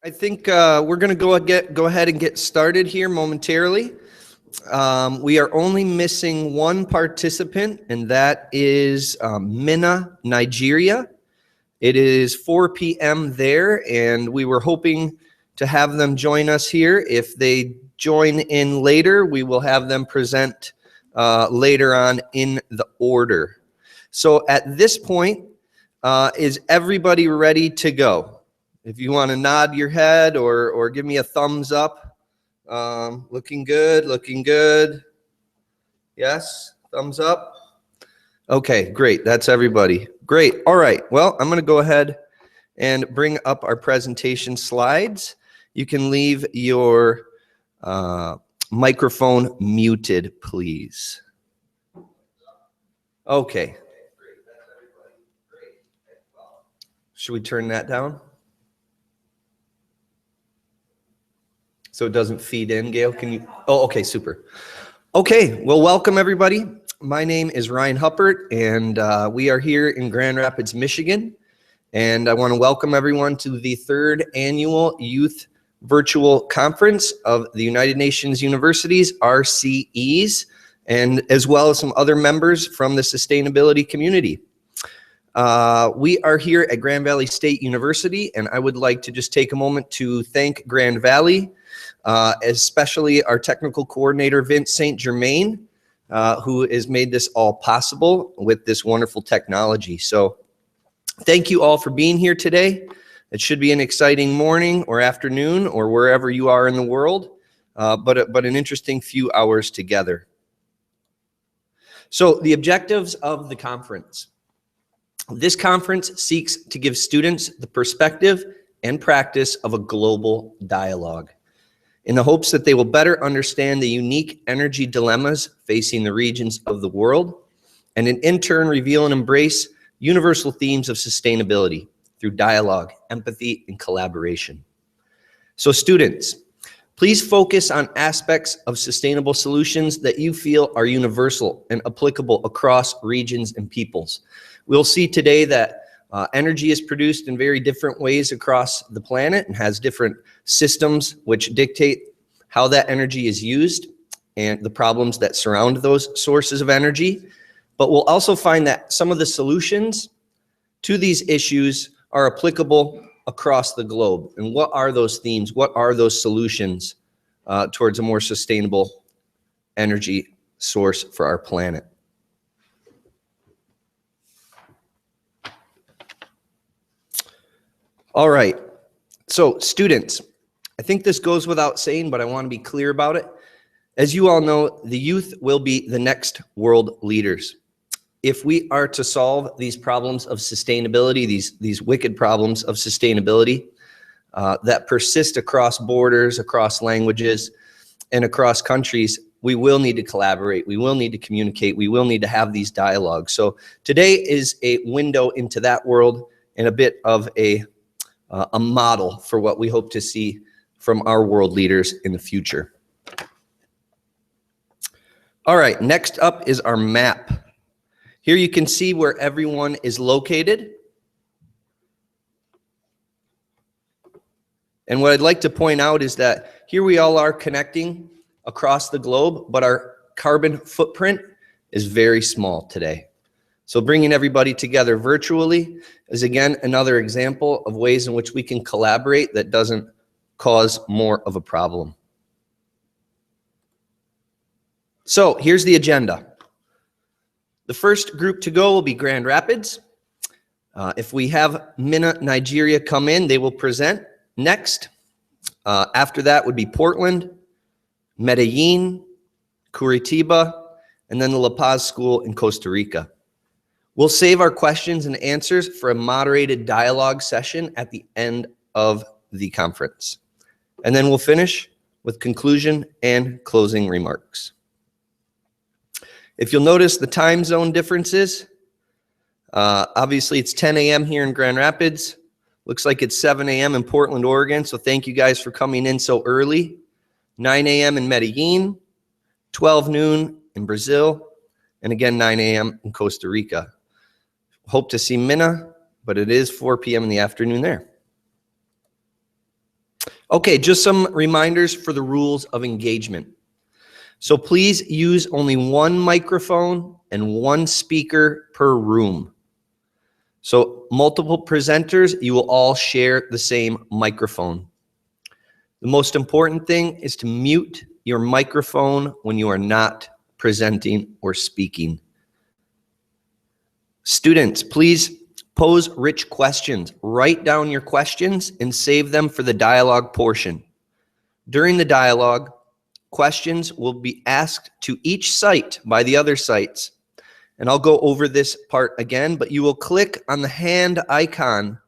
I think we're going to go ahead and get started here momentarily. We are only missing one participant, and that is Minna, Nigeria. It is 4 p.m. there, and we were hoping to have them join us here. If they join in later, we will have them present later on in the order. So at this point, is everybody ready to go? If you want to nod your head or give me a thumbs up. Looking good, looking good. Yes, thumbs up. Okay, great. That's everybody. Great. All right. Well, I'm going to go ahead and bring up our presentation slides. You can leave your microphone muted, please. Okay. Should we turn that down? So it doesn't feed in, Gail? Can you? Oh, okay, super. Okay, well, welcome everybody. My name is Ryan Huppert, and we are here in Grand Rapids, Michigan. And I want to welcome everyone to the 3rd Annual Youth Virtual Conference of the United Nations Universities, RCEs, and as well as some other members from the sustainability community. We are here at Grand Valley State University, and I would like to just take a moment to thank Grand Valley, especially our technical coordinator, Vince St. Germain, who has made this all possible with this wonderful technology. So thank you all for being here today. It should be an exciting morning or afternoon or wherever you are in the world, but an interesting few hours together. So the objectives of the conference. This conference seeks to give students the perspective and practice of a global dialogue in the hopes that they will better understand the unique energy dilemmas facing the regions of the world, and in turn reveal and embrace universal themes of sustainability through dialogue, empathy, and collaboration. So students, please focus on aspects of sustainable solutions that you feel are universal and applicable across regions and peoples. We'll see today that energy is produced in very different ways across the planet and has different systems which dictate how that energy is used and the problems that surround those sources of energy. But we'll also find that some of the solutions to these issues are applicable across the globe. And what are those themes? What are those solutions towards a more sustainable energy source for our planet? All right, so students, I think this goes without saying, but I want to be clear about it. As you all know, the youth will be the next world leaders. If we are to solve these problems of sustainability, these wicked problems of sustainability that persist across borders, across languages, and across countries, we will need to collaborate. We will need to communicate. We will need to have these dialogues. So today is a window into that world and a bit of a model for what we hope to see from our world leaders in the future. All right, next up is our map. Here you can see where everyone is located. And what I'd like to point out is that here we all are connecting across the globe, but our carbon footprint is very small today. So bringing everybody together virtually is, again, another example of ways in which we can collaborate that doesn't cause more of a problem. So here's the agenda. The first group to go will be Grand Rapids. If we have Minna, Nigeria come in, they will present next. After that would be Portland, Medellin, Curitiba, and then the La Paz School in Costa Rica. We'll save our questions and answers for a moderated dialogue session at the end of the conference. And then we'll finish with conclusion and closing remarks. If you'll notice the time zone differences, obviously it's 10 a.m. here in Grand Rapids. Looks like it's 7 a.m. in Portland, Oregon. So thank you guys for coming in so early. 9 a.m. in Medellin, 12 noon in Brazil, and again 9 a.m. in Costa Rica. Hope to see Minna, but it is 4 p.m. in the afternoon there. Okay, just some reminders for the rules of engagement. So please use only one microphone and one speaker per room. So multiple presenters, you will all share the same microphone. The most important thing is to mute your microphone when you are not presenting or speaking. Students, please pose rich questions. Write down your questions and save them for the dialogue portion. During the dialogue, questions will be asked to each site by the other sites. And I'll go over this part again, but you will click on the hand icon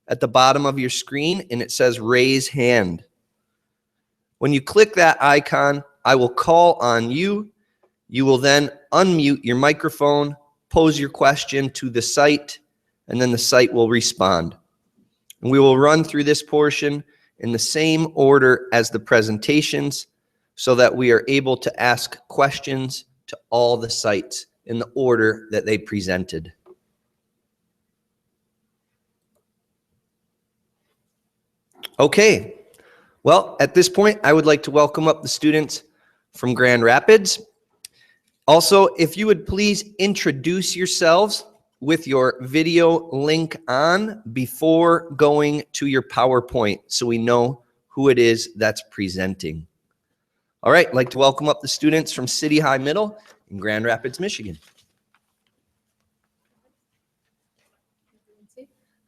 at the bottom of your screen and it says raise hand. When you click that icon, I will call on you. You will then unmute your microphone, pose your question to the site, and then the site will respond. And we will run through this portion in the same order as the presentations so that we are able to ask questions to all the sites in the order that they presented. Okay, well, at this point, I would like to welcome up the students from Grand Rapids. Also, if you would please introduce yourselves with your video link on before going to your PowerPoint so we know who it is that's presenting. All right, I'd like to welcome up the students from City High Middle in Grand Rapids, Michigan.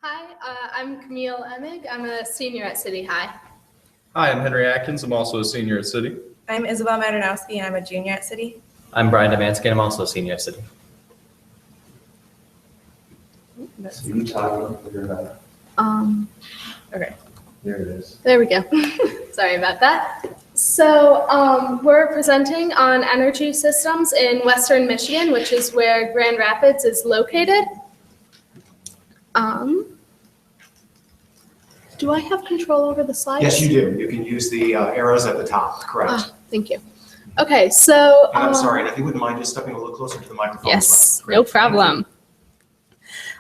Hi, I'm Camille Emig. I'm a senior at City High. Hi, I'm Henry Atkins. I'm also a senior at City. I'm Isabel Maternowski, and I'm a junior at City. I'm Brian Demansky, and I'm also a senior at City. Okay. There it is. There we go. Sorry about that. So we're presenting on energy systems in Western Michigan, which is where Grand Rapids is located. Do I have control over the slides? Yes, you do. You can use the arrows at the top, correct. Thank you. Okay, so. And I'm sorry, and if you wouldn't mind just stepping a little closer to the microphone. Yes, no problem.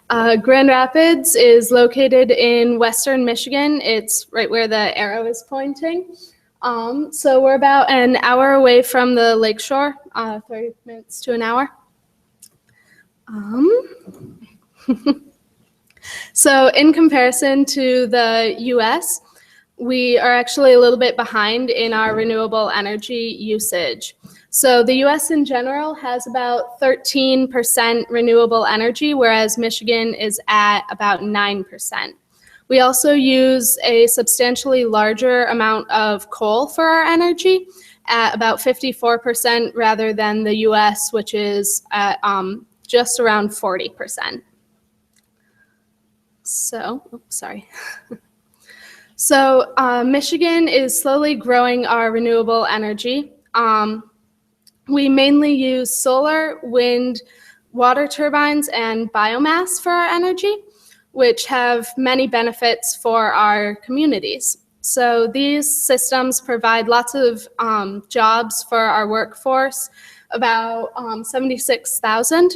Grand Rapids is located in Western Michigan. It's right where the arrow is pointing. So we're about an hour away from the lakeshore, 30 minutes to an hour. So in comparison to the US, we are actually a little bit behind in our renewable energy usage. So the US in general has about 13% renewable energy, whereas Michigan is at about 9%. We also use a substantially larger amount of coal for our energy at about 54% rather than the US, which is at just around 40%. So, oops, sorry. So Michigan is slowly growing our renewable energy. We mainly use solar, wind, water turbines, and biomass for our energy, which have many benefits for our communities. So these systems provide lots of jobs for our workforce, about 76,000.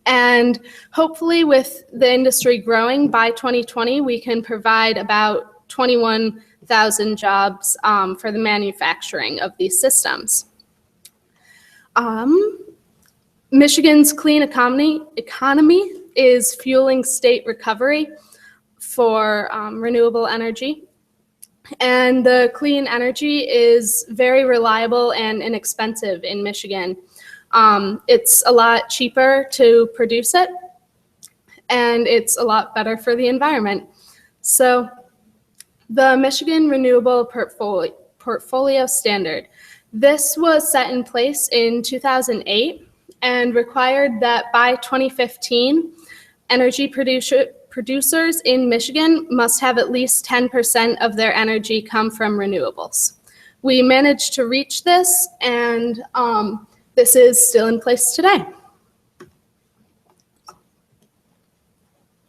And hopefully with the industry growing by 2020, we can provide about 21,000 jobs for the manufacturing of these systems. Michigan's clean economy is fueling state recovery for renewable energy. And the clean energy is very reliable and inexpensive in Michigan. It's a lot cheaper to produce it, and it's a lot better for the environment. So the Michigan Renewable Portfolio Standard. This was set in place in 2008 and required that by 2015, energy producers in Michigan must have at least 10% of their energy come from renewables. We managed to reach this, and this is still in place today.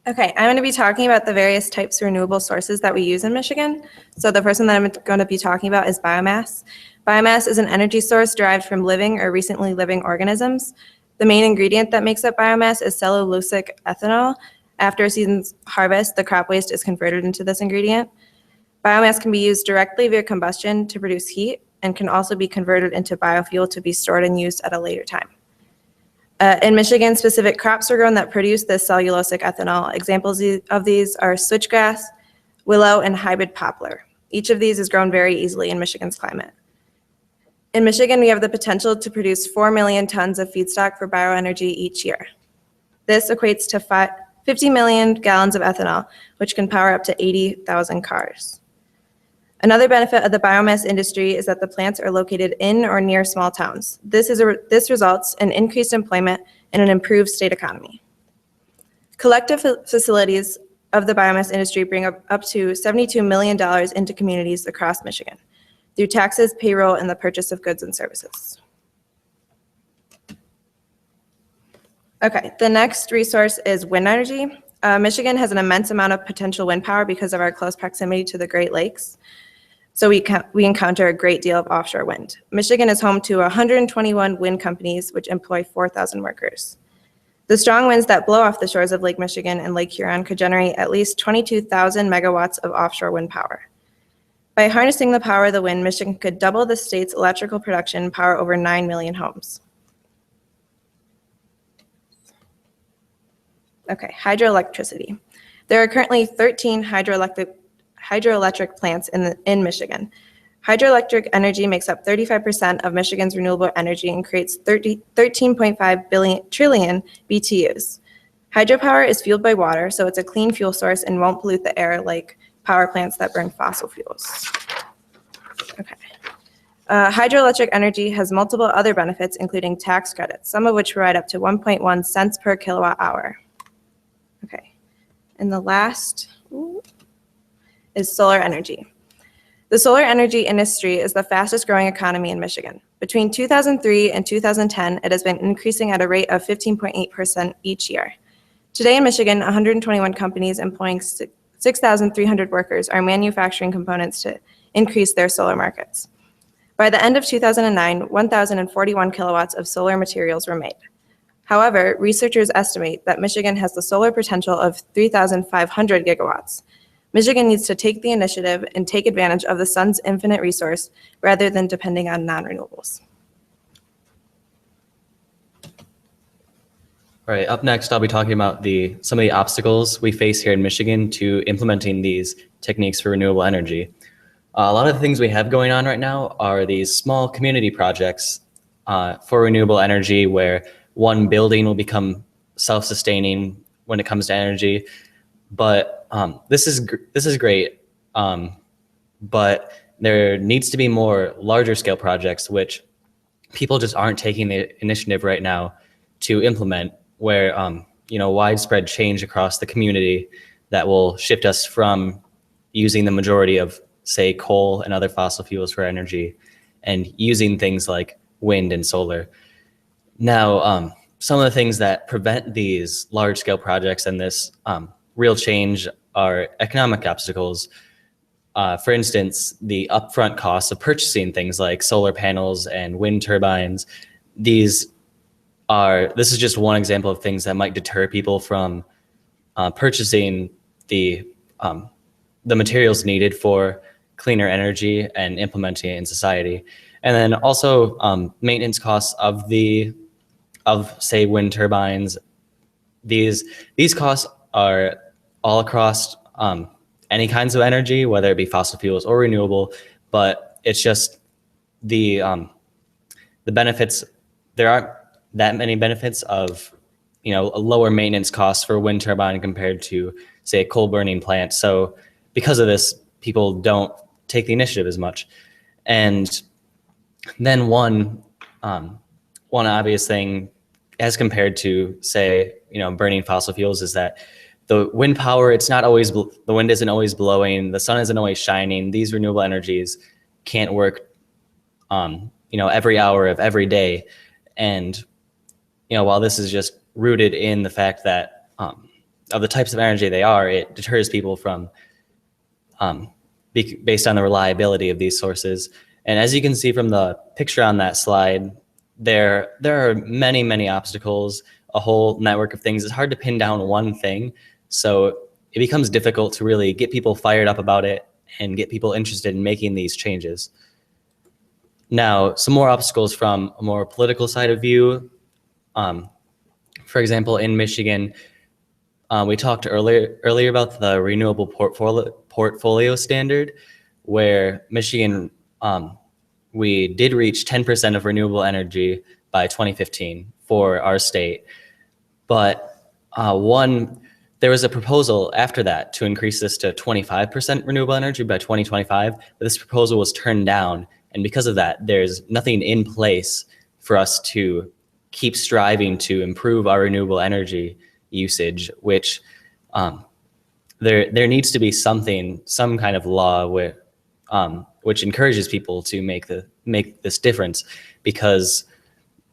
Okay, I'm going to be talking about the various types of renewable sources that we use in Michigan. So the first one that I'm going to be talking about is biomass. Biomass is an energy source derived from living or recently living organisms. The main ingredient that makes up biomass is cellulosic ethanol. After a season's harvest, the crop waste is converted into this ingredient. Biomass can be used directly via combustion to produce heat and can also be converted into biofuel to be stored and used at a later time. In Michigan, specific crops are grown that produce this cellulosic ethanol. Examples of these are switchgrass, willow, and hybrid poplar. Each of these is grown very easily in Michigan's climate. In Michigan, we have the potential to produce 4 million tons of feedstock for bioenergy each year. This equates to 50 million gallons of ethanol, which can power up to 80,000 cars. Another benefit of the biomass industry is that the plants are located in or near small towns. This results in increased employment and an improved state economy. Collective facilities of the biomass industry bring up to $72 million into communities across Michigan through taxes, payroll, and the purchase of goods and services. Okay, the next resource is wind energy. Michigan has an immense amount of potential wind power because of our close proximity to the Great Lakes. So we encounter a great deal of offshore wind. Michigan is home to 121 wind companies, which employ 4,000 workers. The strong winds that blow off the shores of Lake Michigan and Lake Huron could generate at least 22,000 megawatts of offshore wind power. By harnessing the power of the wind, Michigan could double the state's electrical production and power over 9 million homes. Okay, hydroelectricity. There are currently 13 hydroelectric plants in Michigan. Hydroelectric energy makes up 35% of Michigan's renewable energy and creates 13.5 trillion BTUs. Hydropower is fueled by water, so it's a clean fuel source and won't pollute the air like power plants that burn fossil fuels. Okay. Hydroelectric energy has multiple other benefits, including tax credits, some of which provide up to 1.1 cents per kilowatt hour. Okay. And the last is solar energy. The solar energy industry is the fastest growing economy in Michigan. Between 2003 and 2010, it has been increasing at a rate of 15.8% each year. Today in Michigan, 121 companies employing 6,300 workers are manufacturing components to increase their solar markets. By the end of 2009, 1,041 kilowatts of solar materials were made. However, researchers estimate that Michigan has the solar potential of 3,500 gigawatts. Michigan needs to take the initiative and take advantage of the sun's infinite resource rather than depending on non-renewables. All right, up next, I'll be talking about some of the obstacles we face here in Michigan to implementing these techniques for renewable energy. A lot of the things we have going on right now are these small community projects for renewable energy where one building will become self-sustaining when it comes to energy. But this is great, but there needs to be more larger scale projects which people just aren't taking the initiative right now to implement, where widespread change across the community that will shift us from using the majority of, say, coal and other fossil fuels for energy and using things like wind and solar. Now, some of the things that prevent these large scale projects and this real change are economic obstacles. For instance, the upfront costs of purchasing things like solar panels and wind turbines. This is just one example of things that might deter people from purchasing the materials needed for cleaner energy and implementing it in society. And then also maintenance costs of say wind turbines. These costs are all across any kinds of energy, whether it be fossil fuels or renewable, but it's just the benefits. There aren't that many benefits of a lower maintenance cost for a wind turbine compared to, say, a coal burning plant. So because of this, people don't take the initiative as much. And then one obvious thing as compared to, say, burning fossil fuels is that the wind power, the wind isn't always blowing, the sun isn't always shining. These renewable energies can't work, every hour of every day. And, while this is just rooted in the fact that of the types of energy they are, it deters people from, based on the reliability of these sources. And as you can see from the picture on that slide, there are many, many obstacles, a whole network of things. It's hard to pin down one thing. So it becomes difficult to really get people fired up about it and get people interested in making these changes. Now, some more obstacles from a more political side of view. For example, in Michigan, we talked earlier about the renewable portfolio standard, where Michigan, we did reach 10% of renewable energy by 2015 for our state. But there was a proposal after that to increase this to 25% renewable energy by 2025, but this proposal was turned down. And because of that, there's nothing in place for us to keep striving to improve our renewable energy usage, which there needs to be some kind of law which encourages people to make this difference, because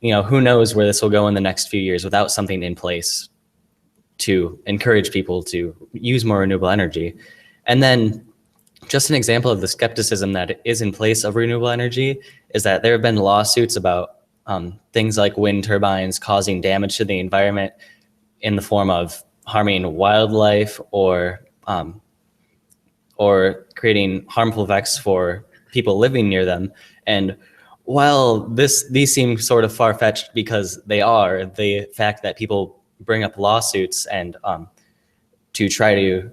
who knows where this will go in the next few years without something in place to encourage people to use more renewable energy. And then just an example of the skepticism that is in place of renewable energy is that there have been lawsuits about things like wind turbines causing damage to the environment in the form of harming wildlife or creating harmful effects for people living near them. And while these seem sort of far-fetched because they are, the fact that people bring up lawsuits and to try to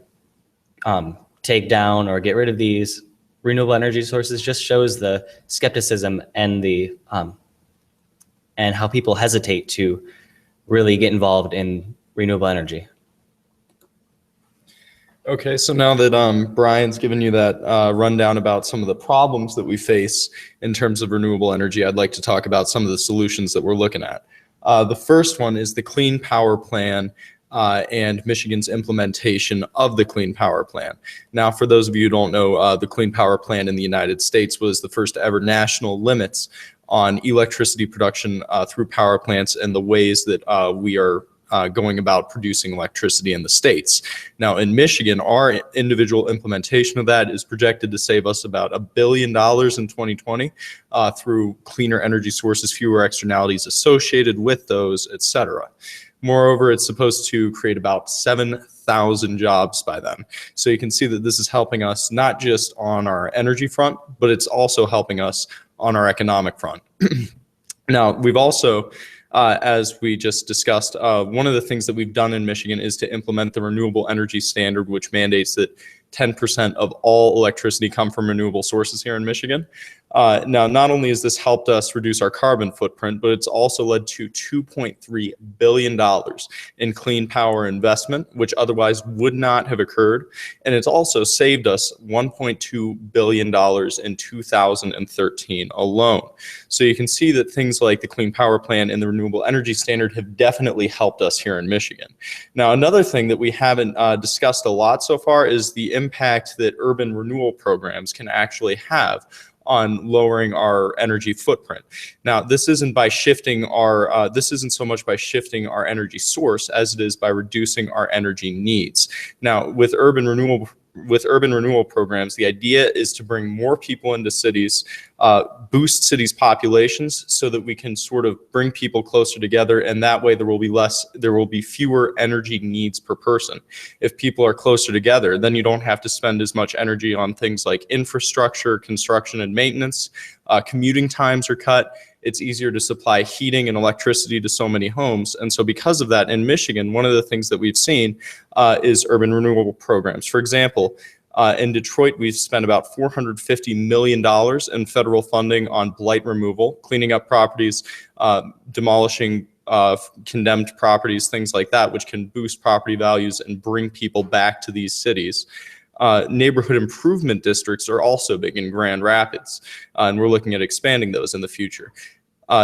take down or get rid of these renewable energy sources just shows the skepticism and and how people hesitate to really get involved in renewable energy. Okay, so now that Brian's given you that rundown about some of the problems that we face in terms of renewable energy, I'd like to talk about some of the solutions that we're looking at. The first one is the Clean Power Plan and Michigan's implementation of the Clean Power Plan. Now, for those of you who don't know, the Clean Power Plan in the United States was the first ever national limits on electricity production through power plants and the ways that we are going about producing electricity in the states. Now, in Michigan, our individual implementation of that is projected to save us about $1 billion in 2020 through cleaner energy sources, fewer externalities associated with those, et cetera. Moreover, it's supposed to create about 7,000 jobs by then. So you can see that this is helping us not just on our energy front, but it's also helping us on our economic front. Now, we've also, as we just discussed, one of the things that we've done in Michigan is to implement the Renewable Energy Standard, which mandates that 10% of all electricity come from renewable sources here in Michigan. Now, not only has this helped us reduce our carbon footprint, but it's also led to $2.3 billion in clean power investment, which otherwise would not have occurred. And it's also saved us $1.2 billion in 2013 alone. So you can see that things like the Clean Power Plan and the Renewable Energy Standard have definitely helped us here in Michigan. Now, another thing that we haven't discussed a lot so far is the impact that urban renewal programs can actually have on lowering our energy footprint. Now, this isn't so much by shifting our energy source as it is by reducing our energy needs. Now, with urban renewal programs, the idea is to bring more people into cities, boost cities' populations so that we can sort of bring people closer together, and that way there will be fewer energy needs per person. If people are closer together, then you don't have to spend as much energy on things like infrastructure, construction, and maintenance. Commuting times are cut. It's easier to supply heating and electricity to so many homes. And so because of that, in Michigan, one of the things that we've seen is urban renewable programs. For example, in Detroit, we've spent about $450 million in federal funding on blight removal, cleaning up properties, demolishing condemned properties, things like that, which can boost property values and bring people back to these cities. Neighborhood improvement districts are also big in Grand Rapids, and we're looking at expanding those in the future.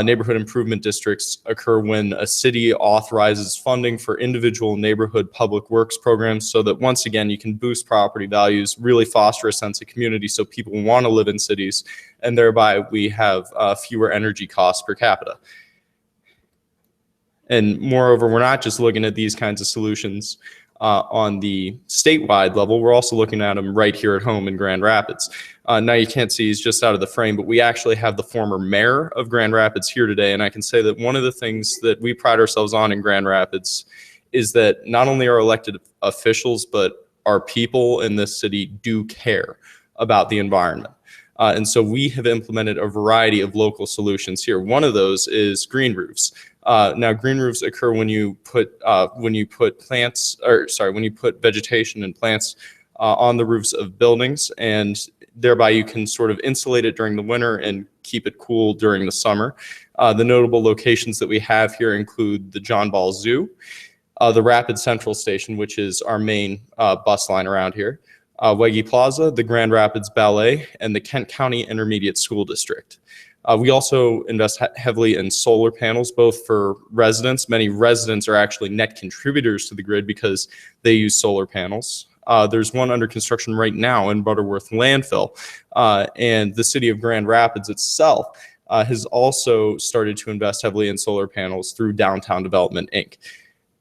Neighborhood improvement districts occur when a city authorizes funding for individual neighborhood public works programs so that, once again, you can boost property values, really foster a sense of community so people want to live in cities, and thereby we have fewer energy costs per capita. And moreover, we're not just looking at these kinds of solutions on the statewide level, we're also looking at them right here at home in Grand Rapids. Now you can't see, he's just out of the frame, but we actually have the former mayor of Grand Rapids here today, and I can say that one of the things that we pride ourselves on in Grand Rapids is that not only our elected officials, but our people in this city do care about the environment. And so we have implemented a variety of local solutions here. One of those is green roofs. Now, green roofs occur when you put vegetation and plants on the roofs of buildings, and thereby you can sort of insulate it during the winter and keep it cool during the summer. The notable locations that we have here include the John Ball Zoo, the Rapid Central Station, which is our main bus line around here, Weggy Plaza, the Grand Rapids Ballet, and the Kent County Intermediate School District. We also invest heavily in solar panels, both for residents. Many residents are actually net contributors to the grid because they use solar panels. There's one under construction right now in Butterworth Landfill, and the city of Grand Rapids itself has also started to invest heavily in solar panels through Downtown Development, Inc.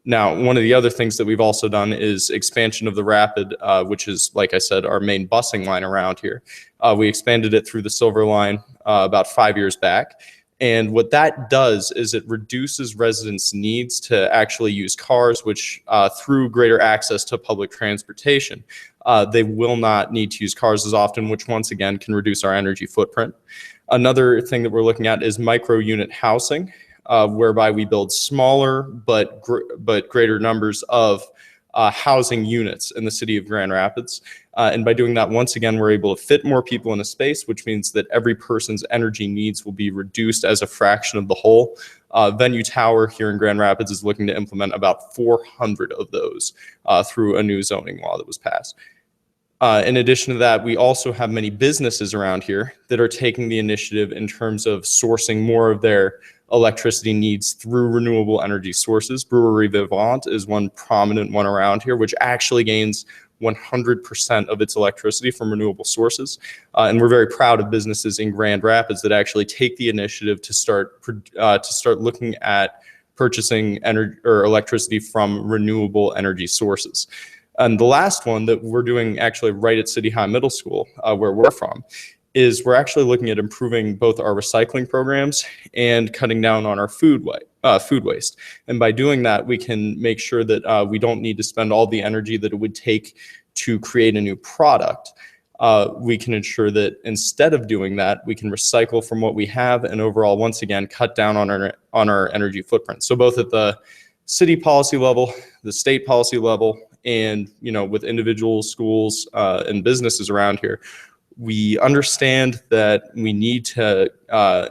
Now, one of the other things that we've also done is expansion of the Rapid, which is, like I said, our main busing line around here. We expanded it through the Silver Line about 5 years back. And what that does is it reduces residents' needs to actually use cars, which through greater access to public transportation, they will not need to use cars as often, which once again can reduce our energy footprint. Another thing that we're looking at is micro-unit housing, whereby we build smaller but greater numbers of housing units in the city of Grand Rapids. And by doing that, once again, we're able to fit more people in a space, which means that every person's energy needs will be reduced as a fraction of the whole. Venue Tower here in Grand Rapids is looking to implement about 400 of those through a new zoning law that was passed. In addition to that, we also have many businesses around here that are taking the initiative in terms of sourcing more of their electricity needs through renewable energy sources. Brewery Vivant is one prominent one around here, which actually gains 100% of its electricity from renewable sources. And we're very proud of businesses in Grand Rapids that actually take the initiative to start looking at purchasing energy or electricity from renewable energy sources. And the last one that we're doing actually right at City High Middle School, where we're from, is we're actually looking at improving both our recycling programs and cutting down on our food waste. And by doing that, we can make sure that we don't need to spend all the energy that it would take to create a new product. We can ensure that instead of doing that, we can recycle from what we have and overall, once again, cut down on our energy footprint. So both at the city policy level, the state policy level, and with individual schools and businesses around here, we understand that we need to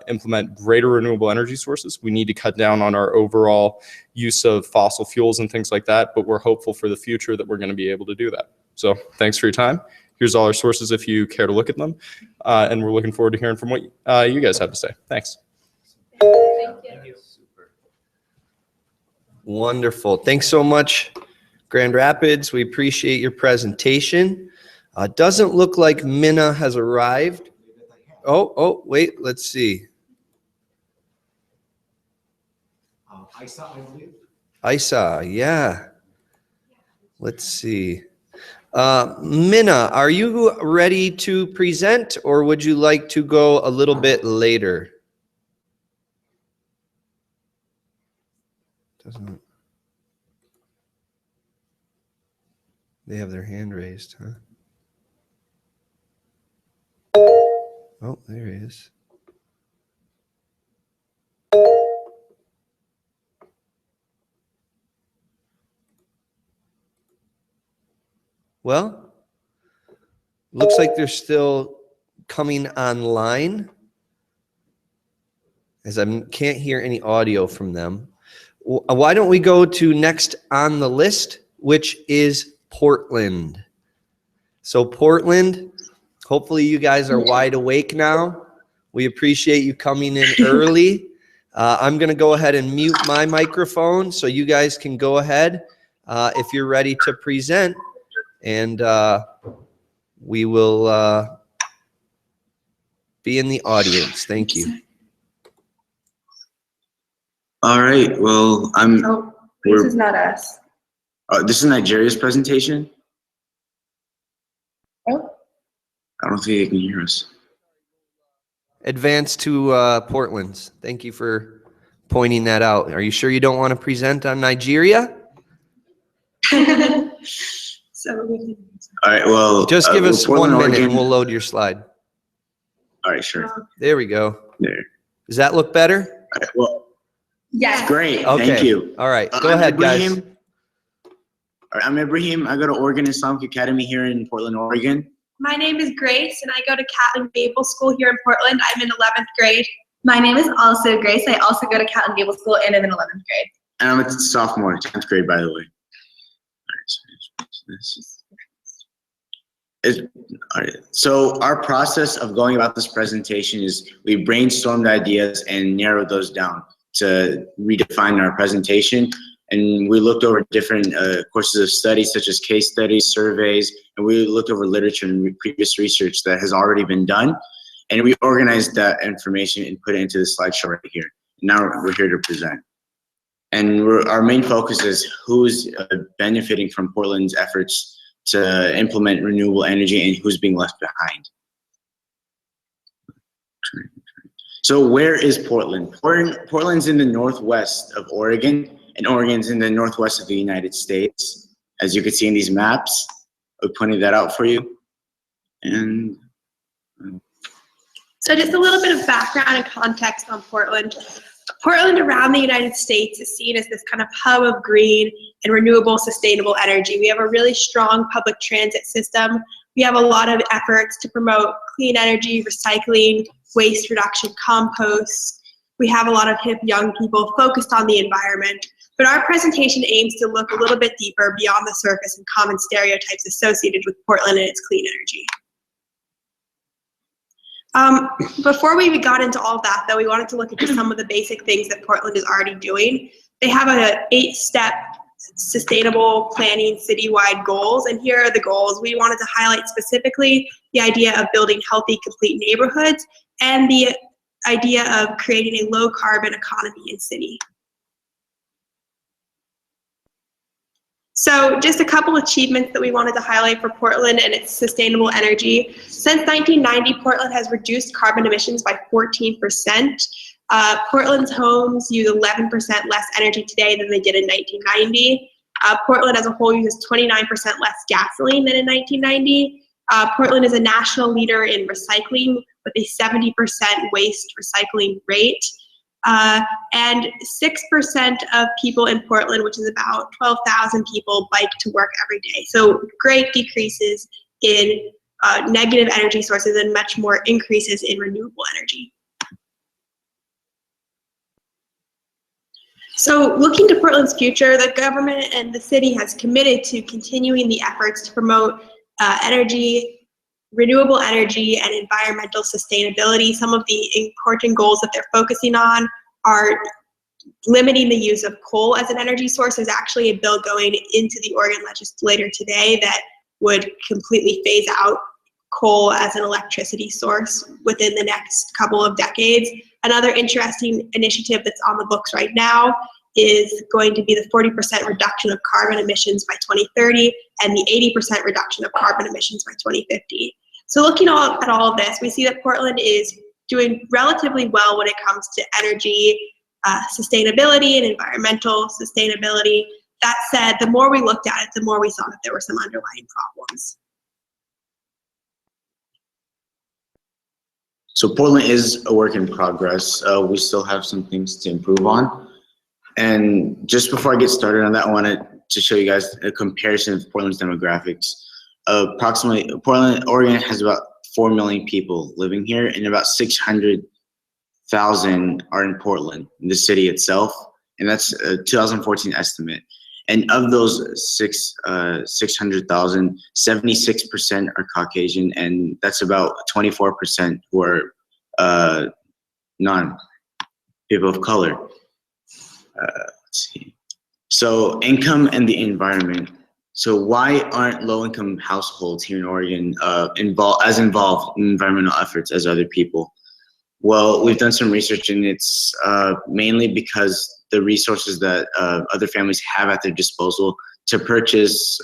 implement greater renewable energy sources. We need to cut down on our overall use of fossil fuels and things like that, but we're hopeful for the future that we're going to be able to do that. So thanks for your time. Here's all our sources if you care to look at them. And we're looking forward to hearing from what you guys have to say. Thanks. Thank you. Wonderful. Thanks so much, Grand Rapids. We appreciate your presentation. Doesn't look like Minna has arrived. Oh, wait, let's see. Isa, I believe. Isa, yeah. Let's see. Minna, are you ready to present, or would you like to go a little bit later? Doesn't. They have their hand raised, huh? Oh, there he is. Well, looks like they're still coming online, as I can't hear any audio from them. Why don't we go to next on the list, which is Portland. So Portland, hopefully you guys are wide awake now. We appreciate you coming in early. I'm going to go ahead and mute my microphone so you guys can go ahead if you're ready to present. And we will be in the audience. Thank you. All right. Well, This is not us. This is Nigeria's presentation. Oh. I don't think they can hear us. Advance to Portland's. Thank you for pointing that out. Are you sure you don't want to present on Nigeria? So we can. All right, well. Just give us Portland, 1 minute and Oregon- we'll load your slide. All right, sure. There we go. There. Does that look better? All right, well, Yes. great, Okay. thank you. All right, go I'm ahead, guys. Ibrahim. All right, I'm Ibrahim. I go to Oregon Islamic Academy here in Portland, Oregon. My name is Grace, and I go to Catlin Gable School here in Portland. I'm in 11th grade. My name is also Grace. I also go to Catlin Gable School and I'm in 11th grade. And I'm a sophomore, 10th grade, by the way. All right, so our process of going about this presentation is we brainstormed ideas and narrowed those down to redefine our presentation. And we looked over different courses of study, such as case studies, surveys, and we looked over literature and previous research that has already been done. And we organized that information and put it into the slideshow right here. Now we're here to present. And our main focus is who's benefiting from Portland's efforts to implement renewable energy and who's being left behind. So where is Portland? Portland's in the northwest of Oregon, and Oregon's in the northwest of the United States. As you can see in these maps, I pointed that out for you. And So just a little bit of background and context on Portland. Portland around the United States is seen as this kind of hub of green and renewable sustainable energy. We have a really strong public transit system. We have a lot of efforts to promote clean energy, recycling, waste reduction, compost. We have a lot of hip young people focused on the environment. But our presentation aims to look a little bit deeper beyond the surface and common stereotypes associated with Portland and its clean energy. Before we got into all of that, though, we wanted to look at just some of the basic things that Portland is already doing. They have a 8-step sustainable planning citywide goals, and here are the goals. We wanted to highlight specifically the idea of building healthy, complete neighborhoods and the idea of creating a low carbon economy in city. So just a couple achievements that we wanted to highlight for Portland and its sustainable energy. Since 1990, Portland has reduced carbon emissions by 14%. Portland's homes use 11% less energy today than they did in 1990. Portland as a whole uses 29% less gasoline than in 1990. Portland is a national leader in recycling with a 70% waste recycling rate. And 6% of people in Portland, which is about 12,000 people, bike to work every day. So great decreases in negative energy sources and much more increases in renewable energy. So looking to Portland's future, the government and the city has committed to continuing the efforts to promote renewable energy and environmental sustainability. Some of the important goals that they're focusing on are limiting the use of coal as an energy source. There's actually a bill going into the Oregon legislature today that would completely phase out coal as an electricity source within the next couple of decades. Another interesting initiative that's on the books right now is going to be the 40% reduction of carbon emissions by 2030 and the 80% reduction of carbon emissions by 2050. So looking at all of this, we see that Portland is doing relatively well when it comes to energy sustainability and environmental sustainability. That said, the more we looked at it, the more we saw that there were some underlying problems. So Portland is a work in progress. We still have some things to improve on. And just before I get started on that, I wanted to show you guys a comparison of Portland's demographics. Approximately, Oregon has about 4 million people living here, and about 600,000 are in Portland, in the city itself, and that's a 2014 estimate. And of those 600,000, 76% are Caucasian, and that's about 24% who are people of color. Let's see. So income and the environment. So why aren't low-income households here in Oregon involved in environmental efforts as other people? Well, we've done some research, and it's mainly because the resources that other families have at their disposal to purchase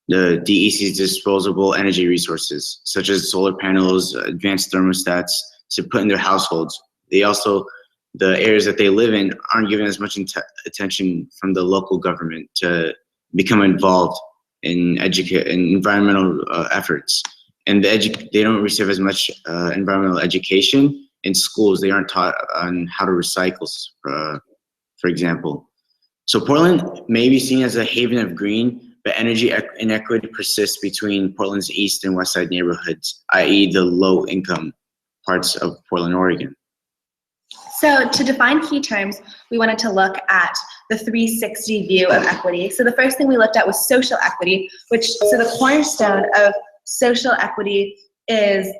the DEC's disposable energy resources, such as solar panels, advanced thermostats, to put in their households. They also, the areas that they live in aren't given as much attention from the local government to become involved in environmental efforts, and they don't receive as much environmental education in schools. They aren't taught on how to recycle, for example. So Portland may be seen as a haven of green, but energy inequity persists between Portland's east and west side neighborhoods, i.e. the low-income parts of Portland, Oregon. So to define key terms, we wanted to look at the 360 view of equity. So the first thing we looked at was social equity, so the cornerstone of social equity is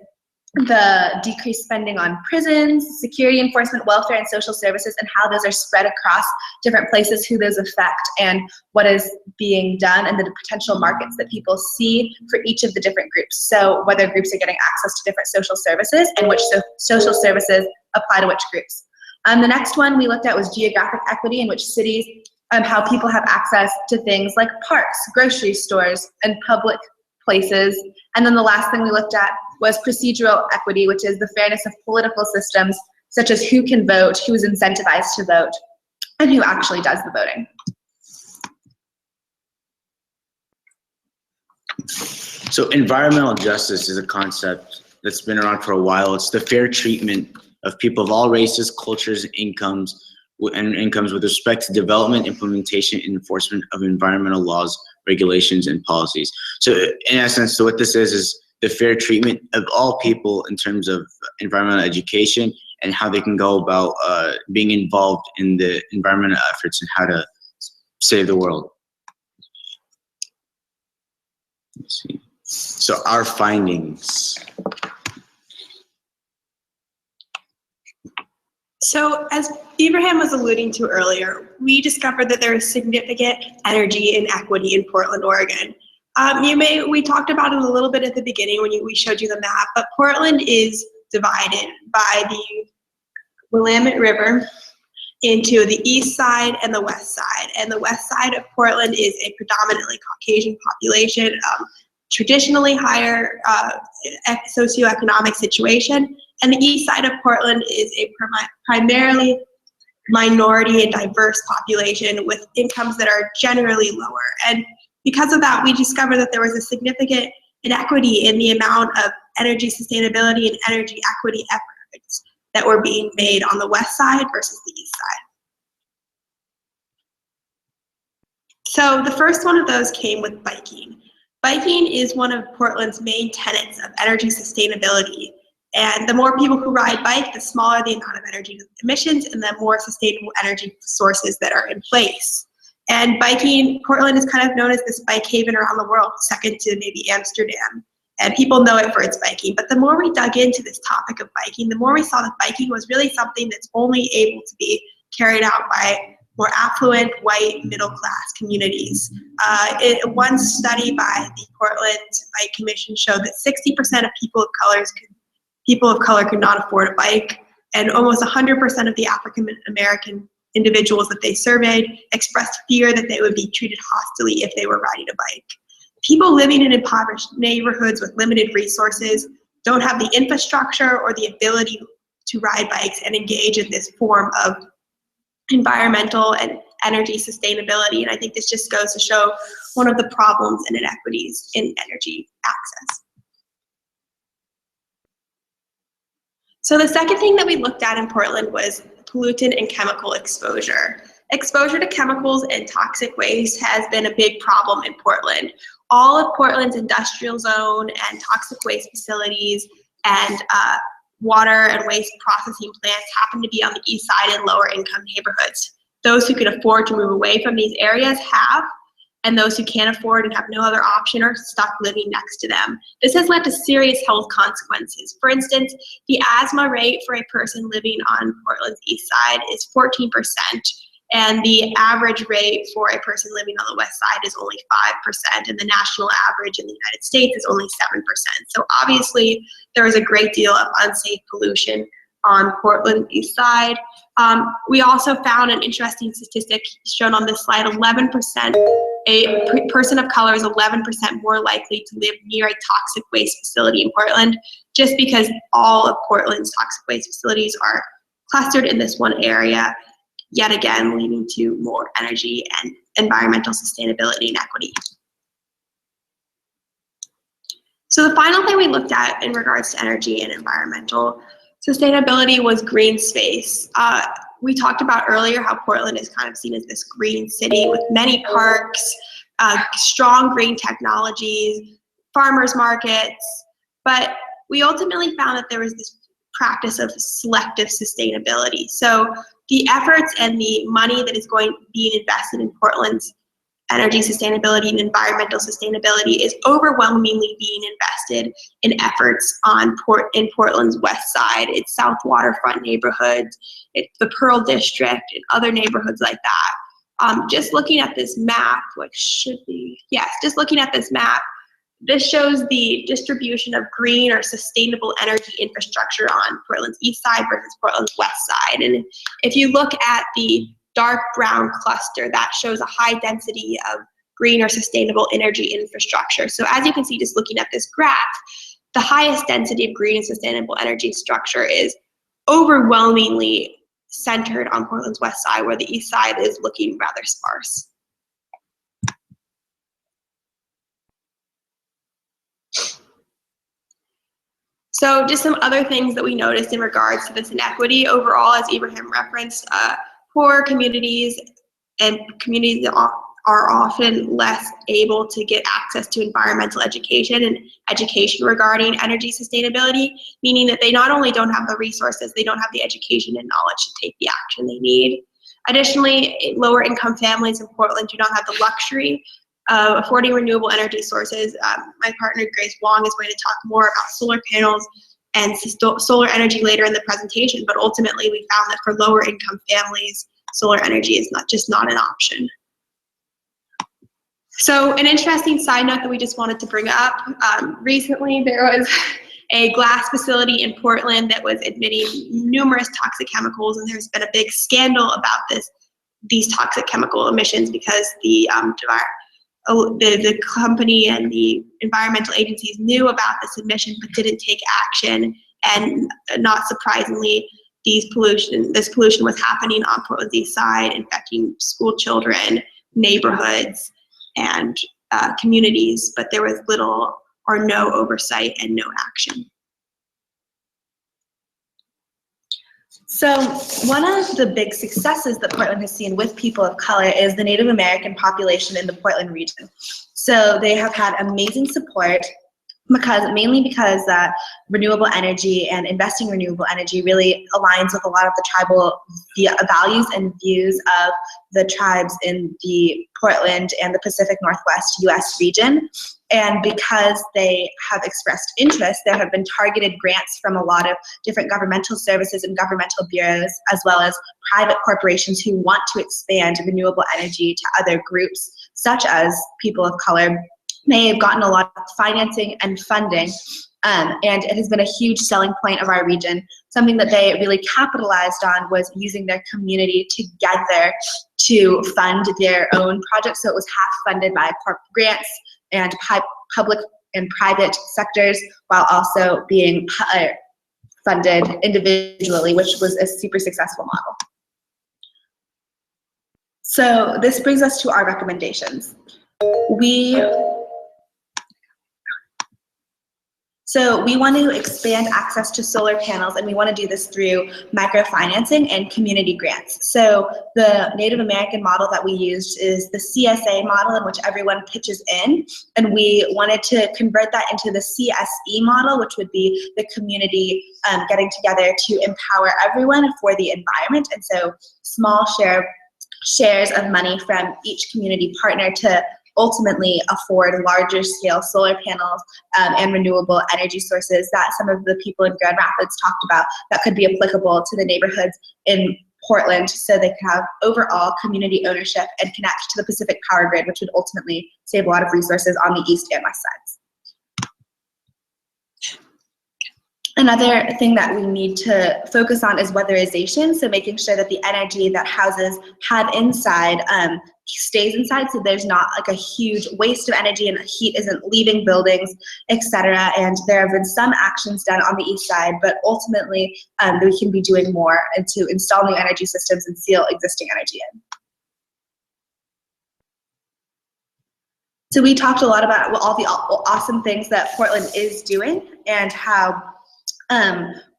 the decreased spending on prisons, security enforcement, welfare, and social services, and how those are spread across different places, who those affect, and what is being done, and the potential markets that people see for each of the different groups. So whether groups are getting access to different social services, and which social services apply to which groups. The next one we looked at was geographic equity, in which cities, how people have access to things like parks, grocery stores, and public places. And then the last thing we looked at was procedural equity, which is the fairness of political systems, such as who can vote, who is incentivized to vote, and who actually does the voting. So environmental justice is a concept that's been around for a while. It's the fair treatment of people of all races, cultures, incomes with respect to development, implementation, and enforcement of environmental laws, regulations, and policies. So in essence, so what this is the fair treatment of all people in terms of environmental education and how they can go about being involved in the environmental efforts and how to save the world. Let's see. So our findings. So as Ibrahim was alluding to earlier, we discovered that there is significant energy inequity in Portland, Oregon. We talked about it a little bit at the beginning when we showed you the map, but Portland is divided by the Willamette River into the east side and the west side. And the west side of Portland is a predominantly Caucasian population, traditionally higher socioeconomic situation. And the east side of Portland is a primarily minority and diverse population with incomes that are generally lower. And because of that, we discovered that there was a significant inequity in the amount of energy sustainability and energy equity efforts that were being made on the west side versus the east side. So the first one of those came with biking. Biking is one of Portland's main tenets of energy sustainability. And the more people who ride bike, the smaller the amount of energy emissions and the more sustainable energy sources that are in place. And biking, Portland is kind of known as this bike haven around the world, second to maybe Amsterdam. And people know it for its biking. But the more we dug into this topic of biking, the more we saw that biking was really something that's only able to be carried out by more affluent, white, middle-class communities. One study by the Portland Bike Commission showed that 60% of people of color could not afford a bike, and almost 100% of the African American individuals that they surveyed expressed fear that they would be treated hostilely if they were riding a bike. People living in impoverished neighborhoods with limited resources don't have the infrastructure or the ability to ride bikes and engage in this form of environmental and energy sustainability. And I think this just goes to show one of the problems and inequities in energy access. So the second thing that we looked at in Portland was pollutant and chemical exposure. Exposure to chemicals and toxic waste has been a big problem in Portland. All of Portland's industrial zone and toxic waste facilities and water and waste processing plants happen to be on the east side in lower income neighborhoods. Those who can afford to move away from these areas have, and those who can't afford and have no other option are stuck living next to them. This has led to serious health consequences. For instance, the asthma rate for a person living on Portland's east side is 14%, and the average rate for a person living on the west side is only 5%, and the national average in the United States is only 7%. So obviously, there is a great deal of unsafe pollution on Portland's east side. We also found an interesting statistic shown on this slide. 11%, a person of color is 11% more likely to live near a toxic waste facility in Portland, just because all of Portland's toxic waste facilities are clustered in this one area, yet again leading to more energy and environmental sustainability and equity. So the final thing we looked at in regards to energy and environmental sustainability was green space. We talked about earlier how Portland is kind of seen as this green city with many parks, strong green technologies, farmers markets, but we ultimately found that there was this practice of selective sustainability. So the efforts and the money that is being invested in Portland's energy sustainability and environmental sustainability is overwhelmingly being invested in efforts in Portland's west side, its South Waterfront neighborhoods, the Pearl District, and other neighborhoods like that. Just looking at this map, just looking at this map, this shows the distribution of green or sustainable energy infrastructure on Portland's east side versus Portland's west side. And if you look at the dark brown cluster, that shows a high density of green or sustainable energy infrastructure. So as you can see, just looking at this graph, the highest density of green and sustainable energy structure is overwhelmingly centered on Portland's west side, where the east side is looking rather sparse. So just some other things that we noticed in regards to this inequity overall, as Ibrahim referenced, poor communities and communities are often less able to get access to environmental education and education regarding energy sustainability, meaning that they not only don't have the resources, they don't have the education and knowledge to take the action they need. Additionally, lower income families in Portland do not have the luxury of affording renewable energy sources. My partner Grace Wong is going to talk more about solar panels and solar energy later in the presentation, but ultimately we found that for lower income families, solar energy is not an option. So an interesting side note that we just wanted to bring up, recently there was a glass facility in Portland that was emitting numerous toxic chemicals, and there's been a big scandal about these toxic chemical emissions because the company and the environmental agencies knew about this emission but didn't take action, and not surprisingly, this pollution was happening on Portland's east side, infecting school children, neighborhoods, and communities, but there was little or no oversight and no action. So one of the big successes that Portland has seen with people of color is the Native American population in the Portland region. So they have had amazing support mainly because renewable energy and investing in renewable energy really aligns with a lot of the tribal values and views of the tribes in the Portland and the Pacific Northwest US region. And because they have expressed interest, there have been targeted grants from a lot of different governmental services and governmental bureaus, as well as private corporations who want to expand renewable energy to other groups, such as people of color. They have gotten a lot of financing and funding, and it has been a huge selling point of our region. Something that they really capitalized on was using their community together to fund their own projects. So it was half funded by grants and public and private sectors, while also being funded individually, which was a super successful model. So this brings us to our recommendations. So we want to expand access to solar panels, and we want to do this through microfinancing and community grants. So the Native American model that we used is the CSA model, in which everyone pitches in, and we wanted to convert that into the CSE model, which would be the community getting together to empower everyone for the environment. And so small shares of money from each community partner to ultimately afford larger scale solar panels and renewable energy sources that some of the people in Grand Rapids talked about that could be applicable to the neighborhoods in Portland, so they could have overall community ownership and connect to the Pacific power grid, which would ultimately save a lot of resources on the east and west sides. Another thing that we need to focus on is weatherization, so making sure that the energy that houses have inside stays inside, so there's not like a huge waste of energy and heat isn't leaving buildings, etc. And there have been some actions done on the east side, but ultimately we can be doing more and to install new energy systems and seal existing energy in. So we talked a lot about all the awesome things that Portland is doing and how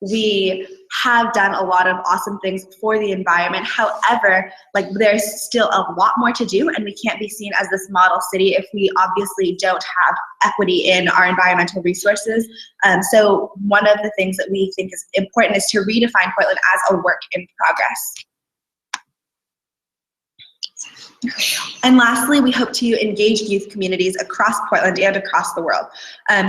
we have done a lot of awesome things for the environment. However, like there's still a lot more to do, and we can't be seen as this model city if we obviously don't have equity in our environmental resources. So one of the things that we think is important is to redefine Portland as a work in progress. And lastly, we hope to engage youth communities across Portland and across the world.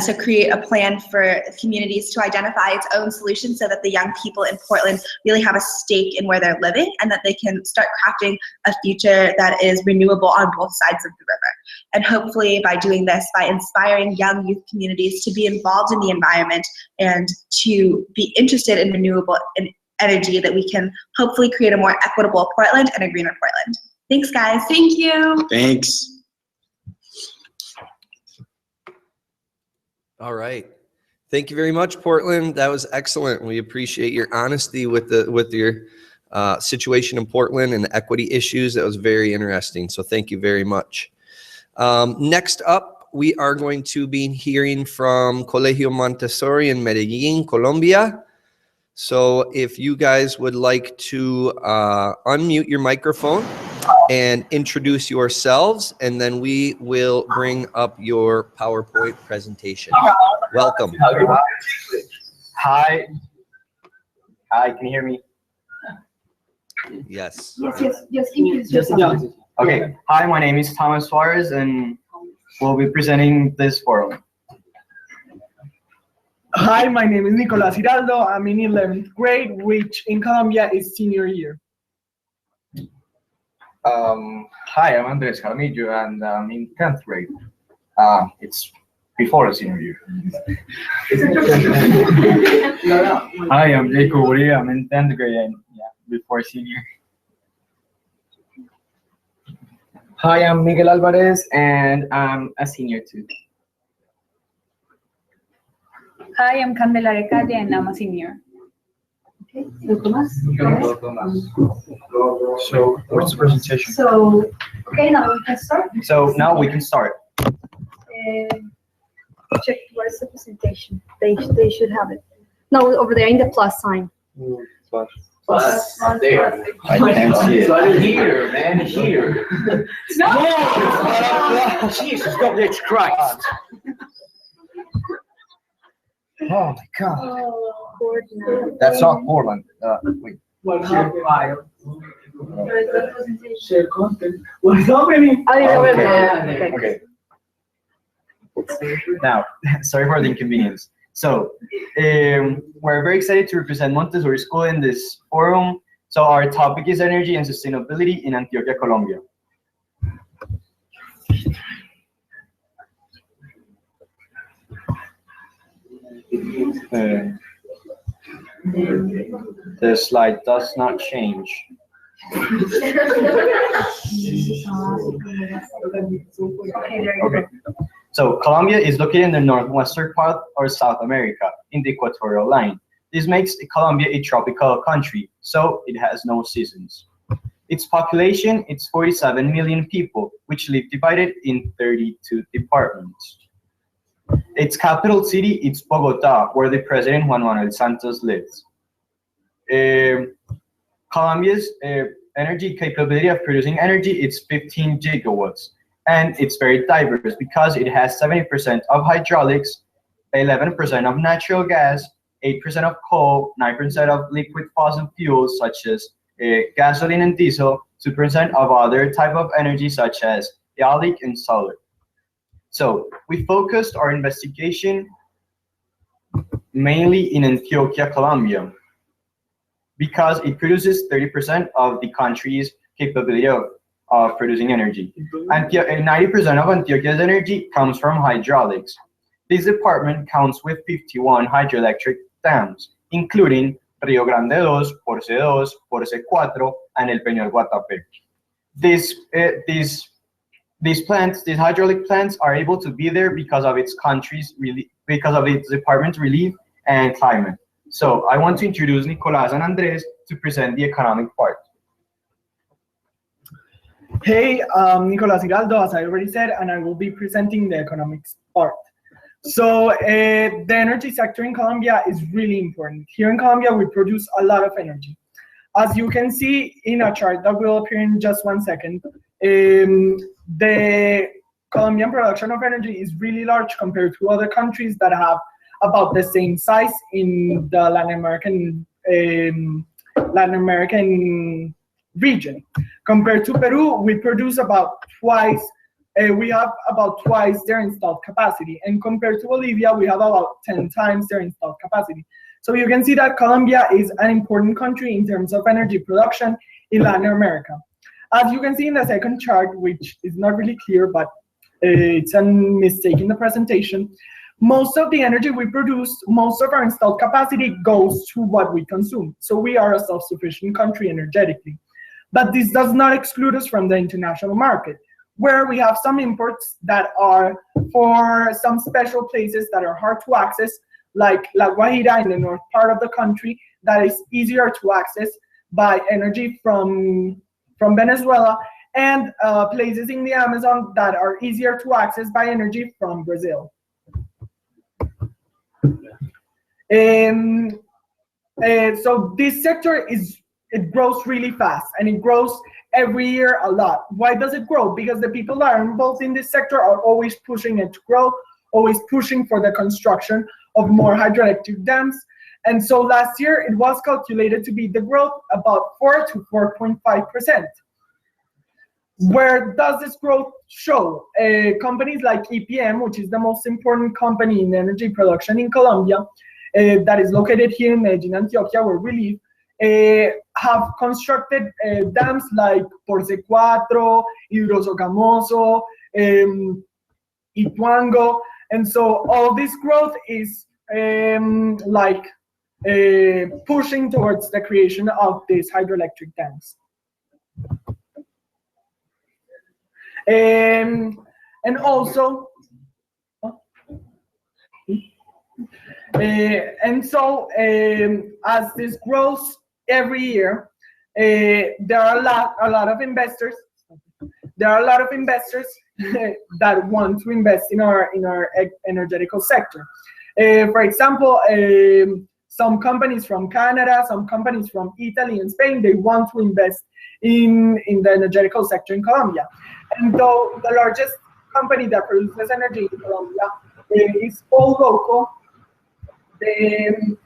So create a plan for communities to identify its own solutions so that the young people in Portland really have a stake in where they're living and that they can start crafting a future that is renewable on both sides of the river. And hopefully by doing this, by inspiring young youth communities to be involved in the environment and to be interested in renewable energy, that we can hopefully create a more equitable Portland and a greener Portland. Thanks, guys. Thank you. Thanks. All right. Thank you very much, Portland. That was excellent. We appreciate your honesty with your situation in Portland and the equity issues. That was very interesting. So thank you very much. Next up, we are going to be hearing from Colegio Montessori in Medellin, Colombia. So if you guys would like to unmute your microphone and introduce yourselves, and then we will bring up your PowerPoint presentation. Welcome. Hi. Hi, can you hear me? Yes. Okay. Hi, my name is Thomas Suarez, and we'll be presenting this forum. Hi, my name is Nicolas Giraldo. I'm in 11th grade, which in Colombia is senior year. Hi, I'm Andres Jaramillo, and I'm in 10th grade. It's before the senior year. Hi, I'm Jacob Uribe. I'm in 10th grade, and before senior. Hi, I'm Miguel Alvarez, and I'm a senior too. Hi, I'm Candelaria Calle, and I'm a senior. Okay, So, what's the presentation? So, okay, now we can start. So, now we can start. Check, where's the presentation? They should have it. No, over there in the plus sign. Plus. There. I can't see it. So here, man, here. No! Jesus, God, it's Christ. Oh my God. Oh, That's not Portland. Wait. Share content. What's happening? Okay. Now, sorry for the inconvenience. So, we're very excited to represent Montessori School in this forum. So, our topic is energy and sustainability in Antioquia, Colombia. The slide does not change. Okay. So Colombia is located in the northwestern part of South America in the equatorial line. This makes Colombia a tropical country, so it has no seasons. Its population is 47 million people, which live divided in 32 departments. Its capital city is Bogota, where the President Juan Manuel Santos lives. Colombia's energy capability of producing energy is 15 gigawatts, and it's very diverse because it has 70% of hydraulics, 11% of natural gas, 8% of coal, 9% of liquid fossil fuels such as gasoline and diesel, 2% of other type of energy such as eolic and solar. So we focused our investigation mainly in Antioquia, Colombia, because it produces 30% of the country's capability of producing energy. And 90% of Antioquia's energy comes from hydraulics. This department counts with 51 hydroelectric dams, including Rio Grande 2, Porce 2, Porce 4, and El Peñol Guatapé. These hydraulic plants are able to be there because of its department's relief and climate. So I want to introduce Nicolas and Andres to present the economic part. Hey, Nicolas Giraldo, as I already said, and I will be presenting the economics part. So the energy sector in Colombia is really important. Here in Colombia, we produce a lot of energy. As you can see in a chart that will appear in just 1 second, the Colombian production of energy is really large compared to other countries that have about the same size in the Latin American region. Compared to Peru, we produce about twice. We have about twice their installed capacity, and compared to Bolivia, we have about 10 times their installed capacity. So you can see that Colombia is an important country in terms of energy production in Latin America. As you can see in the second chart, which is not really clear, but it's a mistake in the presentation, most of the energy we produce, most of our installed capacity goes to what we consume. So we are a self-sufficient country energetically. But this does not exclude us from the international market, where we have some imports that are for some special places that are hard to access, like La Guajira in the north part of the country, that is easier to access by energy from Venezuela, and places in the Amazon that are easier to access by energy from Brazil. So this sector it grows really fast, and it grows every year a lot. Why does it grow? Because the people that are involved in this sector are always pushing it to grow, always pushing for the construction of more hydroelectric dams. And so last year it was calculated to be the growth about 4 to 4.5%. Where does this growth show? Companies like EPM, which is the most important company in energy production in Colombia, that is located here in Medellin, Antioquia, where we live, have constructed dams like Porce 4, Hidrosogamoso, Ituango, and so all this growth is pushing towards the creation of these hydroelectric dams. And also, as this grows every year, there are a lot of investors. There are a lot of investors that want to invest in our energetical sector. For example, some companies from Canada, some companies from Italy and Spain, they want to invest in the energetical sector in Colombia. And though the largest company that produces energy in Colombia is Colegio, the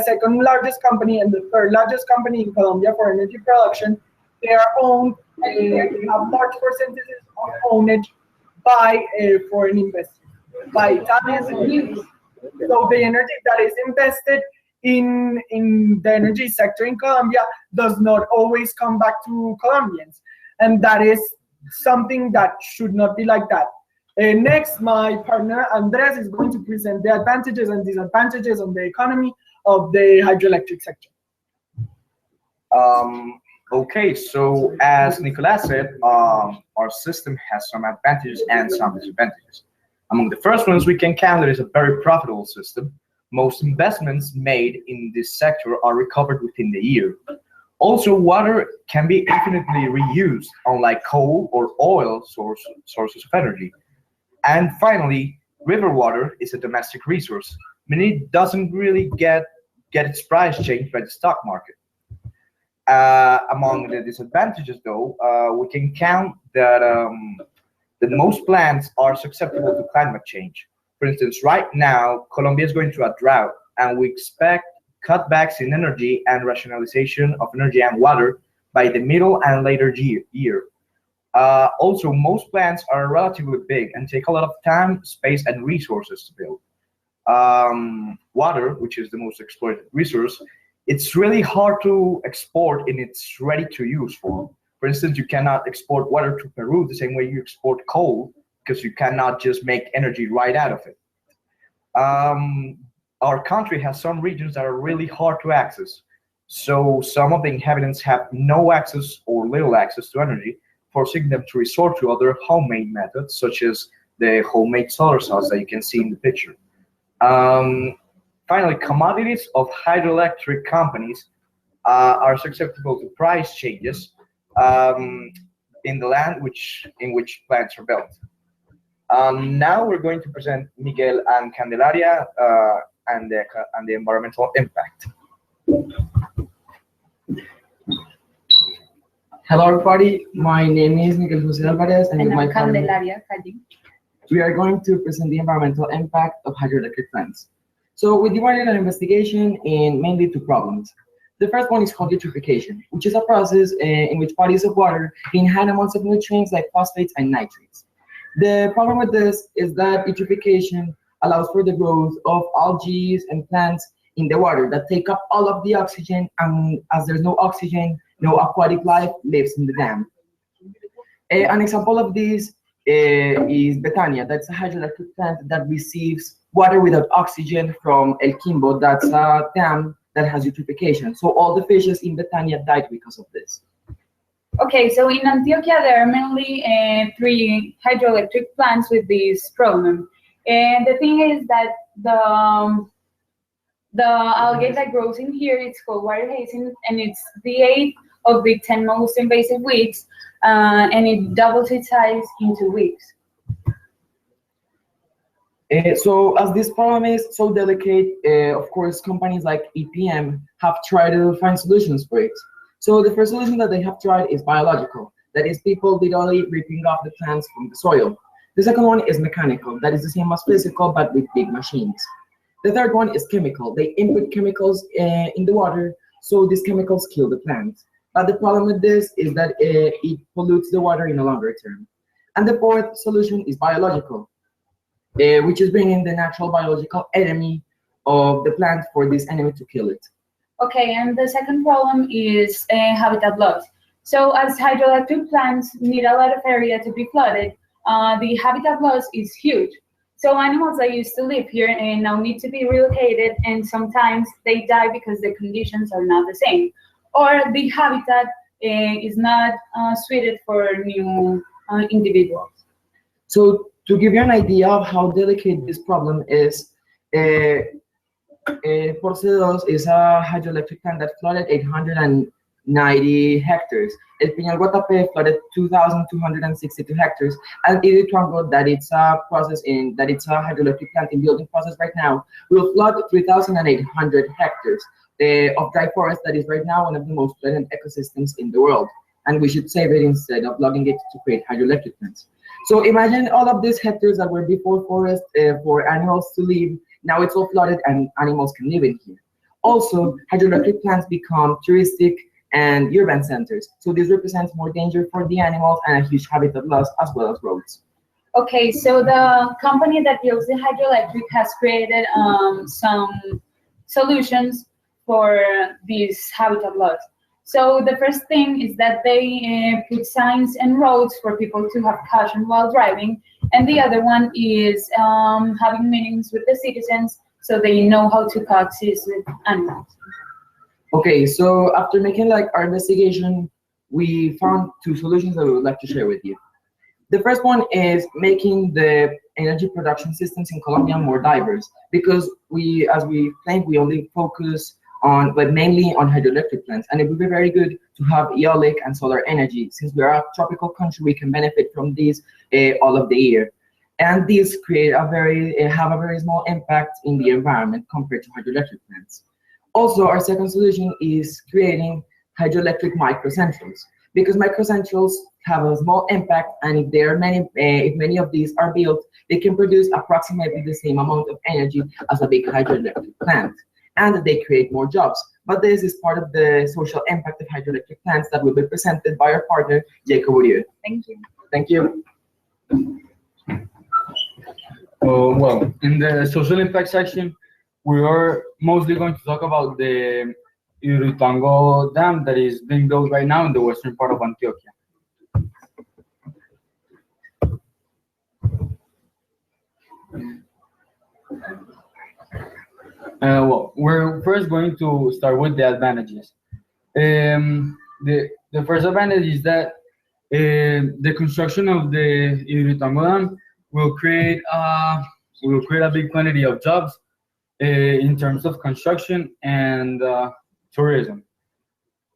second largest company and the third largest company in Colombia for energy production, they are owned, they have large percentages of ownage by foreign investors, by Italians and Greeks. So the energy that is invested in the energy sector in Colombia does not always come back to Colombians. And that is something that should not be like that. Next, my partner Andres is going to present the advantages and disadvantages on the economy of the hydroelectric sector. Okay, so as Nicolas said, our system has some advantages and some disadvantages. Among the first ones, we can count that it's a very profitable system. Most investments made in this sector are recovered within the year. Also, water can be infinitely reused, unlike coal or oil sources of energy. And finally, river water is a domestic resource, meaning it doesn't really get its price changed by the stock market. Among the disadvantages, though, we can count that most plants are susceptible to climate change. For instance, right now, Colombia is going through a drought, and we expect cutbacks in energy and rationalization of energy and water by the middle and later year. Also, most plants are relatively big and take a lot of time, space, and resources to build. Water, which is the most exploited resource, it's really hard to export in its ready-to-use form. For instance, you cannot export water to Peru the same way you export coal, because you cannot just make energy right out of it. Our country has some regions that are really hard to access. So some of the inhabitants have no access or little access to energy, forcing them to resort to other homemade methods, such as the homemade solar cells that you can see in the picture. Finally, commodities of hydroelectric companies are susceptible to price changes. in the land in which plants are built. Now we're going to present Miguel and Candelaria and the environmental impact. Hello everybody, my name is Miguel Jose Alvarez and with my partner, Candelaria Calli. we are going to present the environmental impact of hydroelectric plants. So we divided our investigation in mainly two problems. The first one is called eutrophication, which is a process in which bodies of water gain high amounts of nutrients like phosphates and nitrates. The problem with this is that eutrophication allows for the growth of algae and plants in the water that take up all of the oxygen, and as there's no oxygen, no aquatic life lives in the dam. An example of this is Betania. That's a hydroelectric plant that receives water without oxygen from El Quimbo. That's a dam that has eutrophication. So all the fishes in Betania died because of this. Okay, so in Antioquia, there are mainly 3 hydroelectric plants with this problem. And the thing is that the algae that grows in here, it's called water hyacinth, and it's the 8th of the 10 most invasive weeds, and it doubles its size in 2 weeks. So as this problem is so delicate, of course, companies like EPM have tried to find solutions for it. So the first solution that they have tried is biological. That is people literally ripping off the plants from the soil. The second one is mechanical. That is the same as physical, but with big machines. The third one is chemical. They input chemicals in the water, so these chemicals kill the plants. But the problem with this is that it pollutes the water in the longer term. And the fourth solution is biological, which is bringing the natural biological enemy of the plant for this enemy to kill it. Okay, and the second problem is habitat loss. So as hydroelectric plants need a lot of area to be flooded, the habitat loss is huge. So animals that used to live here and now need to be relocated, and sometimes they die because the conditions are not the same, or the habitat is not suited for new individuals. So to give you an idea of how delicate this problem is, Porcedos is a hydroelectric plant that flooded 890 hectares. El Piñal Guatapé flooded 2,262 hectares, and Hidroituango, that it's a hydroelectric plant in building process right now, will flood 3,800 hectares of dry forest that is right now one of the most pleasant ecosystems in the world, and we should save it instead of logging it to create hydroelectric plants. So imagine all of these hectares that were before forest for animals to live. Now it's all flooded and animals can live in here. Also, hydroelectric plants become touristic and urban centers. So this represents more danger for the animals and a huge habitat loss as well as roads. Okay, so the company that builds the hydroelectric has created some solutions for this habitat loss. So the first thing is that they put signs and roads for people to have caution while driving. And the other one is having meetings with the citizens so they know how to coexist with animals. Okay, so after making our investigation, we found 2 solutions that we would like to share with you. The first one is making the energy production systems in Colombia more diverse, because as we claimed, we only focus but mainly on hydroelectric plants, and it would be very good to have eolic and solar energy. Since we are a tropical country, we can benefit from these all of the year, and these have a very small impact in the environment compared to hydroelectric plants. Also, our second solution is creating hydroelectric microcentrals, because microcentrals have a small impact, and if many of these are built, they can produce approximately the same amount of energy as a big hydroelectric plant, and they create more jobs. But this is part of the social impact of hydroelectric plants that will be presented by our partner, Colegio. Thank you. Thank you. Well, in the social impact section, we are mostly going to talk about the Hidroituango Dam that is being built right now in the western part of Antioquia. Well, we're first going to start with the advantages. The first advantage is that the construction of the Hidroituango Dam will create a big quantity of jobs in terms of construction and tourism.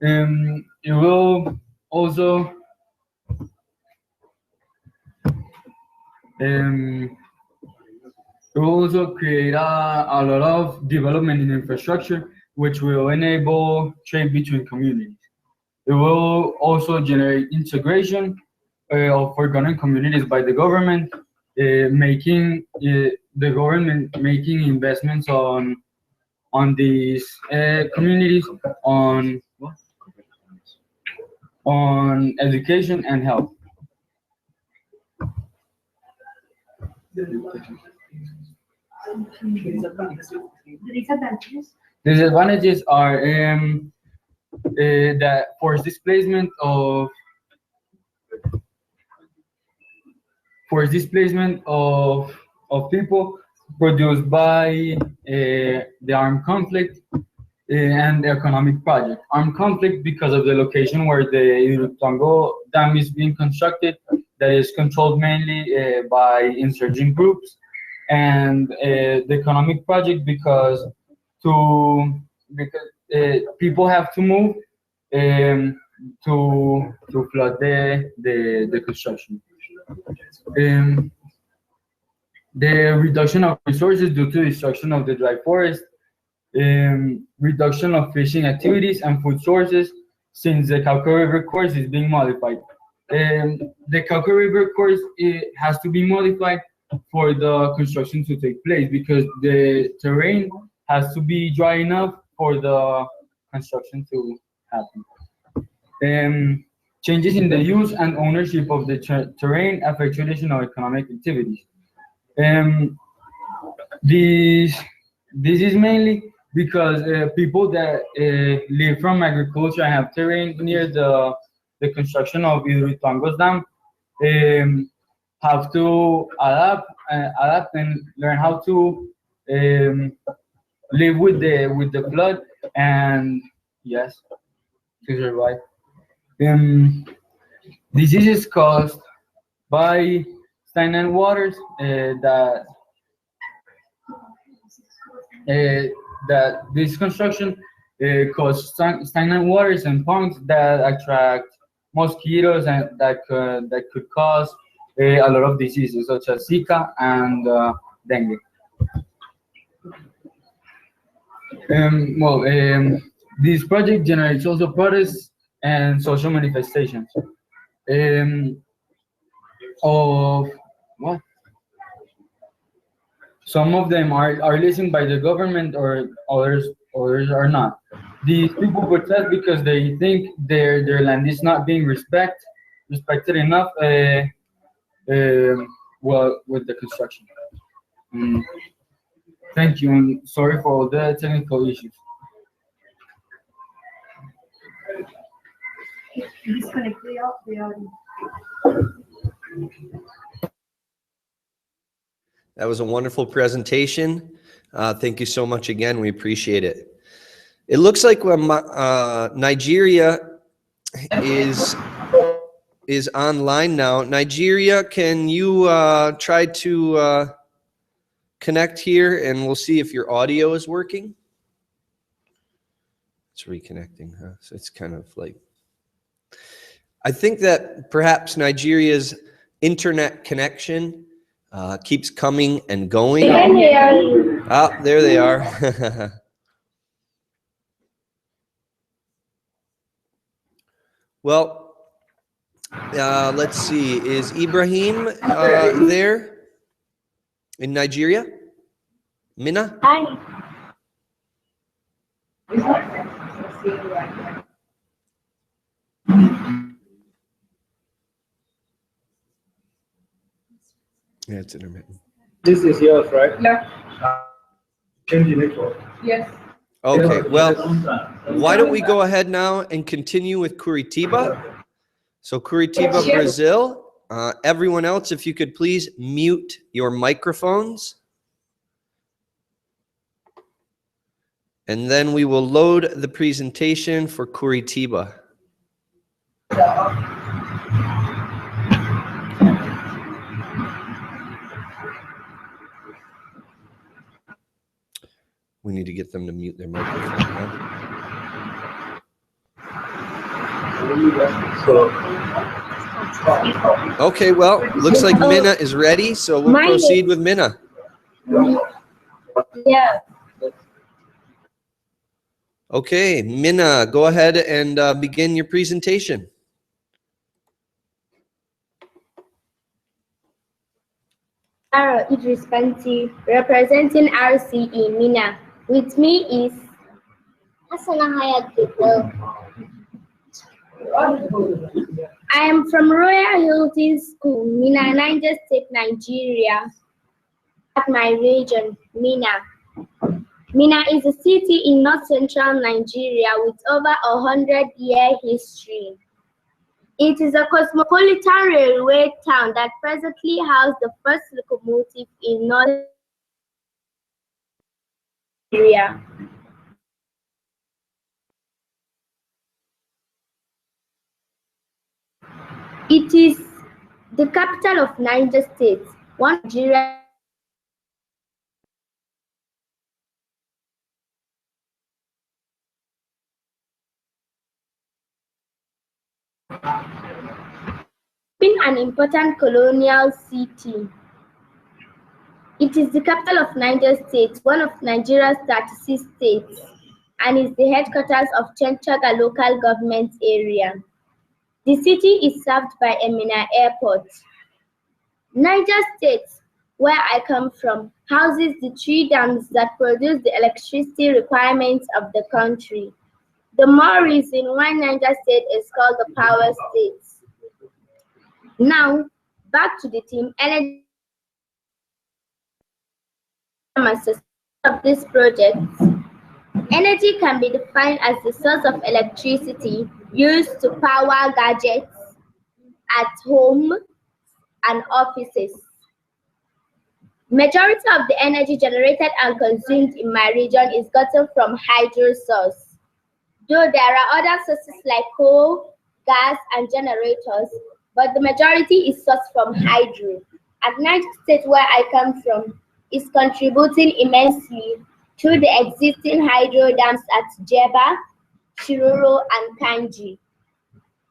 It will also It will also create a lot of development in infrastructure, which will enable trade between communities. It will also generate integration of forgotten communities by the government, making the government making investments on these communities on education and health. Disadvantages are that forced displacement of people produced by the armed conflict and the economic project. Armed conflict because of the location where the Hydroelectric dam is being constructed, that is controlled mainly by insurgent groups, and the economic project because people have to move to flood the construction. The reduction of resources due to destruction of the dry forest, reduction of fishing activities and food sources since the Cauca River course is being modified. The Cauca River course has to be modified for the construction to take place because the terrain has to be dry enough for the construction to happen. Changes in the use and ownership of the terrain affect traditional economic activities. This is mainly because people that live from agriculture and have terrain near the construction of Hydroelectric dam have to adapt and learn how to live with the flood and yes, to survive. Diseases caused by stagnant waters that this construction causes stagnant waters and ponds that attract mosquitoes and that could cause a lot of diseases such as Zika and dengue. This project generates also protests and social manifestations of what? Some of them are listened by the government, or others are not. These people protest because they think their land is not being respected enough. Well, with the construction. Thank you, and sorry for all the technical issues. That was a wonderful presentation. Thank you so much again. We appreciate it. It looks like Nigeria is online now. Nigeria, can you try to connect here, and we'll see if your audio is working? It's reconnecting, huh? So it's kind of like, I think that perhaps Nigeria's internet connection keeps coming and going. Ah, there they are. Well, let's see. Is Ibrahim there in Nigeria? Minna? Hi. Yeah, it's intermittent. This is yours, right? Yeah. Change the network. Yes. Okay, well, why don't we go ahead now and continue with Curitiba? So Curitiba, Brazil. Everyone else, if you could please mute your microphones. And then we will load the presentation for Curitiba. We need to get them to mute their microphone. Huh? Okay, well, looks like Minna is ready, so we'll Mine proceed is- with Minna. Yeah. Okay, Minna, go ahead and begin your presentation. Arrow Idris Banti, representing RCE Mina. With me is Hassana Hayat People. I am from Royal Hilton School, Mina, Niger State, Nigeria. At my region, Mina. Mina is a city in north-central Nigeria with over 100-year history. It is a cosmopolitan railway town that presently houses the first locomotive in North Nigeria. It is the capital of Niger State, one of Nigeria. Been an important colonial city. It is the capital of Niger State, one of Nigeria's 36 states, and is the headquarters of Chenchaga local government area. The city is served by Emina Airport. Niger State, where I come from, houses the 3 dams that produce the electricity requirements of the country. The more reason why Niger State is called the power state. Now, back to the theme, energy of this project. Energy can be defined as the source of electricity used to power gadgets at home and offices. Majority of the energy generated and consumed in my region is gotten from hydro source. Though there are other sources like coal, gas, and generators, but the majority is sourced from hydro. At Niger State, where I come from, is contributing immensely through the existing hydro dams at Jeba, Shiroro, and Kanji.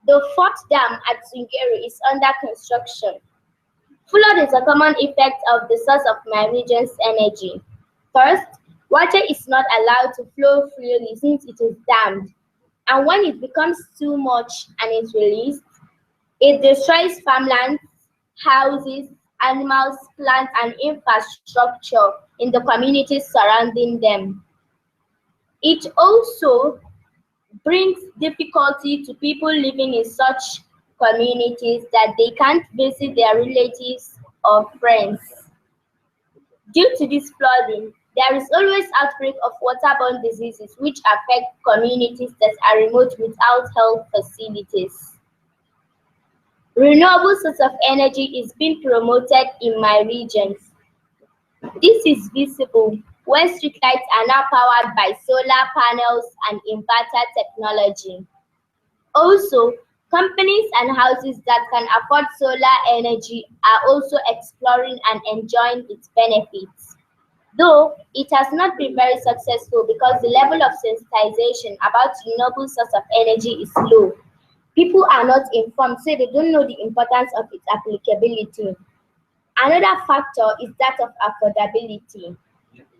The 4th dam at Zungeru is under construction. Flood is a common effect of the source of my region's energy. First, water is not allowed to flow freely since it is dammed, and when it becomes too much and is released, it destroys farmlands, houses, animals, plants, and infrastructure in the communities surrounding them. It also brings difficulty to people living in such communities that they can't visit their relatives or friends. Due to this flooding, there is always outbreak of waterborne diseases which affect communities that are remote without health facilities. Renewable source of energy is being promoted in my region. This is visible when streetlights are now powered by solar panels and inverter technology. Also, companies and houses that can afford solar energy are also exploring and enjoying its benefits. Though it has not been very successful because the level of sensitization about renewable source of energy is low. People are not informed, so they don't know the importance of its applicability. Another factor is that of affordability.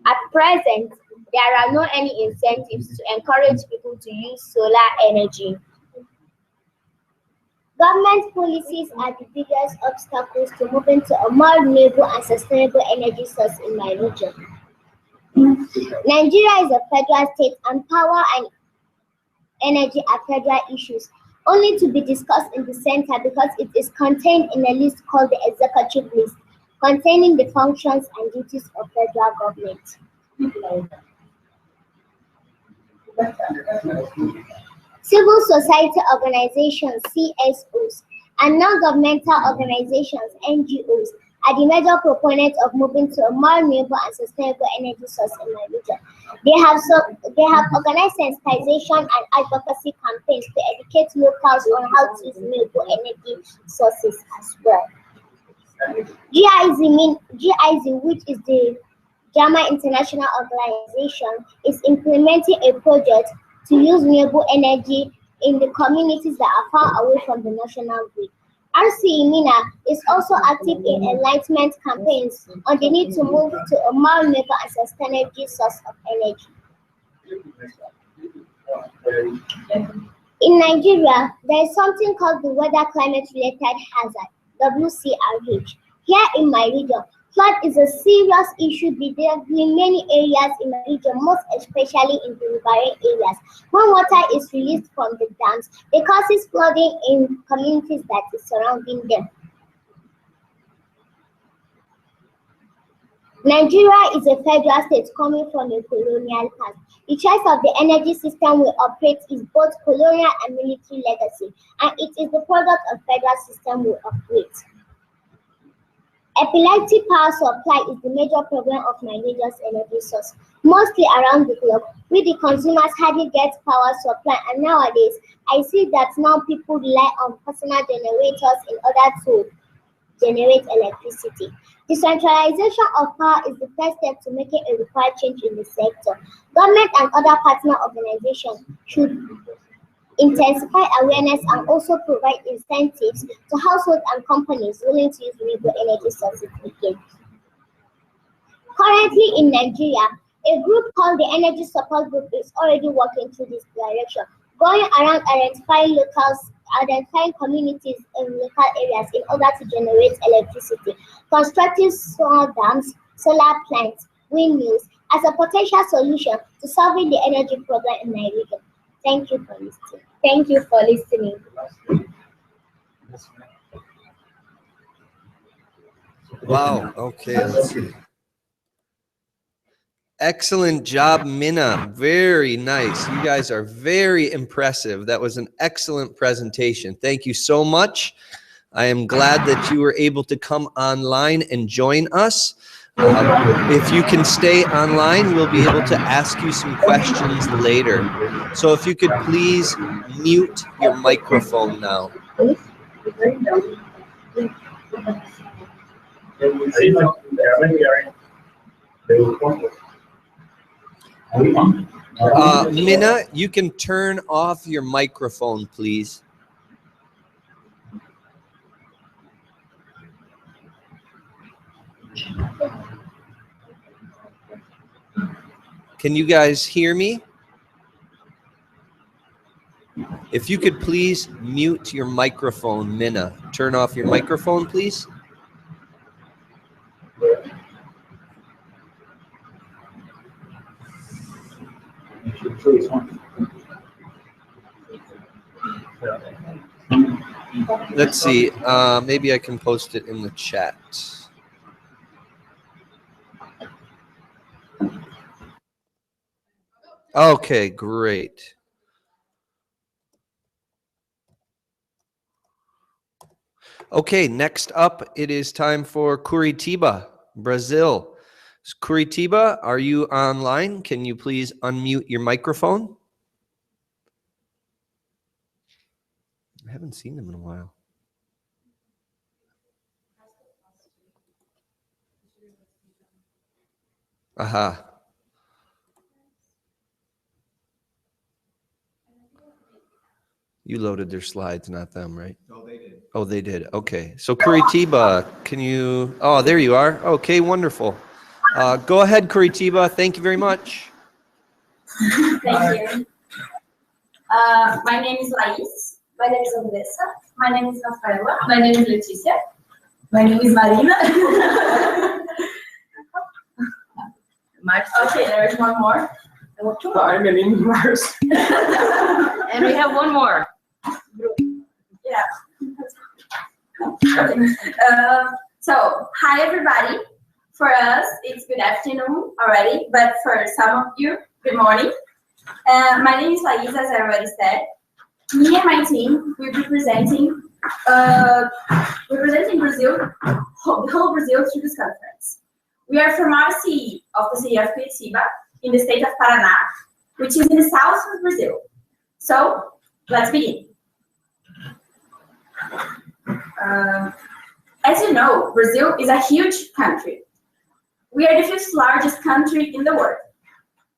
At present, there are no any incentives to encourage people to use solar energy. Government policies are the biggest obstacles to moving to a more renewable and sustainable energy source in my region. Nigeria is a federal state and power and energy are federal issues, only to be discussed in the center because it is contained in a list called the executive list, containing the functions and duties of federal government. Civil society organizations, CSOs, and non-governmental organizations, NGOs, are the major proponents of moving to a more renewable and sustainable energy source in my region. They have organized sensitization and advocacy campaigns to educate locals on how to use renewable energy sources as well. GIZ, which is the JAMA International Organization, is implementing a project to use renewable energy in the communities that are far away from the national grid. RCE MENA is also active in enlightenment campaigns on the need to move to a more renewable and sustainable source of energy. In Nigeria, there is something called the Weather Climate Related Hazard, WCRH. Here in my region, flood is a serious issue bedeviling many areas in my region, most especially in the riverine areas. When water is released from the dams, it causes flooding in communities that is surrounding them. Nigeria is a federal state coming from a colonial past. The choice of the energy system we operate is both colonial and military legacy, and it is the product of federal system we operate. Epileptic power supply is the major problem of Nigeria's energy source. Mostly around the globe, we the consumers hardly get power supply, and nowadays, I see that now people rely on personal generators in order to generate electricity. Decentralization of power is the first step to making a required change in the sector. Government and other partner organizations should intensify awareness and also provide incentives to households and companies willing to use renewable energy sources again. Currently in Nigeria, a group called the Energy Support Group is already working through this direction, going around identifying communities in local areas in order to generate electricity, constructing solar dams, solar plants, windmills as a potential solution to solving the energy problem in my region. Thank you for listening. Thank you for listening. Wow. Okay, let's see. Excellent job, Minna. Very nice. You guys are very impressive. That was an excellent presentation. Thank you so much. I am glad that you were able to come online and join us. If you can stay online, we'll be able to ask you some questions later. So if you could please mute your microphone now. Minna, you can turn off your microphone, please. Can you guys hear me? If you could please mute your microphone, Minna. Turn off your microphone, please. Let's see. Maybe I can post it in the chat. Okay, great. Okay, next up, it is time for Curitiba, Brazil. Curitiba, are you online? Can you please unmute your microphone? I haven't seen them in a while. Aha. You loaded their slides, not them, right? No, they did. Oh, they did. Okay. So Curitiba, can you? Oh, there you are. Okay, wonderful. Go ahead, Curitiba. Thank you very much. Thank you. My name is Laís. My name is Andressa. My name is Rafaela. My name is Leticia. My name is Marina. Okay, there's one more. Hi, my name is Mars. And we have one more. Yeah. Okay. So, hi everybody. For us, it's good afternoon already, but for some of you, good morning. My name is Laís, as I already said. Me and my team will be representing Brazil, the whole Brazil through this conference. We are from RCE of the city of Curitiba in the state of Paraná, which is in the south of Brazil. So, let's begin. As you know, Brazil is a huge country. We are the 5th largest country in the world.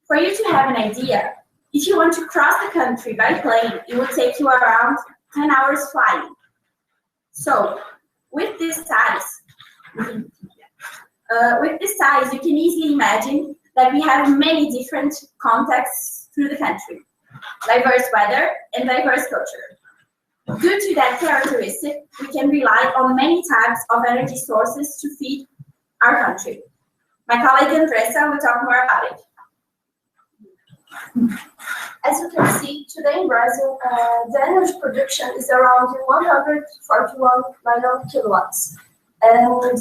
For you to have an idea, if you want to cross the country by plane, it will take you around 10 hours flying. So with this size, you can easily imagine that we have many different contexts through the country, diverse weather and diverse culture. Due to that characteristic, we can rely on many types of energy sources to feed our country. My colleague Andressa will talk more about it. As you can see, today in Brazil, the energy production is around 141 million kilowatts. And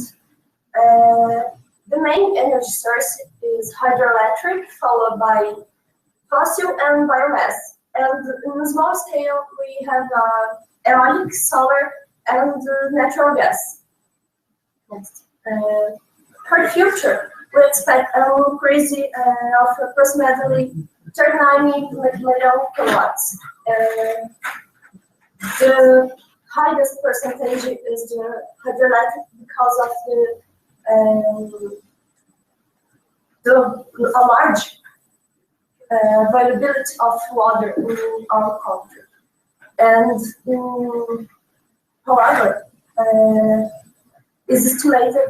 the main energy source is hydroelectric, followed by fossil and biomass. And in a small scale, we have aeolic, solar, and natural gas. Next. For the future, we expect an increase of approximately 39 million kilowatts. The highest percentage is the hydroelectric because of the large availability of water in our country. And however, is estimated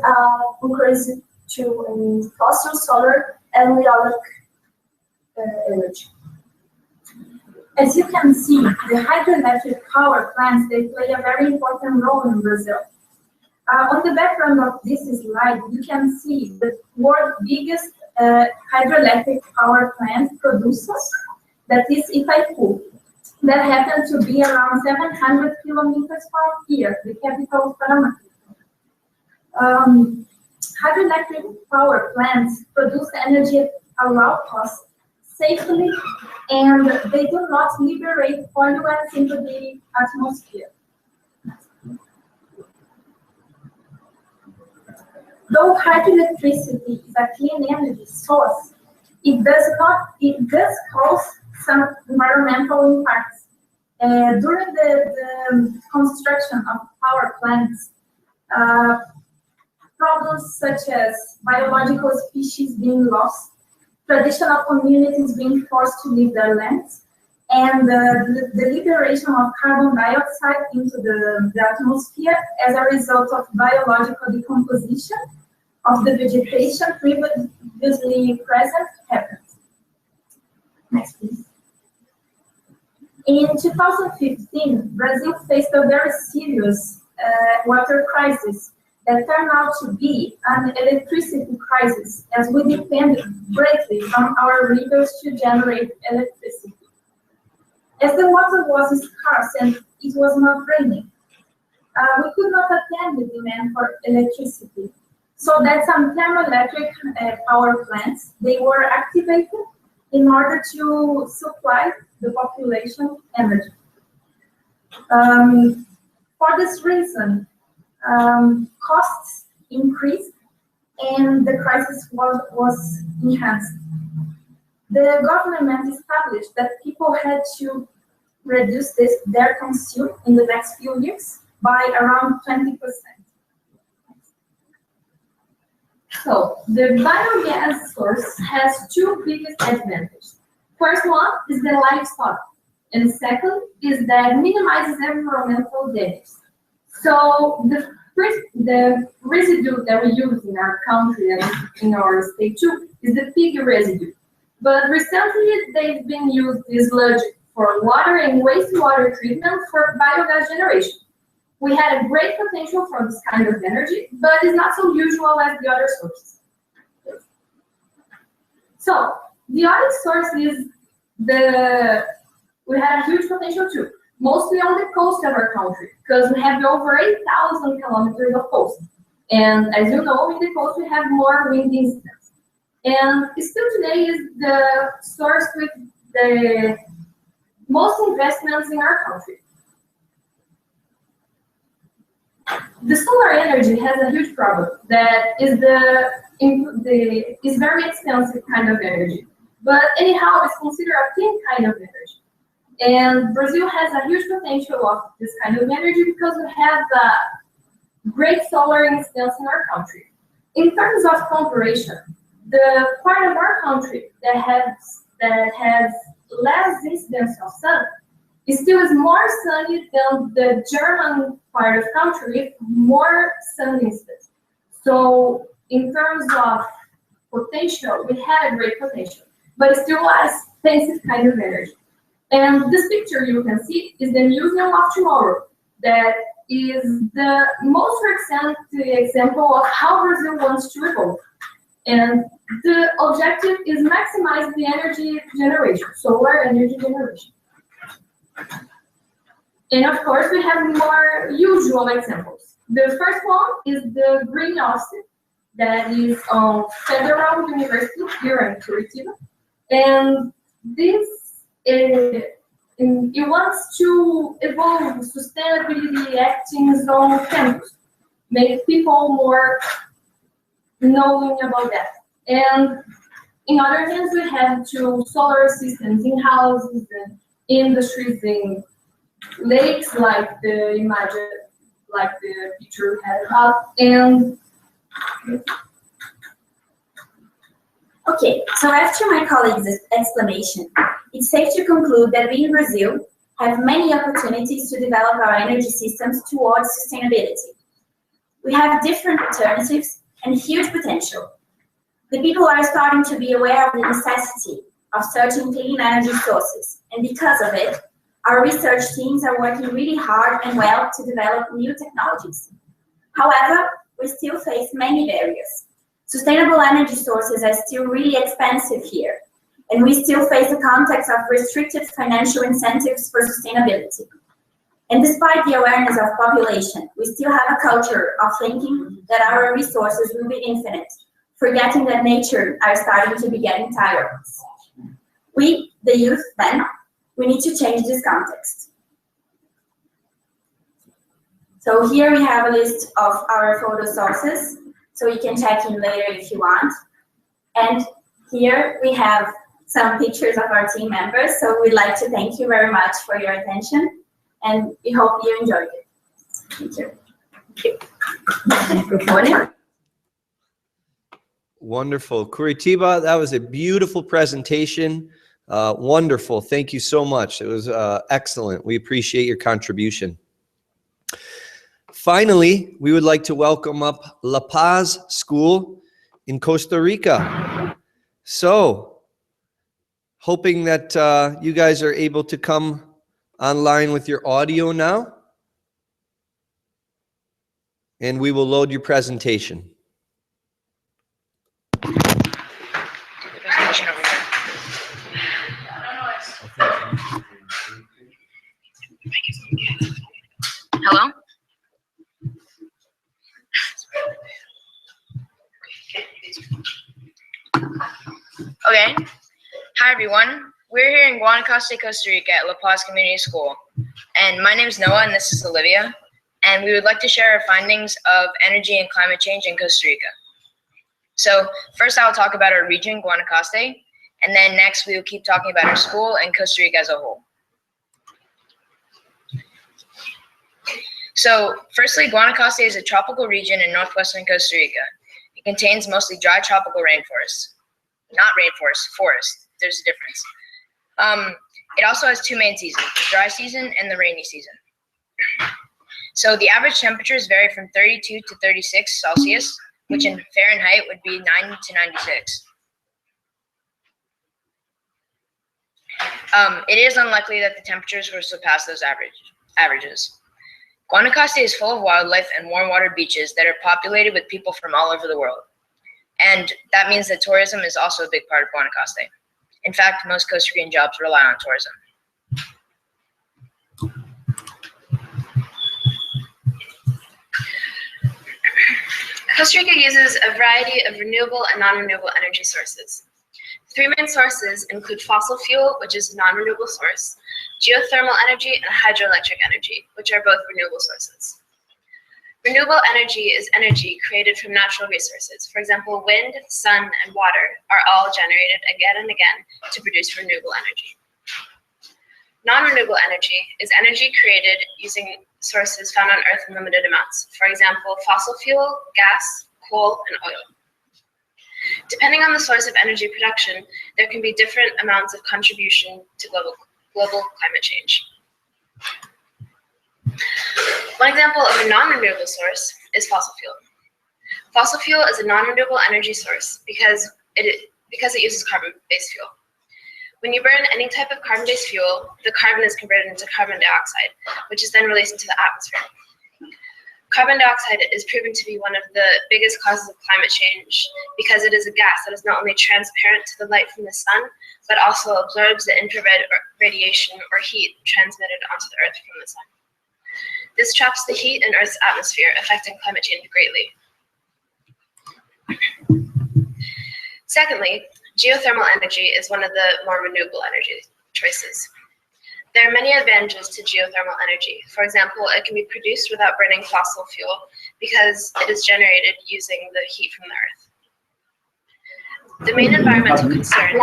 increase to fossil, solar, and eolic energy. As you can see, the hydroelectric power plants, they play a very important role in Brazil. On the background of this slide, you can see the world's biggest hydroelectric power plant producers, that is Itaipu, that happens to be around 700 kilometers from here, the capital of Panama. Hydroelectric power plants produce energy at a low cost, safely, and they do not liberate pollutants into the atmosphere. Though hydroelectricity is a clean energy source, it does cause some environmental impacts. During the construction of power plants, problems such as biological species being lost, traditional communities being forced to leave their lands, and the liberation of carbon dioxide into the atmosphere as a result of biological decomposition of the vegetation previously present happens. Next, please. In 2015, Brazil faced a very serious water crisis that turned out to be an electricity crisis, as we depend greatly on our rivers to generate electricity. As the water was scarce and it was not raining, we could not attend the demand for electricity. So that some thermoelectric power plants, they were activated in order to supply the population energy. For this reason, costs increased and the crisis was enhanced. The government established that people had to reduce their consume in the next few years by around 20%. So, the biogas source has two biggest advantages. First one is the livestock, and second is that minimizes environmental damage. So, the residue that we use in our country and in our state too is the pig residue. But recently, they've been used as sludge for water and wastewater treatment for biogas generation. We had a great potential for this kind of energy, but it's not so usual as the other sources. So, the other source is we had a huge potential too, mostly on the coast of our country, because we have over 8,000 kilometers of coast. And as you know, in the coast we have more wind incidents. And still today is the source with the most investments in our country. The solar energy has a huge problem that is is very expensive kind of energy. But anyhow, it's considered a clean kind of energy. And Brazil has a huge potential of this kind of energy because we have great solar incidence in our country. In terms of comparison, the part of our country that has less incidence of sun It still is more sunny than the German part of country, more sun instead. So in terms of potential, we had a great potential, but it still was expensive kind of energy. And this picture you can see is the Museum of Tomorrow. That is the most recent example of how Brazil wants to evolve. And the objective is maximize the energy generation, solar energy generation. And of course, we have more usual examples. The first one is the green office that is on Federal University here in Curitiba. And this, it wants to evolve sustainability actions on campus, make people more knowing about that. And in other hands, we have two solar systems in houses and industries, in lakes, like the picture we had up. And okay, so after my colleague's explanation, it's safe to conclude that we in Brazil have many opportunities to develop our energy systems towards sustainability. We have different alternatives and huge potential. The people are starting to be aware of the necessity of searching clean energy sources, and because of it, our research teams are working really hard and well to develop new technologies. However, we still face many barriers. Sustainable energy sources are still really expensive here, and we still face a context of restricted financial incentives for sustainability. And despite the awareness of population, we still have a culture of thinking that our resources will be infinite, forgetting that nature are starting to be getting tired of us. We, the youth, then, we need to change this context. So here we have a list of our photo sources, so you can check in later if you want. And here we have some pictures of our team members, so we'd like to thank you very much for your attention, and we hope you enjoyed it. Thank you. Good morning. Wonderful. Curitiba, that was a beautiful presentation. Wonderful. Thank you so much. It was excellent. We appreciate your contribution. Finally, we would like to welcome up La Paz School in Costa Rica. So, hoping that you guys are able to come online with your audio now. And we will load your presentation. Hello? Okay. Hi, everyone. We're here in Guanacaste, Costa Rica at La Paz Community School. And my name is Noah, and this is Olivia. And we would like to share our findings of energy and climate change in Costa Rica. So first, I'll talk about our region, Guanacaste. And then next, we will keep talking about our school and Costa Rica as a whole. So firstly, Guanacaste is a tropical region in northwestern Costa Rica. It contains mostly dry tropical rainforests. Not rainforest, forest. There's a difference. It also has two main seasons, the dry season and the rainy season. So the average temperatures vary from 32 to 36 Celsius, which in Fahrenheit would be 90 to 96. It is unlikely that the temperatures will surpass those averages. Guanacaste is full of wildlife and warm water beaches that are populated with people from all over the world. And that means that tourism is also a big part of Guanacaste. In fact, most Costa Rican jobs rely on tourism. Costa Rica uses a variety of renewable and non-renewable energy sources. Three main sources include fossil fuel, which is a non-renewable source, geothermal energy, and hydroelectric energy, which are both renewable sources. Renewable energy is energy created from natural resources. For example, wind, sun, and water are all generated again and again to produce renewable energy. Non-renewable energy is energy created using sources found on Earth in limited amounts. For example, fossil fuel, gas, coal, and oil. Depending on the source of energy production, there can be different amounts of contribution to global climate change. One example of a non-renewable source is fossil fuel. Fossil fuel is a non-renewable energy source because it uses carbon-based fuel. When you burn any type of carbon-based fuel, the carbon is converted into carbon dioxide, which is then released into the atmosphere. Carbon dioxide is proven to be one of the biggest causes of climate change because it is a gas that is not only transparent to the light from the sun, but also absorbs the infrared radiation or heat transmitted onto the Earth from the sun. This traps the heat in Earth's atmosphere, affecting climate change greatly. Secondly, geothermal energy is one of the more renewable energy choices. There are many advantages to geothermal energy. For example, it can be produced without burning fossil fuel because it is generated using the heat from the Earth. The main environmental concern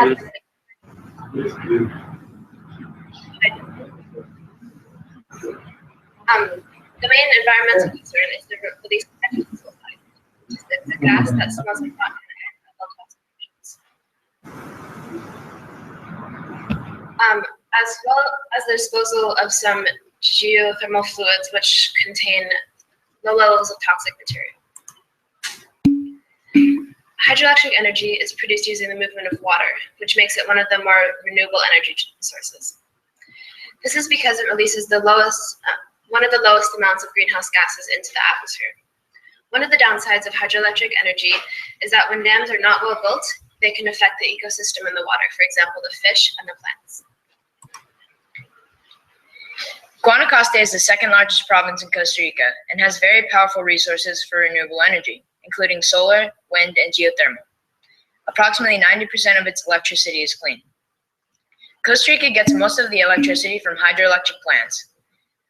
is the release of ethylene sulfide, which is a gas that smells like rotten as well as the disposal of some geothermal fluids which contain low levels of toxic material. Hydroelectric energy is produced using the movement of water, which makes it one of the more renewable energy sources. This is because it releases one of the lowest amounts of greenhouse gases into the atmosphere. One of the downsides of hydroelectric energy is that when dams are not well built, they can affect the ecosystem in the water, for example, the fish and the plants. Costa is the second largest province in Costa Rica and has very powerful resources for renewable energy, including solar, wind, and geothermal. Approximately 90% of its electricity is clean. Costa Rica gets most of the electricity from hydroelectric plants.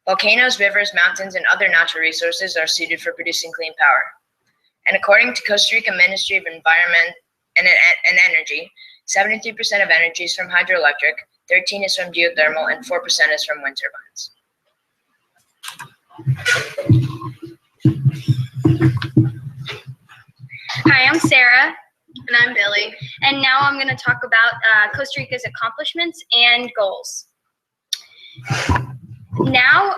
Volcanoes, rivers, mountains, and other natural resources are suited for producing clean power. And according to Costa Rica Ministry of Environment and Energy, 73% of energy is from hydroelectric, 13% is from geothermal, and 4% is from wind turbines. Hi, I'm Sarah. And I'm Billy. And now I'm going to talk about Costa Rica's accomplishments and goals. Now,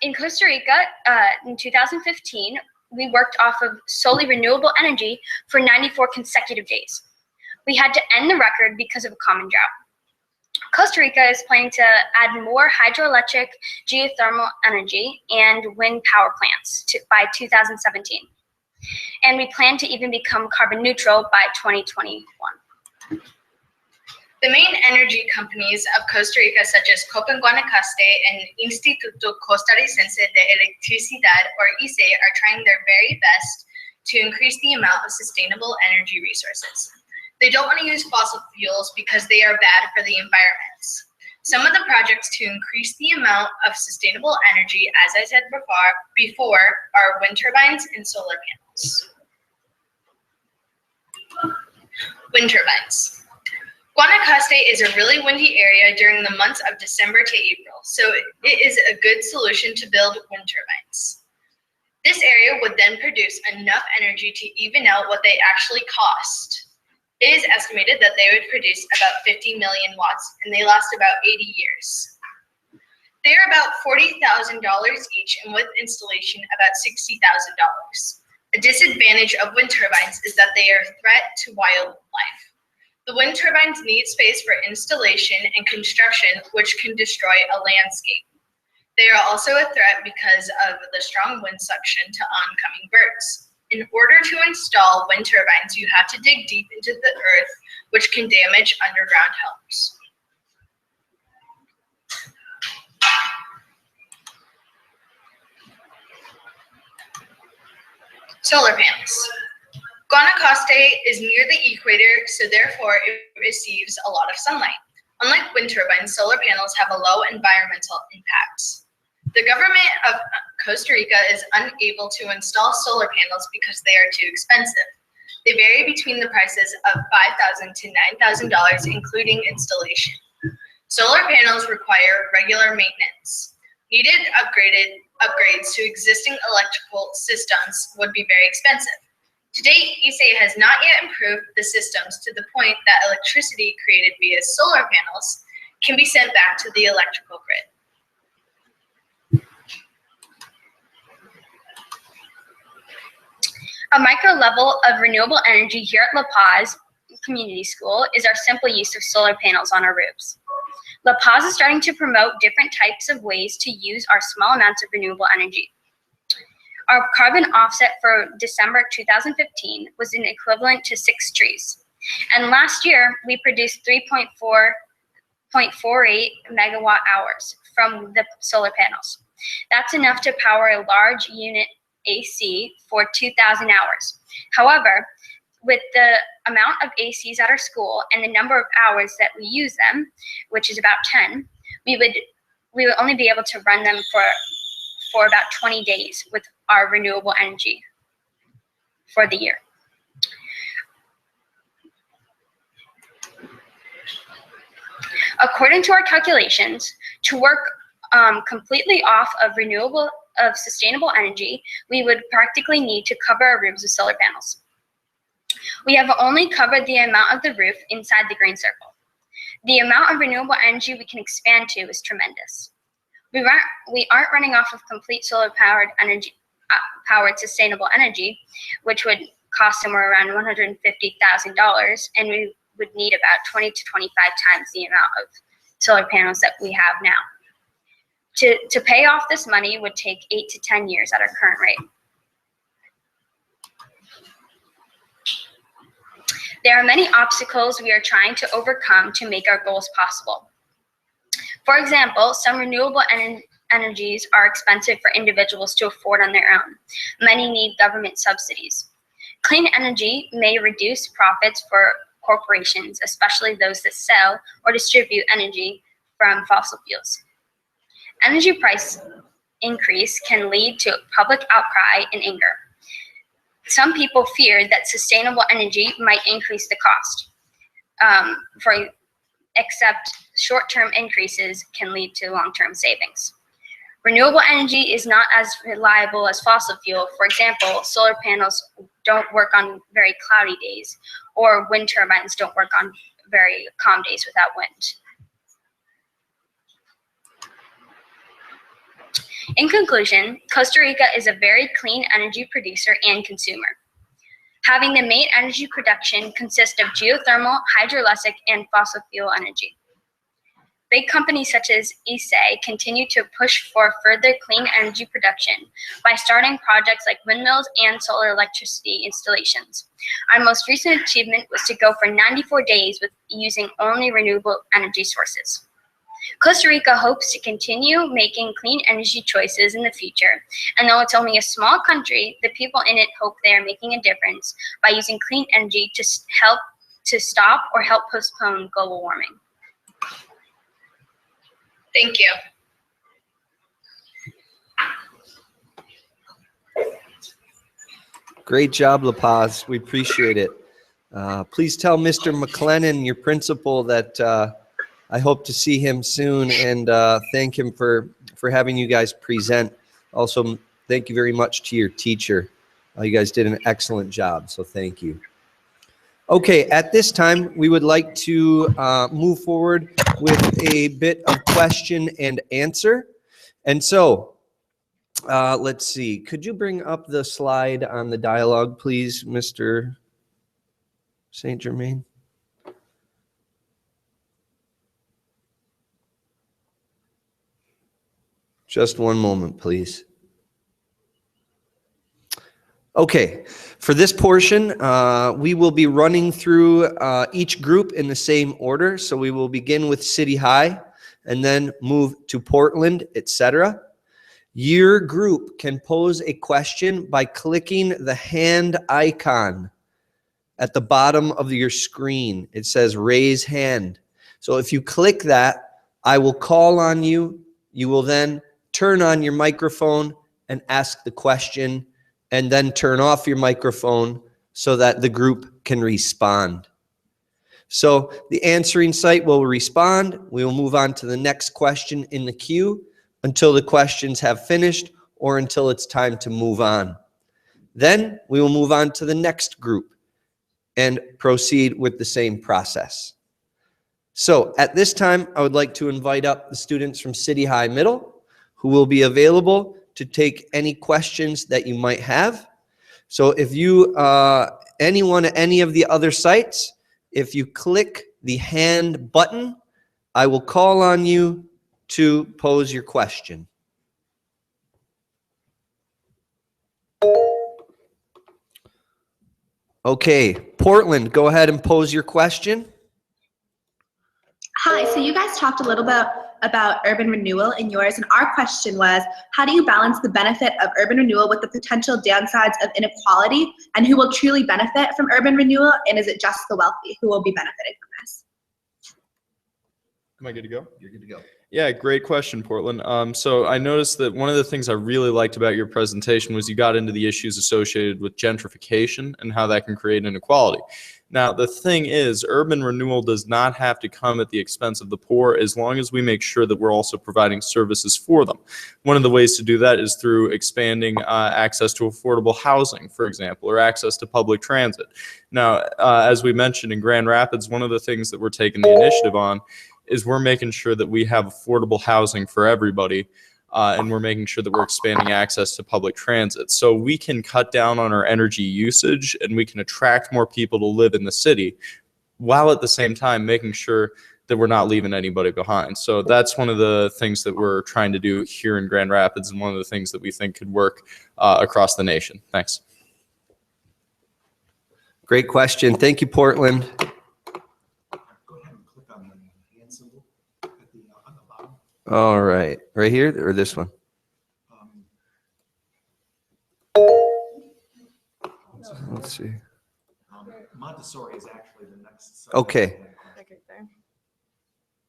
in Costa Rica, in 2015, we worked off of solely renewable energy for 94 consecutive days. We had to end the record because of a common drought. Costa Rica is planning to add more hydroelectric, geothermal energy, and wind power plants by 2017. And we plan to even become carbon neutral by 2021. The main energy companies of Costa Rica, such as Guanacaste and Instituto Costarricense de Electricidad, or ICE, are trying their very best to increase the amount of sustainable energy resources. They don't want to use fossil fuels because they are bad for the environment. Some of the projects to increase the amount of sustainable energy, as I said before, are wind turbines and solar panels. Wind turbines. Guanacaste is a really windy area during the months of December to April, so it is a good solution to build wind turbines. This area would then produce enough energy to even out what they actually cost. It is estimated that they would produce about 50 million watts, and they last about 80 years. They are about $40,000 each, and with installation, about $60,000. A disadvantage of wind turbines is that they are a threat to wildlife. The wind turbines need space for installation and construction, which can destroy a landscape. They are also a threat because of the strong wind suction to oncoming birds. In order to install wind turbines, you have to dig deep into the earth, which can damage underground homes. Solar panels. Guanacaste is near the equator, so therefore it receives a lot of sunlight. Unlike wind turbines, solar panels have a low environmental impact. The government of Costa Rica is unable to install solar panels because they are too expensive. They vary between the prices of $5,000 to $9,000, including installation. Solar panels require regular maintenance. Needed upgrades to existing electrical systems would be very expensive. To date, ICE has not yet improved the systems to the point that electricity created via solar panels can be sent back to the electrical grid. A micro level of renewable energy here at La Paz Community School is our simple use of solar panels on our roofs. La Paz is starting to promote different types of ways to use our small amounts of renewable energy. Our carbon offset for December 2015 was an equivalent to 6 trees. And last year, we produced 3.48 megawatt hours from the solar panels. That's enough to power a large unit AC for 2,000 hours. However, with the amount of ACs at our school and the number of hours that we use them, which is about 10, we would only be able to run them for about 20 days with our renewable energy for the year. According to our calculations, to work completely off of sustainable energy, we would practically need to cover our roofs with solar panels. We have only covered the amount of the roof inside the green circle. The amount of renewable energy we can expand to is tremendous. We aren't running off of complete solar powered sustainable energy, which would cost somewhere around $150,000, and we would need about 20 to 25 times the amount of solar panels that we have now. To pay off this money would take 8 to 10 years at our current rate. There are many obstacles we are trying to overcome to make our goals possible. For example, some renewable energies are expensive for individuals to afford on their own. Many need government subsidies. Clean energy may reduce profits for corporations, especially those that sell or distribute energy from fossil fuels. Energy price increase can lead to public outcry and anger. Some people fear that sustainable energy might increase the cost, except short-term increases can lead to long-term savings. Renewable energy is not as reliable as fossil fuel. For example, solar panels don't work on very cloudy days, or wind turbines don't work on very calm days without wind. In conclusion, Costa Rica is a very clean energy producer and consumer. Having the main energy production consist of geothermal, hydroelectric, and fossil fuel energy. Big companies such as ICE continue to push for further clean energy production by starting projects like windmills and solar electricity installations. Our most recent achievement was to go for 94 days with using only renewable energy sources. Costa Rica hopes to continue making clean energy choices in the future, and though it's only a small country, the people in it hope they are making a difference by using clean energy to help to stop or help postpone global warming. Thank you. Great job, La Paz. We appreciate it. Please tell Mr. McLennan, your principal, that I hope to see him soon, and thank him for having you guys present. Also, thank you very much to your teacher. You guys did an excellent job, so thank you. Okay, at this time, we would like to move forward with a bit of question and answer. And so, let's see. Could you bring up the slide on the dialogue, please, Mr. St. Germain? Just one moment, please. Okay, for this portion, we will be running through each group in the same order. So we will begin with City High and then move to Portland, etc. Your group can pose a question by clicking the hand icon at the bottom of your screen. It says raise hand. So if you click that, I will call on you. You will then turn on your microphone and ask the question, and then turn off your microphone so that the group can respond. So the answering site will respond. We will move on to the next question in the queue until the questions have finished or until it's time to move on. Then we will move on to the next group and proceed with the same process. So at this time, I would like to invite up the students from City High Middle, who will be available to take any questions that you might have. So if you, anyone at any of the other sites, if you click the hand button, I will call on you to pose your question. Okay, Portland, go ahead and pose your question. Hi, so you guys talked a little bit about urban renewal in yours, and our question was, how do you balance the benefit of urban renewal with the potential downsides of inequality, and who will truly benefit from urban renewal, and is it just the wealthy who will be benefiting from this? Am I good to go? You're good to go. Yeah, great question, Portland. So I noticed that one of the things I really liked about your presentation was you got into the issues associated with gentrification and how that can create inequality. Now, the thing is, urban renewal does not have to come at the expense of the poor as long as we make sure that we're also providing services for them. One of the ways to do that is through expanding access to affordable housing, for example, or access to public transit. Now, as we mentioned in Grand Rapids, one of the things that we're taking the initiative on is we're making sure that we have affordable housing for everybody, and we're making sure that we're expanding access to public transit. So we can cut down on our energy usage and we can attract more people to live in the city, while at the same time making sure that we're not leaving anybody behind. So that's one of the things that we're trying to do here in Grand Rapids, and one of the things that we think could work across the nation. Thanks. Great question. Thank you, Portland. All right, right here or this one? Let's see. Montessori is actually the next. Okay.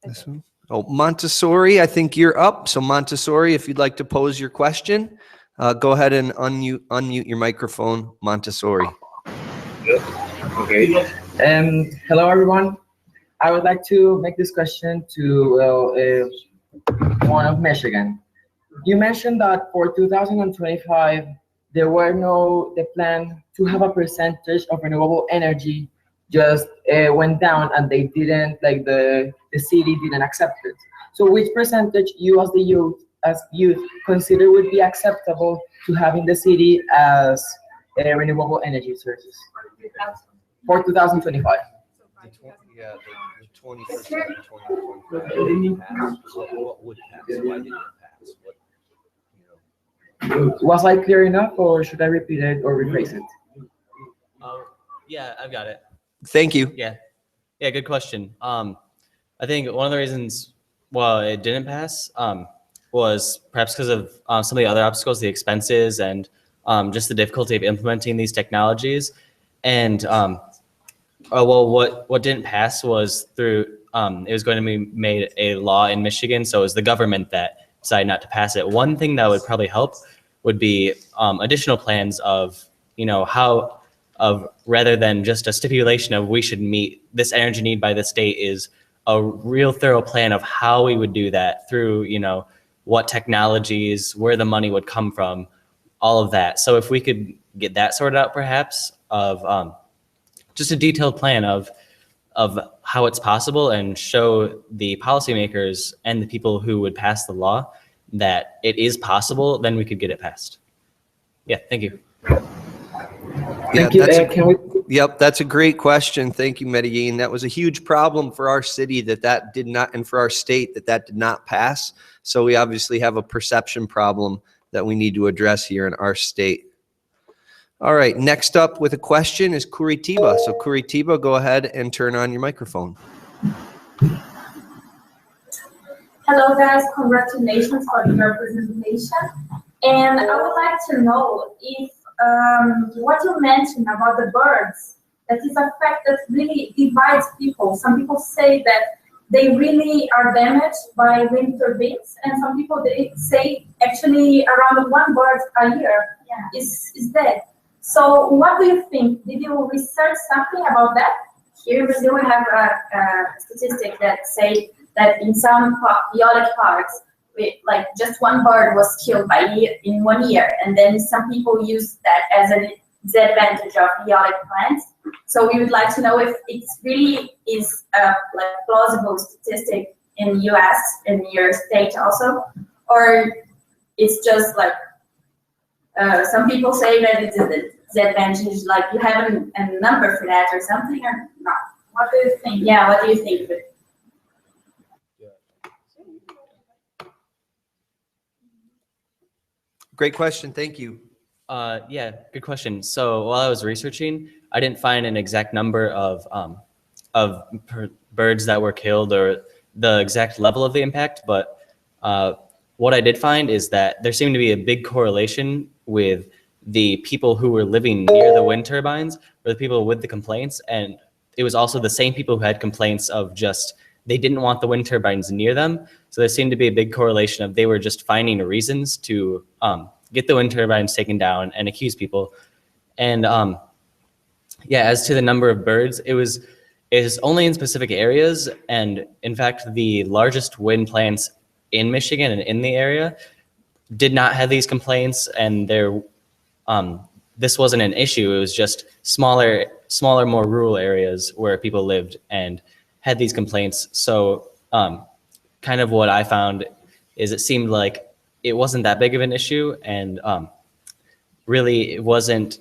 This one? Oh, Montessori, I think you're up. So Montessori, if you'd like to pose your question, go ahead and unmute your microphone, Montessori. Okay. Hello, everyone. I would like to make this question to one of Michigan. You mentioned that for 2025, there were the plan to have a percentage of renewable energy just went down, and they didn't, like the city didn't accept it. So which percentage you as youth consider would be acceptable to have in the city as renewable energy sources for 2025? Yeah, the 20%, 2025. What would pass? Why didn't it pass? Was I clear enough, or should I repeat it or rephrase it? Yeah, I've got it. Thank you. Yeah, good question. I think one of the reasons why it didn't pass was perhaps because of some of the other obstacles, the expenses, and just the difficulty of implementing these technologies. And what didn't pass was through it was going to be made a law in Michigan, so it was the government that decided not to pass it. One thing that would probably help would be additional plans of, rather than just a stipulation of we should meet this energy need by the state, is a real thorough plan of how we would do that through, what technologies, where the money would come from, all of that. So if we could get that sorted out, perhaps, of just a detailed plan of how it's possible, and show the policymakers and the people who would pass the law that it is possible, then we could get it passed. Yeah, thank you. Thank you. Yep, that's a great question. Thank you, Medellin. That was a huge problem for our city that did not, and for our state that did not pass. So we obviously have a perception problem that we need to address here in our state. All right, next up with a question is Curitiba. So Curitiba, go ahead and turn on your microphone. Hello guys, congratulations for your presentation. And I would like to know if what you mentioned about the birds, that is a fact that really divides people. Some people say that they really are damaged by wind turbines, and some people they say actually around one bird a year is dead. So what do you think? Did you research something about that? Here in Brazil, we have a statistic that say that in some eolic parks, like just one bird was killed in 1 year, and then some people use that as a disadvantage of eolic plants. So we would like to know if it really is a plausible statistic in the U.S. in your state also, or it's just like some people say that it isn't. disadvantage? Like you have a number for that or something or not? What do you think? Yeah, what do you think of it? Great question. Thank you. Yeah, good question. So while I was researching, I didn't find an exact number of birds that were killed or the exact level of the impact, but what I did find is that there seemed to be a big correlation with the people who were living near the wind turbines or the people with the complaints, and it was also the same people who had complaints of just they didn't want the wind turbines near them. So there seemed to be a big correlation of they were just finding reasons to get the wind turbines taken down and accuse people. And yeah, as to the number of birds, it is only in specific areas. And in fact, the largest wind plants in Michigan and in the area did not have these complaints. And this wasn't an issue. It was just smaller, more rural areas where people lived and had these complaints. So kind of what I found is it seemed like it wasn't that big of an issue, and really it wasn't.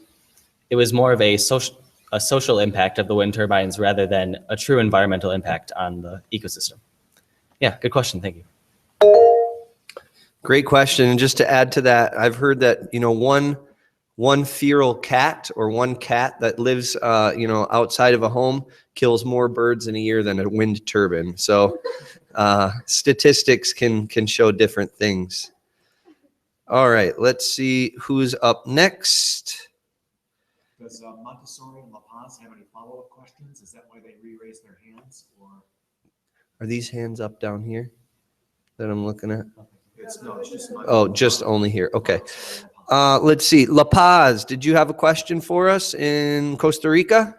It was more of a social impact of the wind turbines rather than a true environmental impact on the ecosystem. Yeah, good question. Thank you. Great question. And just to add to that, I've heard that one feral cat or one cat that lives outside of a home kills more birds in a year than a wind turbine. So statistics can show different things. All right, let's see who's up next. Does Montessori and La Paz have any follow-up questions? Is that why they re-raised their hands, or? Are these hands up down here that I'm looking at? It's just Oh, just only here. Okay. Let's see. La Paz, did you have a question for us in Costa Rica?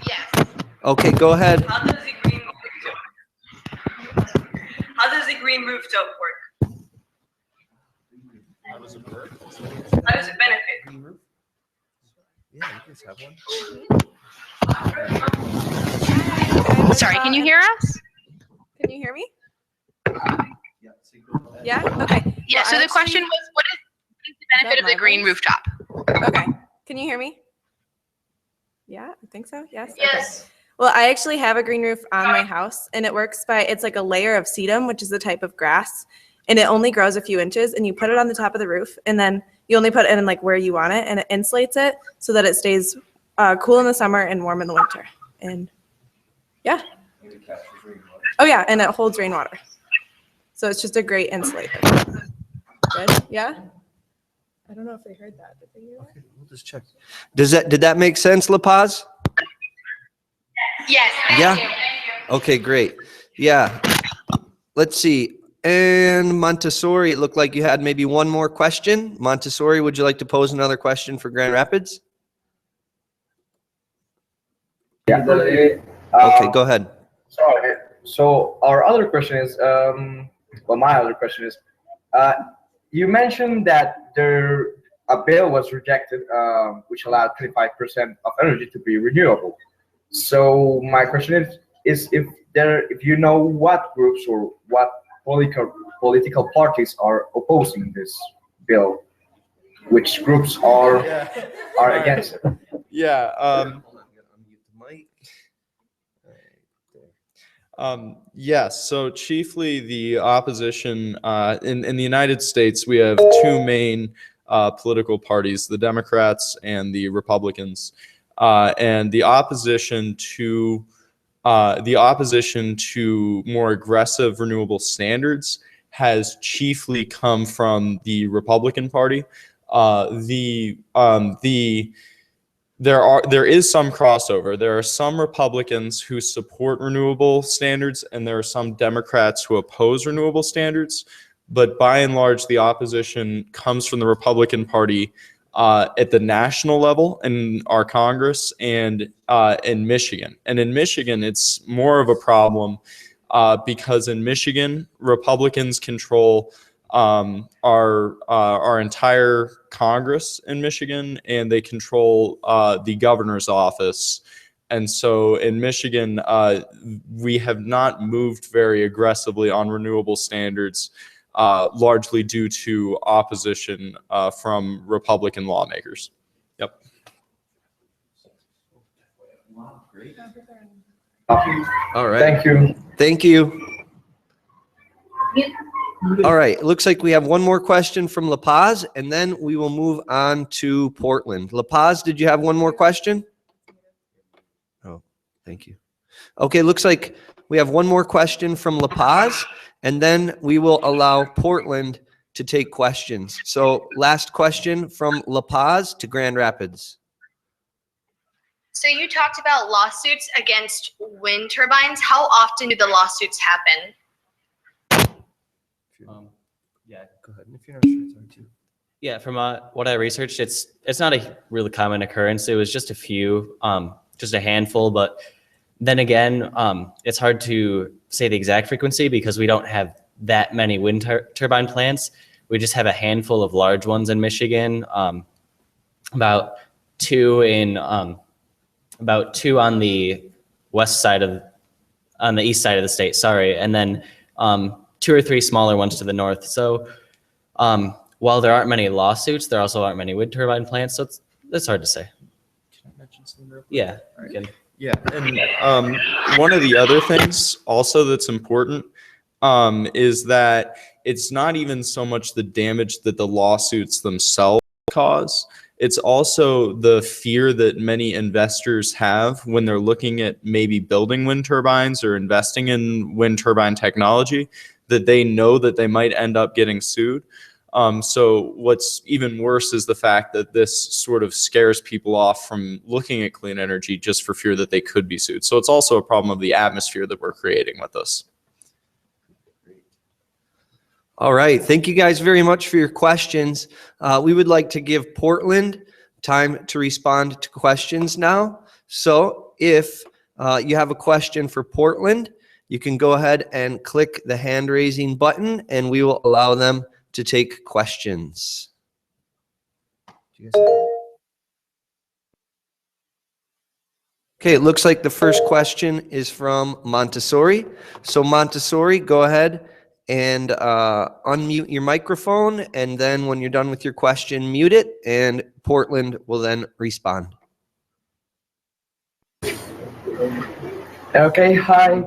Yes. Okay, go ahead. How does the green rooftop work? How does it benefit? Yeah, you guys have one. Sorry, can you hear us? Can you hear me? Yeah? Okay. Yeah, so the question was, what is the benefit of the green rooftop? Okay. Can you hear me? Yeah, I think so. Yes? Yes. Okay. Well, I actually have a green roof on my house, and it works by, it's like a layer of sedum, which is a type of grass, and it only grows a few inches, and you put it on the top of the roof, and then you only put it in like where you want it, and it insulates it so that it stays cool in the summer and warm in the winter. And yeah. Oh yeah, and it holds rainwater. So it's just a great insulator. Good? Yeah? I don't know if they heard that. Did they hear that? Okay, we'll just check. Did that make sense, La Paz? Yes. Yeah? Okay, great. Yeah. Let's see. And Montessori, it looked like you had maybe one more question. Montessori, would you like to pose another question for Grand Rapids? Yeah. Okay, go ahead. Sorry. So our other question is, my other question is, you mentioned that a bill was rejected, which allowed 25% of energy to be renewable. So my question is if you know what groups or what political parties are opposing this bill, which groups are against it? Yeah. Yes, so chiefly the opposition in the United States, we have two main political parties, the Democrats and the Republicans, and the opposition to more aggressive renewable standards has chiefly come from the Republican Party. There is some crossover. There are some Republicans who support renewable standards, and there are some Democrats who oppose renewable standards. But by and large, the opposition comes from the Republican Party at the national level in our Congress and in Michigan. And in Michigan, it's more of a problem because in Michigan, Republicans control our entire Congress in Michigan, and they control the governor's office. And so in Michigan, we have not moved very aggressively on renewable standards largely due to opposition from Republican lawmakers. Yep. All right. Thank you. Thank you. All right. It looks like we have one more question from La Paz, and then we will move on to Portland. La Paz, did you have one more question? Oh, thank you. Okay, looks like we have one more question from La Paz, and then we will allow Portland to take questions. So last question from La Paz to Grand Rapids. So you talked about lawsuits against wind turbines. How often do the lawsuits happen? Yeah, go ahead. If you're not sure, it's hard to. Yeah, from what I researched, it's not a really common occurrence. It was just a few, just a handful. But then again, it's hard to say the exact frequency because we don't have that many wind turbine plants. We just have a handful of large ones in Michigan, about two on the east side of the state. Sorry, and then 2 or 3 smaller ones to the north. So while there aren't many lawsuits, there also aren't many wind turbine plants. So it's hard to say. Can I mention something real quick? Yeah. Yeah, and one of the other things also that's important is that it's not even so much the damage that the lawsuits themselves cause. It's also the fear that many investors have when they're looking at maybe building wind turbines or investing in wind turbine technology, that they know that they might end up getting sued. So what's even worse is the fact that this sort of scares people off from looking at clean energy just for fear that they could be sued. So it's also a problem of the atmosphere that we're creating with this. All right. Thank you guys very much for your questions. We would like to give Portland time to respond to questions now. So if you have a question for Portland, you can go ahead and click the hand raising button and we will allow them to take questions. Okay, it looks like the first question is from Montessori. So Montessori, go ahead and unmute your microphone, and then when you're done with your question, mute it, and Portland will then respond. Okay, hi.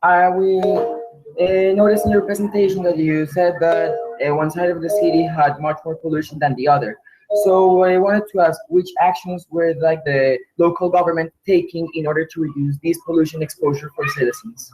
I will notice in your presentation that you said that one side of the city had much more pollution than the other. So I wanted to ask which actions were like the local government taking in order to reduce this pollution exposure for citizens?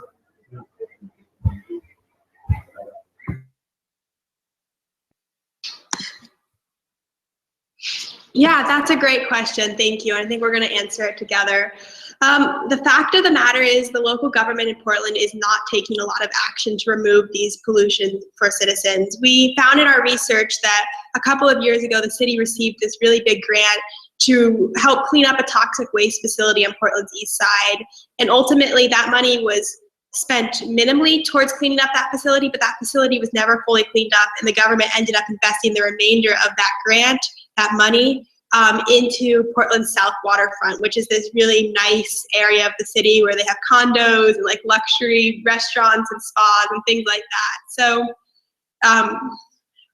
Yeah, that's a great question. Thank you. I think we're going to answer it together. The fact of the matter is the local government in Portland is not taking a lot of action to remove these pollutions for citizens. We found in our research that a couple of years ago, the city received this really big grant to help clean up a toxic waste facility on Portland's east side. And ultimately, that money was spent minimally towards cleaning up that facility, but that facility was never fully cleaned up, and the government ended up investing the remainder of that grant, that money, into Portland's South Waterfront, which is this really nice area of the city where they have condos and like luxury restaurants and spas and things like that. So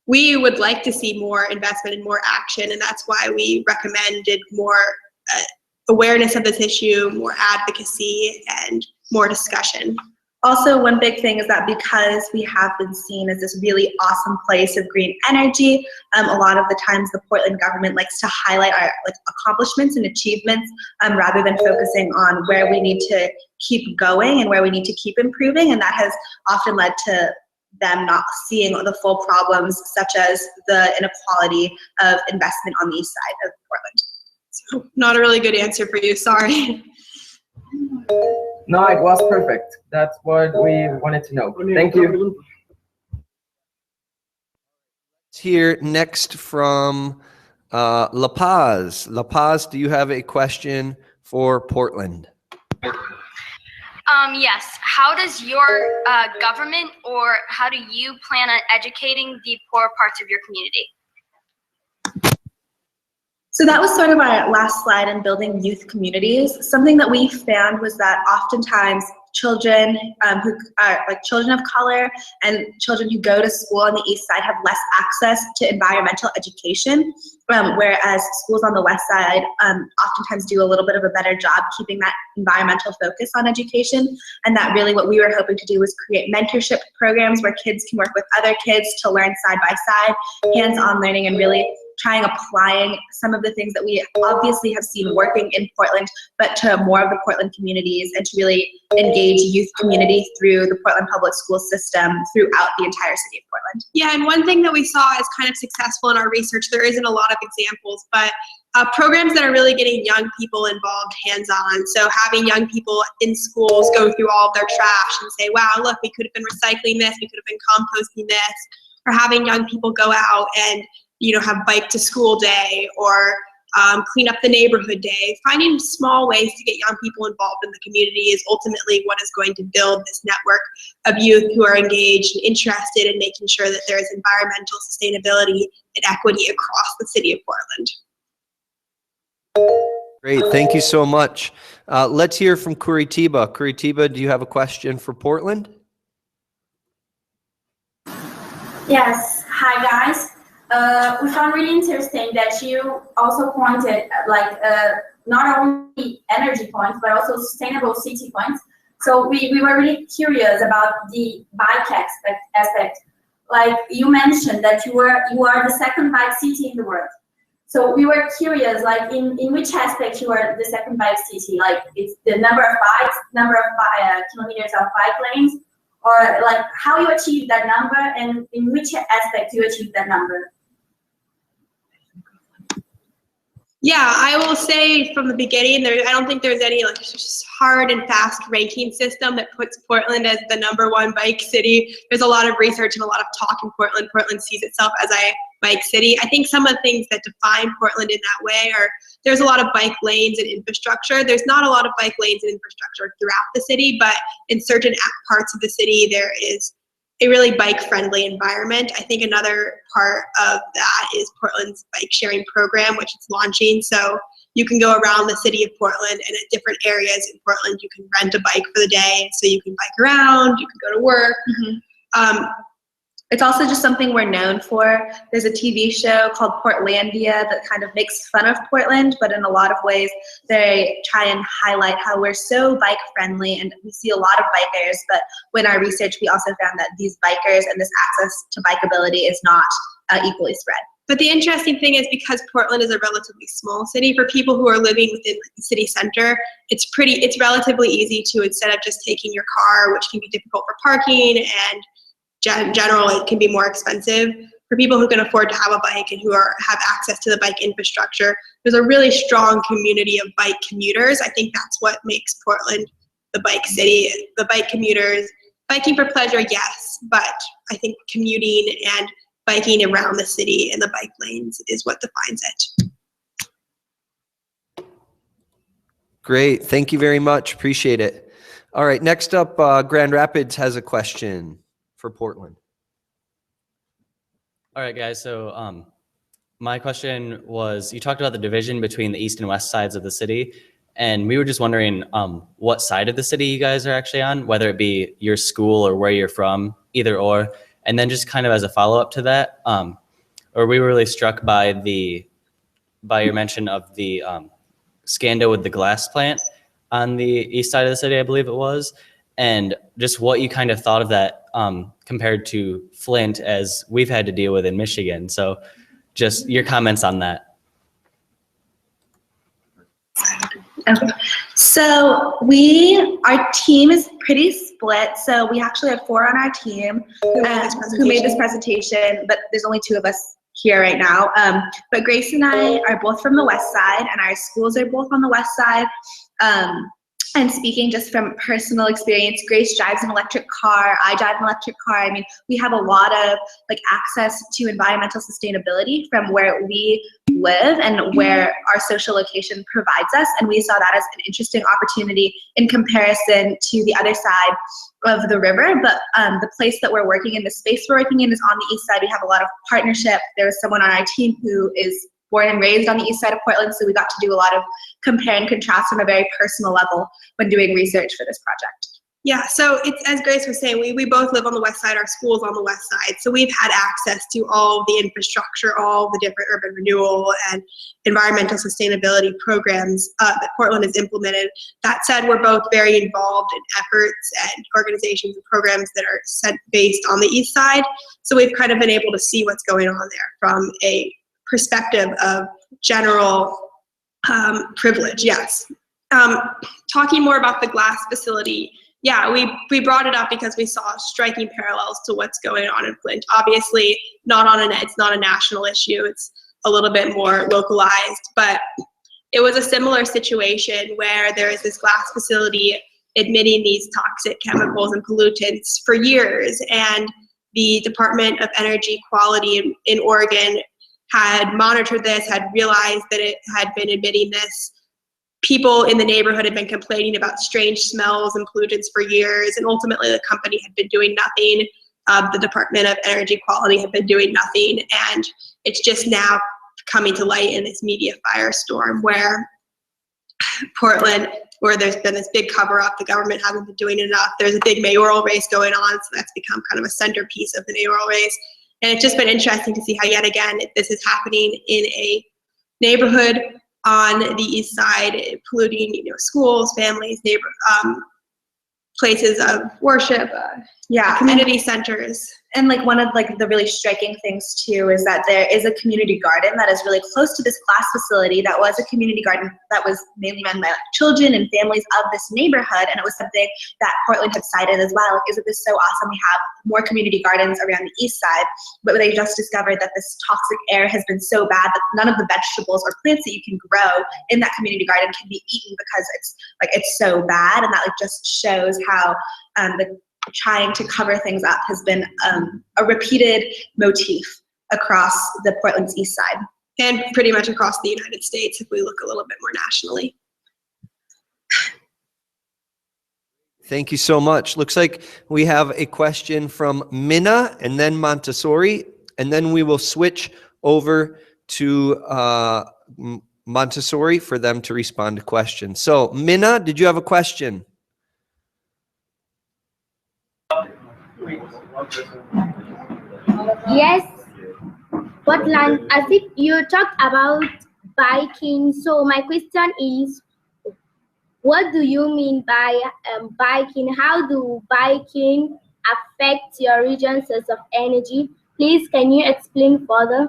we would like to see more investment and more action, and that's why we recommended more awareness of this issue, more advocacy, and more discussion. Also, one big thing is that because we have been seen as this really awesome place of green energy, a lot of the times the Portland government likes to highlight our accomplishments and achievements rather than focusing on where we need to keep going and where we need to keep improving, and that has often led to them not seeing the full problems, such as the inequality of investment on the east side of Portland. So, not a really good answer for you, sorry. No, it was perfect. That's what we wanted to know. Thank you. Let's hear next from La Paz. La Paz, do you have a question for Portland? Yes. How does your government, or how do you plan on educating the poor parts of your community? So that was sort of our last slide in building youth communities. Something that we found was that oftentimes children who are like children of color and children who go to school on the east side have less access to environmental education, whereas schools on the west side oftentimes do a little bit of a better job keeping that environmental focus on education. And that really what we were hoping to do was create mentorship programs where kids can work with other kids to learn side by side, hands-on learning, and really trying applying some of the things that we obviously have seen working in Portland, but to more of the Portland communities, and to really engage youth community through the Portland public school system throughout the entire city of Portland. Yeah, and one thing that we saw is kind of successful in our research, there isn't a lot of examples, but programs that are really getting young people involved hands-on. So having young people in schools go through all of their trash and say, wow, look, we could have been recycling this, we could have been composting this, or having young people go out and have bike to school day, or clean up the neighborhood day. Finding small ways to get young people involved in the community is ultimately what is going to build this network of youth who are engaged and interested in making sure that there is environmental sustainability and equity across the city of Portland. Great, thank you so much. Let's hear from Curitiba. Curitiba, do you have a question for Portland? Yes, hi guys. We found really interesting that you also pointed not only energy points, but also sustainable city points. So we were really curious about the bike aspect. Like you mentioned that you are the second bike city in the world. So we were curious, like in which aspect you are the second bike city? Like it's the number of bikes, number of kilometers of bike lanes, or like how you achieve that number, and in which aspect you achieve that number? Yeah, I will say from the beginning, I don't think there's any just hard and fast ranking system that puts Portland as the #1 bike city. There's a lot of research and a lot of talk in Portland. Portland sees itself as a bike city. I think some of the things that define Portland in that way are there's a lot of bike lanes and infrastructure. There's not a lot of bike lanes and infrastructure throughout the city, but in certain parts of the city, there is a really bike-friendly environment. I think another part of that is Portland's bike sharing program, which is launching. So you can go around the city of Portland, and at different areas in Portland, you can rent a bike for the day. So you can bike around, you can go to work. It's also just something we're known for. There's a TV show called Portlandia that kind of makes fun of Portland, but in a lot of ways, they try and highlight how we're so bike friendly, and we see a lot of bikers, but when our research, we also found that these bikers and this access to bikeability is not equally spread. But the interesting thing is, because Portland is a relatively small city, for people who are living within the city center, it's relatively easy to, instead of just taking your car, which can be difficult for parking, and in general, it can be more expensive. For people who can afford to have a bike and who have access to the bike infrastructure, there's a really strong community of bike commuters. I think that's what makes Portland the bike city. The bike commuters, biking for pleasure, yes, but I think commuting and biking around the city and the bike lanes is what defines it. Great, thank you very much, appreciate it. All right, next up, Grand Rapids has a question for Portland. All right, guys. So my question was, you talked about the division between the east and west sides of the city, and we were just wondering what side of the city you guys are actually on, whether it be your school or where you're from, either or. And then just kind of as a follow-up to that, or we were really struck by your mention of the Scando with the glass plant on the east side of the city, I believe it was, and just what you kind of thought of that compared to Flint, as we've had to deal with in Michigan. So just your comments on that. Okay. So our team is pretty split. So we actually have 4 on our team who made this presentation, but there's only 2 of us here right now. But Grace and I are both from the west side, and our schools are both on the west side. And speaking just from personal experience, Grace drives an electric car, I drive an electric car. I mean, we have a lot of access to environmental sustainability from where we live and where our social location provides us. And we saw that as an interesting opportunity in comparison to the other side of the river. But the place that we're working in, the space we're working in, is on the east side. We have a lot of partnership. There was someone on our team who is born and raised on the east side of Portland, so we got to do a lot of compare and contrast on a very personal level when doing research for this project. Yeah, so it's, as Grace was saying, we both live on the west side, our school's on the west side, so we've had access to all the infrastructure, all the different urban renewal and environmental sustainability programs that Portland has implemented. That said, we're both very involved in efforts and organizations and programs that are based on the east side, so we've kind of been able to see what's going on there from a perspective of general privilege, yes. Talking more about the glass facility, yeah, we brought it up because we saw striking parallels to what's going on in Flint. Obviously, it's not a national issue. It's a little bit more localized, but it was a similar situation where there is this glass facility emitting these toxic chemicals and pollutants for years, and the Department of Energy Quality in Oregon had monitored this, had realized that it had been emitting this. People in the neighborhood had been complaining about strange smells and pollutants for years, and ultimately the company had been doing nothing. The Department of Energy Quality had been doing nothing, and it's just now coming to light in this media firestorm where Portland, where there's been this big cover-up, the government hasn't been doing enough. There's a big mayoral race going on, so that's become kind of a centerpiece of the mayoral race. And it's just been interesting to see how yet again this is happening in a neighborhood on the east side, polluting, schools, families, places of worship, community centers. And like one of like the really striking things too is that there is a community garden that is really close to this glass facility that was a community garden that was mainly run by like children and families of this neighborhood, and it was something that Portland had cited as well. Like, isn't this so awesome? We have more community gardens around the east side, but they just discovered that this toxic air has been so bad that none of the vegetables or plants that you can grow in that community garden can be eaten because it's so bad, and that like just shows how the trying to cover things up has been a repeated motif across the Portland's east side. And pretty much across the United States if we look a little bit more nationally. Thank you so much. Looks like we have a question from Minna and then Montessori, and then we will switch over to Montessori for them to respond to questions. So Minna, did you have a question? Yes, Portland, I think you talked about biking. So my question is, what do you mean by biking? How do biking affect your region's source of energy? Please, can you explain further?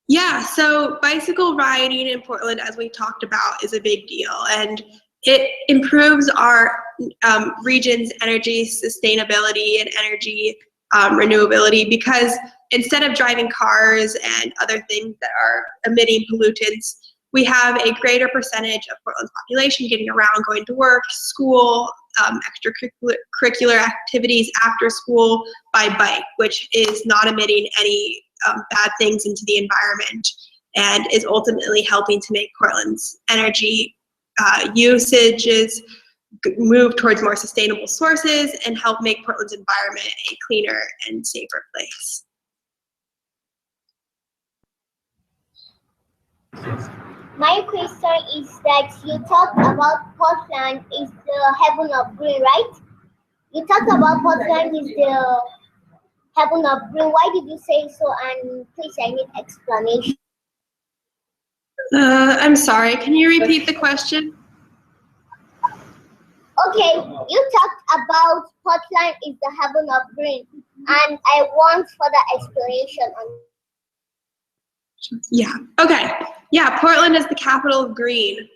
Yeah, so bicycle riding in Portland, as we talked about, is a big deal, and it improves our region's energy sustainability and energy renewability, because instead of driving cars and other things that are emitting pollutants, we have a greater percentage of Portland's population getting around, going to work, school, extracurricular activities after school by bike, which is not emitting any bad things into the environment, and is ultimately helping to make Portland's energy usages move towards more sustainable sources and help make Portland's environment a cleaner and safer place. My question is that you talked about Portland is the heaven of green, right? You talked about Portland is the heaven of green. Why did you say so? And please, I need explanation. I'm sorry, can you repeat the question? Okay, you talked about Portland is the heaven of green, and I want further explanation on. Yeah, okay. Yeah, Portland is the capital of green.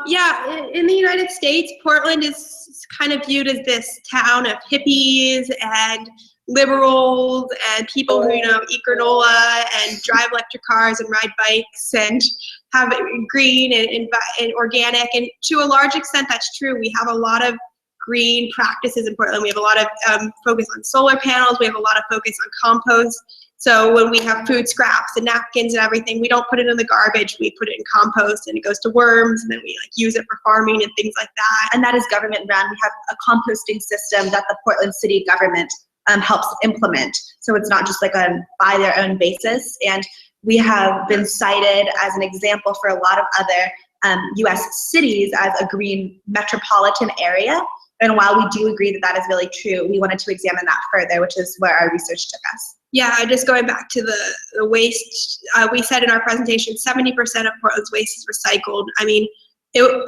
Yeah, in the United States, Portland is kind of viewed as this town of hippies and liberals and people who, eat granola and drive electric cars and ride bikes and have green and organic. And to a large extent, that's true. We have a lot of green practices in Portland. We have a lot of focus on solar panels. We have a lot of focus on compost. So when we have food scraps and napkins and everything, we don't put it in the garbage. We put it in compost, and it goes to worms, and then we use it for farming and things like that. And that is government run. We have a composting system that the Portland city government helps implement. So it's not just like a by their own basis. And we have been cited as an example for a lot of other US cities as a green metropolitan area. And while we do agree that that is really true, we wanted to examine that further, which is where our research took us. Yeah, just going back to the waste, we said in our presentation, 70% of Portland's waste is recycled. I mean,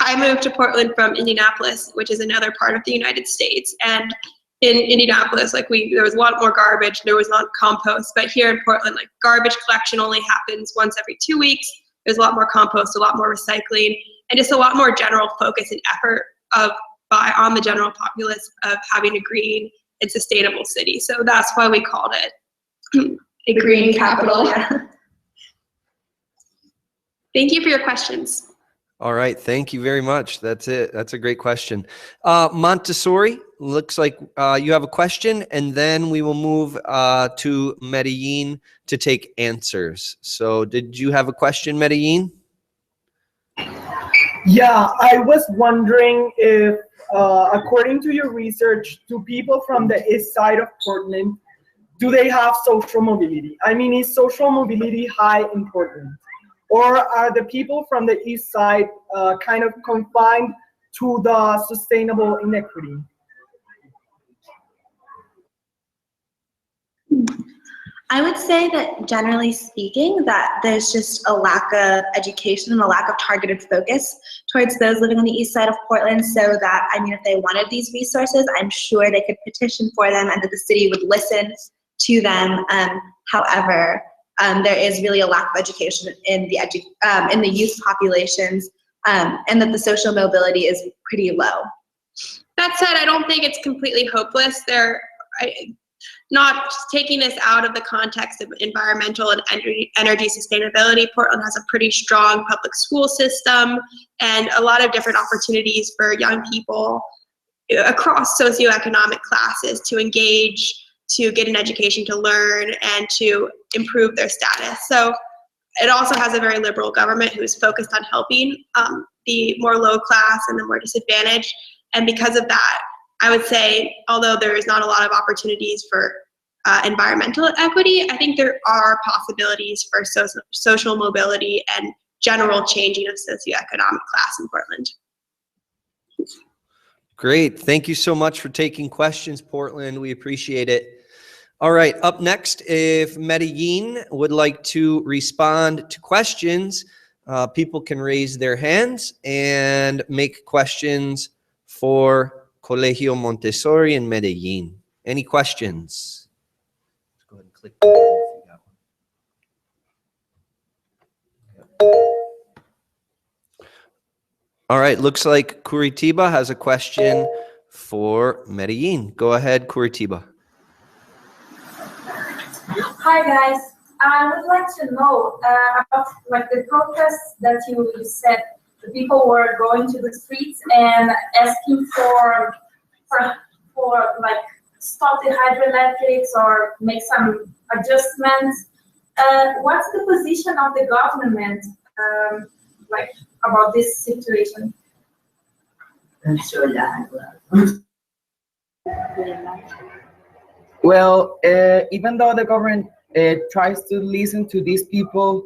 I moved to Portland from Indianapolis, which is another part of the United States. And in Indianapolis, like there was a lot more garbage, there was not compost. But here in Portland, like garbage collection only happens once every 2 weeks. There's a lot more compost, a lot more recycling, and just a lot more general focus and effort on the general populace of having a green and sustainable city. So that's why we called it a green capital. Thank you for your questions. All right, thank you very much. That's it. That's a great question. Montessori, looks like you have a question, and then we will move to Medellin to take answers. So did you have a question, Medellin? Yeah, I was wondering if, according to your research, do people from the east side of Portland, do they have social mobility? I mean, is social mobility high in Portland? Or are the people from the east side kind of confined to the sustainable inequity? I would say that generally speaking, that there's just a lack of education and a lack of targeted focus towards those living on the east side of Portland, so that, I mean, if they wanted these resources, I'm sure they could petition for them and that the city would listen to them. However, there is really a lack of education in the youth populations, and that the social mobility is pretty low. That said, I don't think it's completely hopeless. Not taking this out of the context of environmental and energy sustainability, Portland has a pretty strong public school system and a lot of different opportunities for young people across socioeconomic classes to engage, to get an education, to learn, and to improve their status. So it also has a very liberal government who is focused on helping the more low class and the more disadvantaged. And because of that, I would say, although there is not a lot of opportunities for environmental equity, I think there are possibilities for social mobility and general changing of socioeconomic class in Portland. Great. Thank you so much for taking questions, Portland. We appreciate it. All right. Up next, if Medellin would like to respond to questions, people can raise their hands and make questions for Colegio Montessori in Medellin. Any questions? Let's go ahead and click. All right, looks like Curitiba has a question for Medellin. Go ahead, Curitiba. Hi guys, I would like to know about like the protests that you said the people were going to the streets and asking for like stop the hydroelectrics or make some adjustments. What's the position of the government like about this situation? Well, even though the government tries to listen to these people,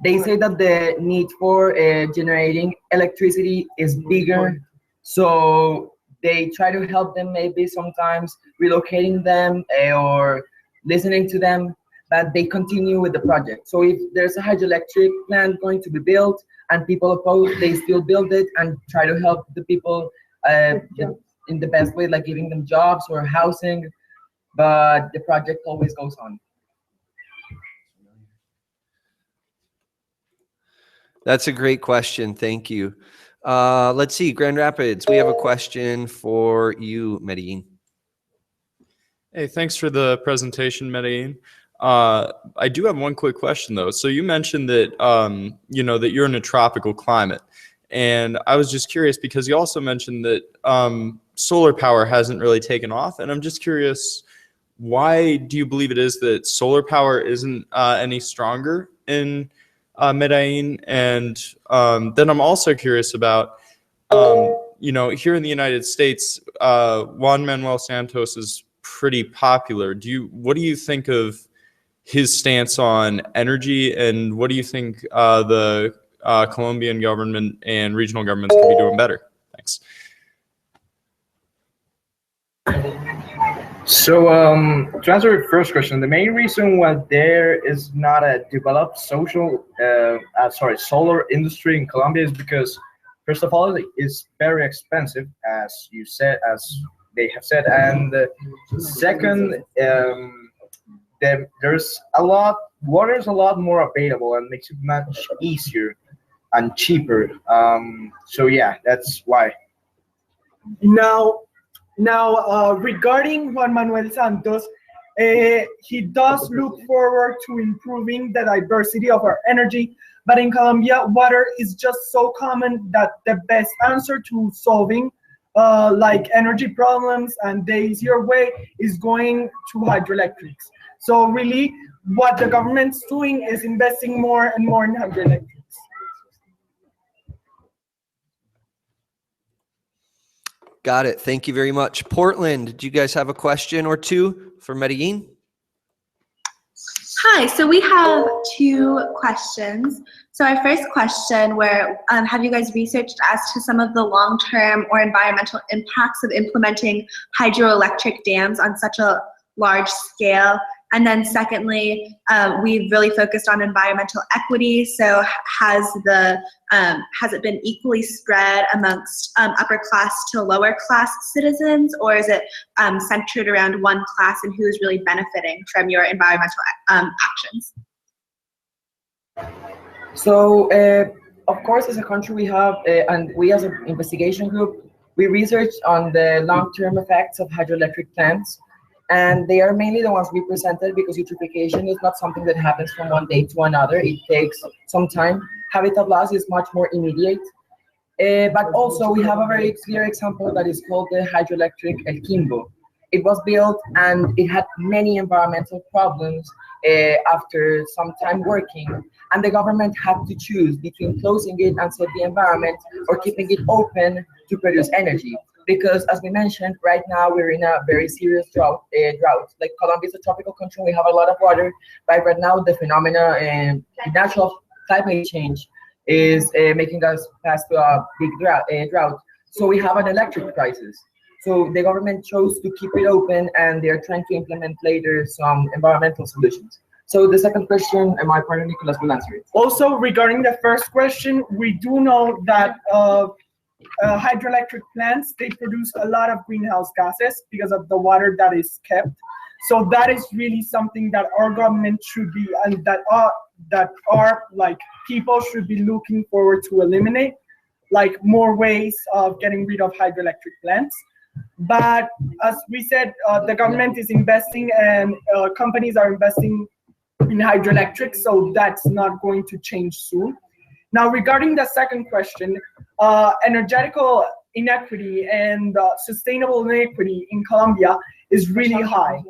they say that the need for generating electricity is bigger. So they try to help them, maybe sometimes relocating them or listening to them, but they continue with the project. So if there's a hydroelectric plant going to be built and people oppose, they still build it and try to help the people in the best way, like giving them jobs or housing, but the project always goes on. That's a great question. Thank you. Let's see, Grand Rapids, we have a question for you, Medellin. Hey, thanks for the presentation, Medellin. I do have one quick question though. So you mentioned that that you're in a tropical climate, and I was just curious because you also mentioned that solar power hasn't really taken off, and I'm just curious, why do you believe it is that solar power isn't any stronger in Medellin? And then I'm also curious about here in the United States, Juan Manuel Santos is pretty popular. What do you think of his stance on energy, and what do you think the Colombian government and regional governments could be doing better? Thanks. So to answer your first question, the main reason why there is not a developed solar industry in Colombia is because, first of all, it's very expensive, as you said, as they have said, and second, water is a lot more available and makes it much easier and cheaper. So yeah, that's why. Now, regarding Juan Manuel Santos, he does look forward to improving the diversity of our energy, but in Colombia, water is just so common that the best answer to solving like energy problems and the easier way is going to hydroelectrics. So really, what the government's doing is investing more and more in hydroelectrics. Got it. Thank you very much. Portland, do you guys have a question or two for Medellin? Hi, so we have 2 questions. So our first question, have you guys researched as to some of the long-term or environmental impacts of implementing hydroelectric dams on such a large scale? And then secondly, we've really focused on environmental equity. So has it been equally spread amongst upper class to lower class citizens, or is it centered around one class, and who is really benefiting from your environmental actions? So, of course, as a country, we have, and we as an investigation group, we researched on the long-term effects of hydroelectric plants. And they are mainly the ones we presented because eutrophication is not something that happens from one day to another. It takes some time. Habitat loss is much more immediate. But also we have a very clear example that is called the Hydroelectric El Quimbo. It was built and it had many environmental problems after some time working. And the government had to choose between closing it and save the environment or keeping it open to produce energy. Because as we mentioned, right now we're in a very serious drought. Like Colombia is a tropical country, we have a lot of water, but right now the phenomena and natural climate change is making us pass to a big drought. So we have an electric crisis. So the government chose to keep it open, and they're trying to implement later some environmental solutions. So the second question, and my partner Nicolas will answer it. Also, regarding the first question, we do know that hydroelectric plants, they produce a lot of greenhouse gases because of the water that is kept. So that is really something that our government should be, and that our like people should be looking forward to eliminate, like more ways of getting rid of hydroelectric plants. But as we said, the government is investing and companies are investing in hydroelectric, so that's not going to change soon. Now, regarding the second question, energetical inequity and sustainable inequity in Colombia is really high.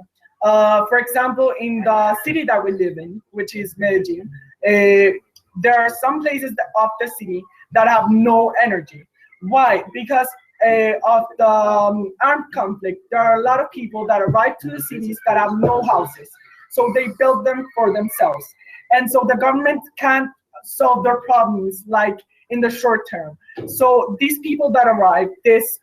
For example, in the city that we live in, which is Medellin, there are some places of the city that have no energy. Why? Because of the armed conflict, there are a lot of people that arrive to the cities that have no houses. So they build them for themselves. And so the government can't solve their problems like in the short term. So these people that arrive, as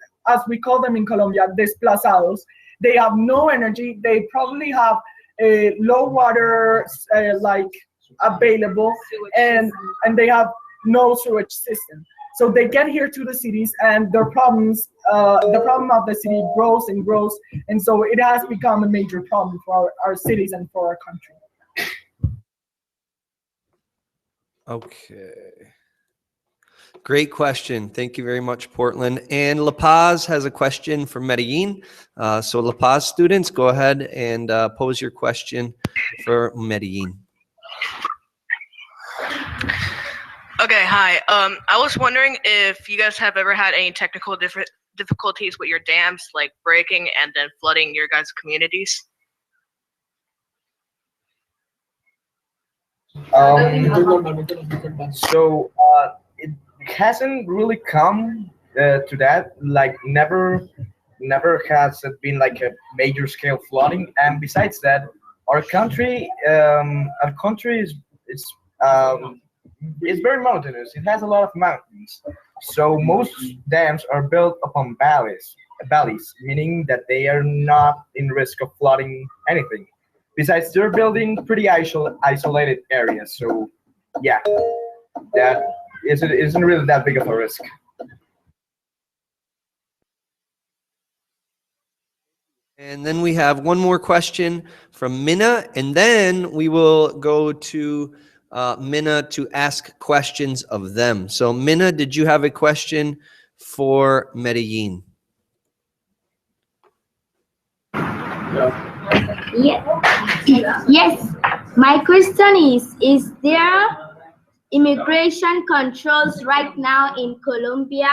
we call them in Colombia, desplazados, they have no energy. They probably have a low water available, and they have no sewage system. So they get here to the cities, and their problems, the problem of the city grows and grows, and so it has become a major problem for our cities and for our country. Okay. Great question. Thank you very much, Portland. And La Paz has a question for Medellin. So La Paz students, go ahead and pose your question for Medellin. Okay, hi. I was wondering if you guys have ever had any technical difficulties with your dams, like breaking and then flooding your guys' communities. So it hasn't really come to that. Like never has it been like a major scale flooding. And besides that, our country is it's very mountainous. It has a lot of mountains. So most dams are built upon valleys, meaning that they are not in risk of flooding anything. Besides, they're building pretty isolated areas. So yeah, that isn't really that big of a risk. And then we have one more question from Minna, and then we will go to Minna to ask questions of them. So Minna, did you have a question for Medellin? Yes. My question is there immigration controls right now in Colombia?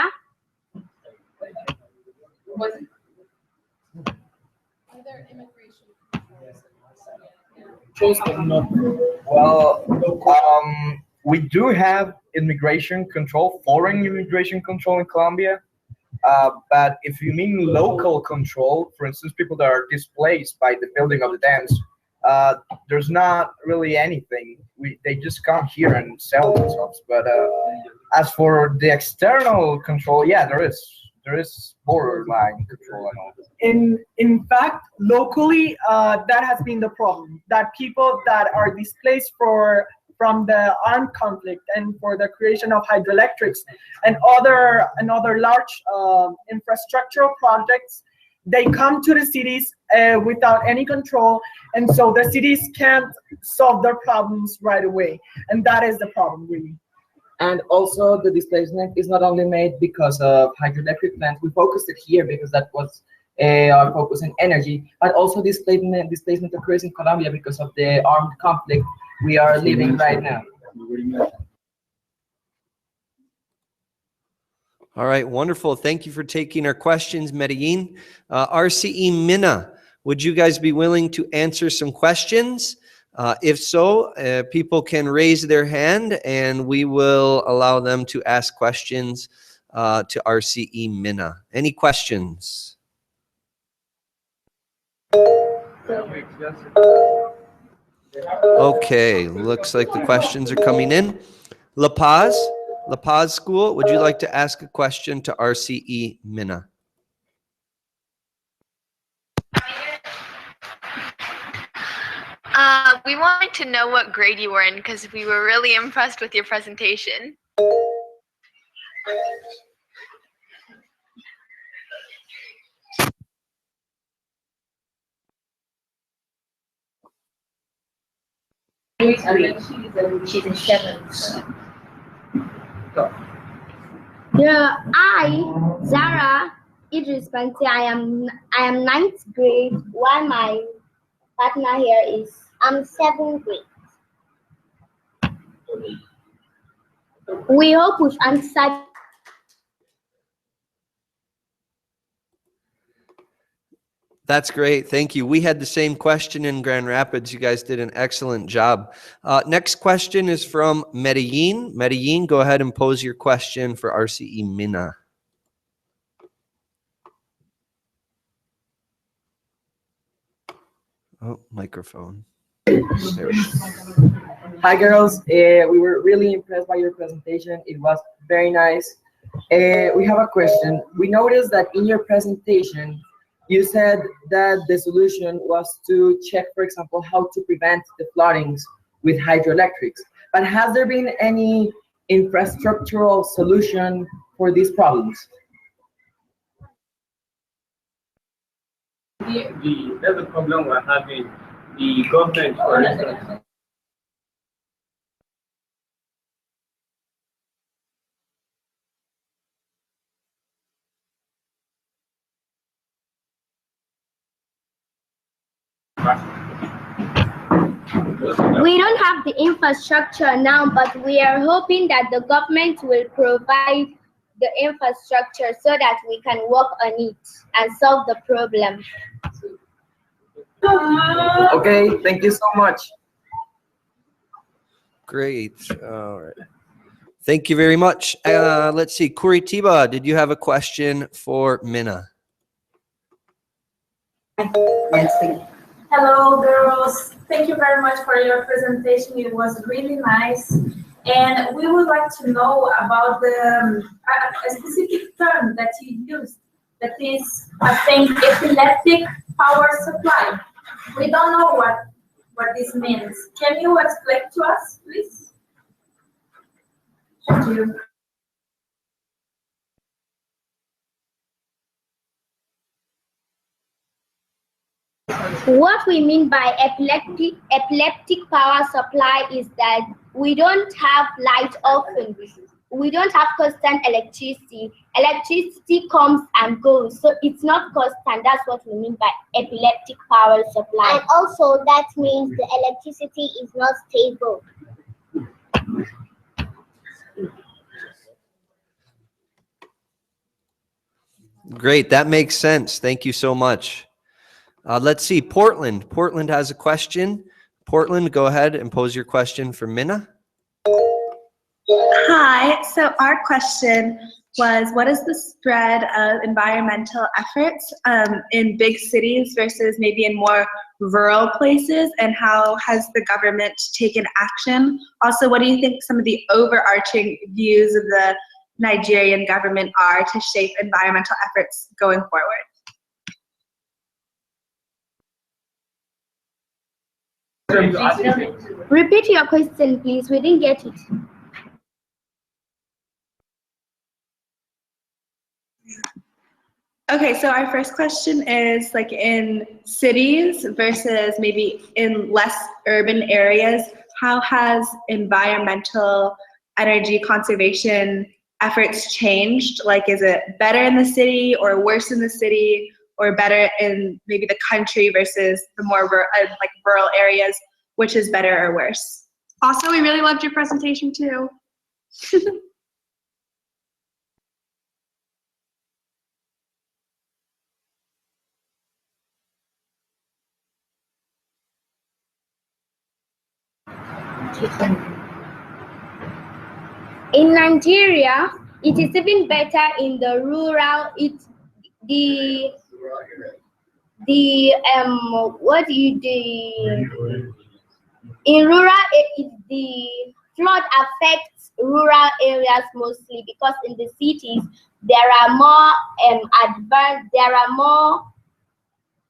Well, we do have immigration control, foreign immigration control in Colombia. But if you mean local control, for instance, people that are displaced by the building of the dams, there's not really anything. They just come here and sell themselves. But as for the external control, yeah, there is borderline control and all. In fact, locally, that has been the problem. That people that are displaced from the armed conflict and for the creation of hydroelectrics and other large infrastructural projects, they come to the cities without any control, and so the cities can't solve their problems right away, and that is the problem, really. And also the displacement is not only made because of hydroelectric plants. We focused it here because that was our focus in energy, but also displacement occurs in Colombia because of the armed conflict we are living right now. All right, wonderful. Thank you for taking our questions, Medellin. RCE Minna, would you guys be willing to answer some questions? If so, people can raise their hand and we will allow them to ask questions to RCE Minna. Any questions? Okay, looks like the questions are coming in. La Paz School, would you like to ask a question to RCE Minna? We wanted to know what grade you were in because we were really impressed with your presentation. She's in seventh. Yeah, Zara Idris Banti, I am ninth grade, while my partner here is seventh grade. We hope we've answered. That's great. Thank you. We had the same question in Grand Rapids. You guys did an excellent job. Next question is from Medellin. Medellin, go ahead and pose your question for RCE Minna. Oh, microphone. Hi, girls. We were really impressed by your presentation. It was very nice. We have a question. We noticed that in your presentation, you said that the solution was to check, for example, how to prevent the floodings with hydroelectrics. But has there been any infrastructural solution for these problems? That's the problem we're having. The government, for instance, We don't have the infrastructure now, but we are hoping that the government will provide the infrastructure so that we can work on it and solve the problem. Okay, thank you so much. Great. All right. Thank you very much. Let's see. Curitiba, did you have a question for Minna? Hello, girls. Thank you very much for your presentation. It was really nice. And we would like to know about the a specific term that you used, that is, I think, epileptic power supply. We don't know what this means. Can you explain to us, please? Thank you. What we mean by epileptic power supply is that we don't have light often. We don't have constant electricity. Electricity comes and goes, so it's not constant. That's what we mean by epileptic power supply. And also that means the electricity is not stable. Great, that makes sense. Thank you so much. Let's see, Portland. Portland has a question. Portland, go ahead and pose your question for Minna. Hi, so our question was, what is the spread of environmental efforts in big cities versus maybe in more rural places, and how has the government taken action? Also, what do you think some of the overarching views of the Nigerian government are to shape environmental efforts going forward? Repeat your question, please. We didn't get it. Okay, so our first question is, like, in cities versus maybe in less urban areas, how has environmental energy conservation efforts changed? Like, is it better in the city or worse in the city, or better in maybe the country versus the more rural areas? Which is better or worse? Also, we really loved your presentation too. In Nigeria, it is even better in the rural. In rural, the flood affects rural areas mostly, because in the cities there are more advanced, there are more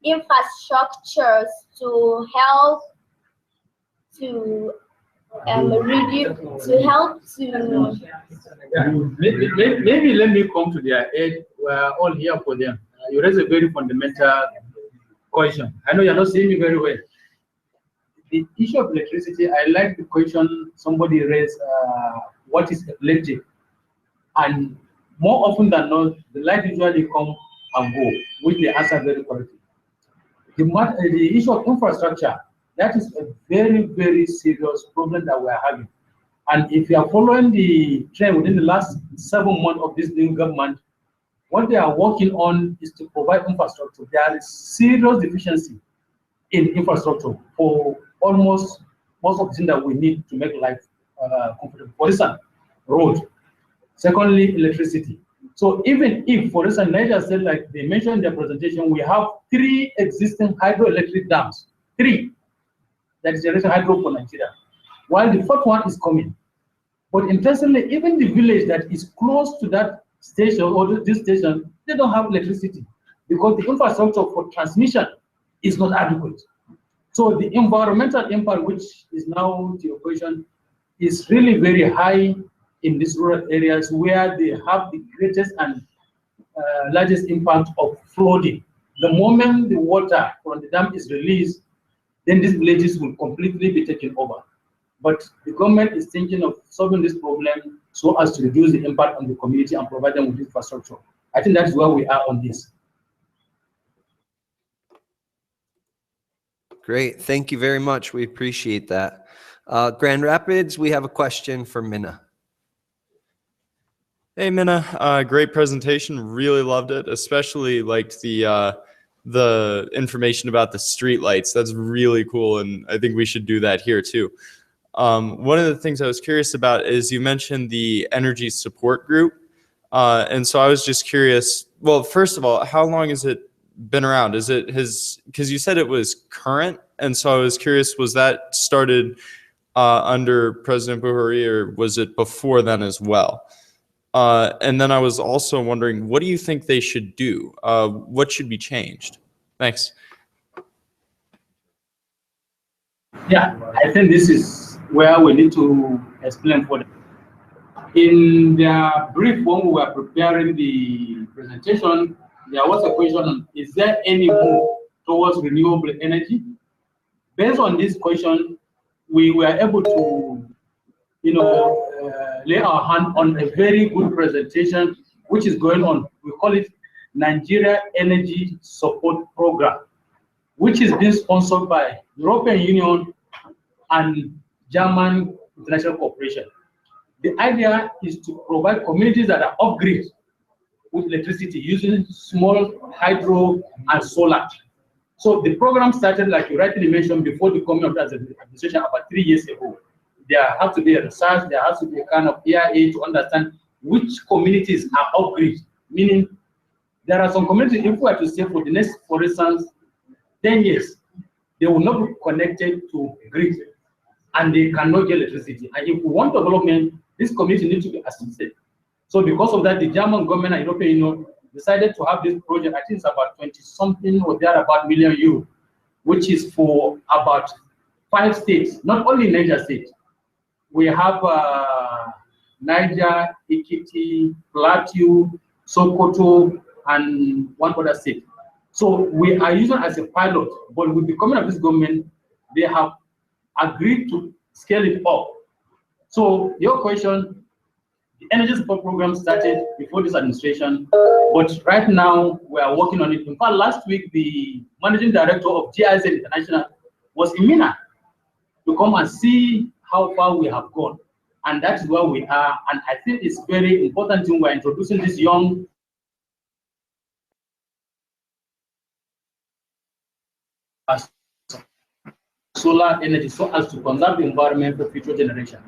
infrastructures to help to reduce, to help to. Maybe let me come to their aid. We're all here for them. You raise a very fundamental question. I know you're not seeing me very well. The issue of electricity, I like the question somebody raised, what is epileptic? And more often than not, the light usually come and go, which they answer very correctly. The issue of infrastructure, that is a very, very serious problem that we are having. And if you are following the trend within the last 7 months of this new government, what they are working on is to provide infrastructure. There is serious deficiency in infrastructure for almost most of the things that we need to make life comfortable. For instance, road. Secondly, electricity. So even if, for instance, Niger said, like they mentioned in their presentation, we have 3 existing hydroelectric dams, 3 that is generating hydro for Nigeria, while the 4th one is coming. But interestingly, even the village that is close to that station or this station, they don't have electricity because the infrastructure for transmission is not adequate. So the environmental impact, which is now to your question, is really very high in these rural areas where they have the greatest and largest impact of flooding. The moment the water from the dam is released, then these villages will completely be taken over. But the government is thinking of solving this problem so as to reduce the impact on the community and provide them with infrastructure. I think that's where we are on this. Great, thank you very much. We appreciate that. Grand Rapids, we have a question for Minna. Hey Minna, great presentation. Really loved it. Especially liked the information about the street lights. That's really cool, and I think we should do that here too. One of the things I was curious about is you mentioned the energy support group, and so I was just curious. Well, first of all, how long has it been around? Because you said it was current, and so I was curious, was that started under President Buhari, or was it before then as well? And then I was also wondering, what do you think they should do? What should be changed? Thanks. Yeah, I think this is where we need to explain for them. In their brief, when we were preparing the presentation, there was a question, is there any move towards renewable energy? Based on this question, we were able to, lay our hand on a very good presentation, which is going on. We call it Nigeria Energy Support Program, which is being sponsored by European Union and German International Corporation. The idea is to provide communities that are off-grid with electricity using small hydro and solar. So the program started, like you rightly mentioned, before the coming of the administration about 3 years ago. There has to be a research, there has to be a kind of EIA to understand which communities are off-grid, meaning there are some communities, if we were to say for the next, for instance, 10 years, they will not be connected to grid and they cannot get electricity. And if we want development, this community needs to be assisted. So because of that, the German government and European Union decided to have this project. I think it's about 20-something or thereabout million euro, which is for about 5 states, not only Niger State. We have Niger, Ekiti, Plateau, Sokoto, and one other state. So we are using as a pilot, but with the coming of this government, they have agreed to scale it up. So your question, the energy support program started before this administration, but right now we are working on it. In fact, last week, the managing director of GIZ International was in Mina to come and see how far we have gone. And that is where we are. And I think it's very important thing we're introducing this young solar energy so as to conserve the environment for future generation.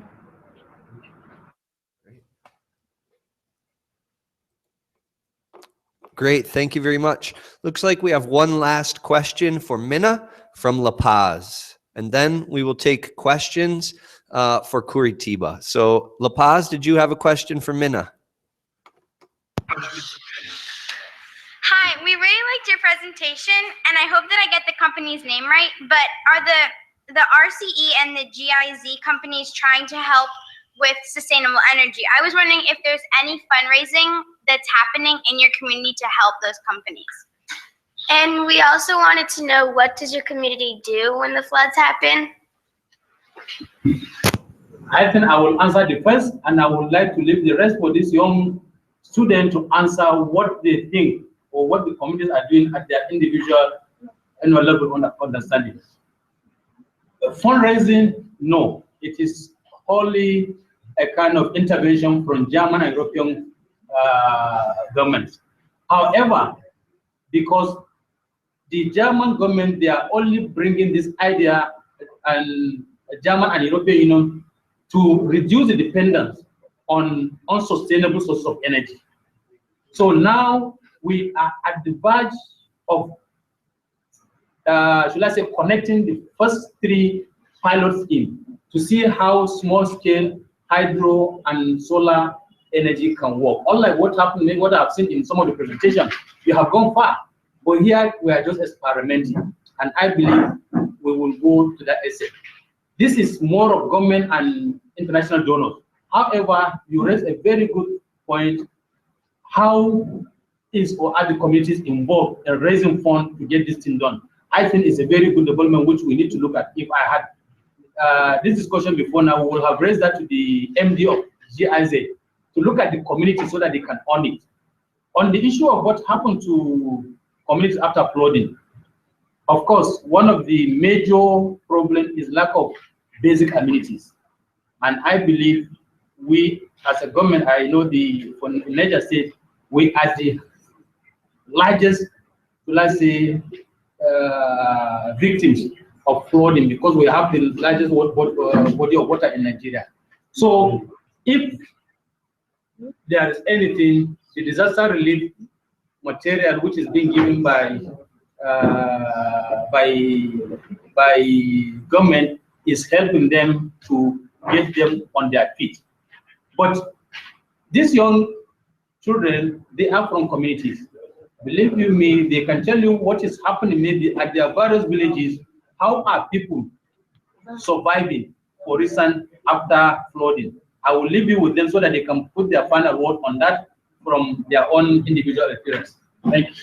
Great, thank you very much. Looks like we have one last question for Minna from La Paz, and then we will take questions for Curitiba. So La Paz, did you have a question for Minna? Hi, we really liked your presentation, and I hope that I get the company's name right, but are the RCE and the GIZ companies trying to help with sustainable energy? I was wondering if there's any fundraising that's happening in your community to help those companies. And we also wanted to know, what does your community do when the floods happen? I think I will answer the first, and I would like to leave the rest for this young student to answer what they think or what the communities are doing at their individual and level of understanding. Fundraising, no. It is wholly a kind of intervention from German and European governments. However, because the German government, they are only bringing this idea, and German and European Union, to reduce the dependence on unsustainable sources of energy. So now we are at the verge of, should I say, connecting the first 3 pilot schemes to see how small-scale hydro and solar energy can work. Unlike what happened, what I've seen in some of the presentations, you have gone far, but here we are just experimenting, and I believe we will go to that extent. This is more of government and international donors. However, you raise a very good point. How is or are the communities involved in raising funds to get this thing done? I think it's a very good development which we need to look at. If I had this discussion before now, we will have raised that to the MD of GIZ to look at the community so that they can own it. On the issue of what happened to communities after flooding, of course, one of the major problems is lack of basic amenities. And I believe we, as a government, I know for Niger State, we are the largest, let's say, victims of flooding, because we have the largest body of water in Nigeria. So if there is anything, the disaster relief material which is being given by government is helping them to get them on their feet. But these young children, they are from communities. Believe you me, they can tell you what is happening maybe at their various villages. How are people surviving, for instance, after flooding? I will leave you with them so that they can put their final word on that from their own individual experience. Thank you.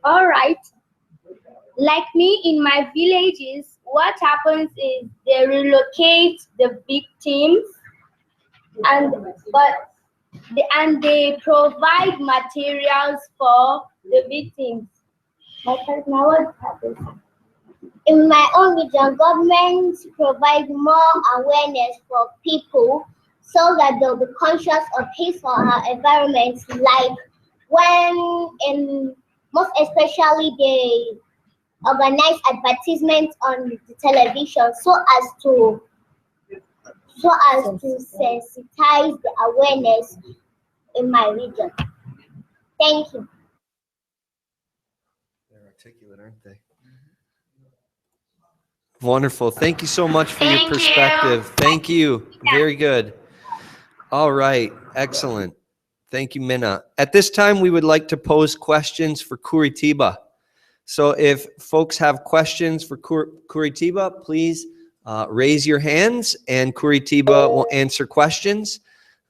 All right. Like me in my villages, what happens is they relocate the victims and they provide materials for the victims. Now what happens? In my own region, government provide more awareness for people so that they'll be conscious of his or her environment, like when most especially they organize advertisements on the television so as to sensitize the awareness in my region. Thank you. They're articulate, aren't they? Wonderful. Thank you so much for your perspective. Thank you. Very good. All right. Excellent. Thank you, Minna. At this time, we would like to pose questions for Curitiba. So if folks have questions for Curitiba, please raise your hands and Curitiba will answer questions.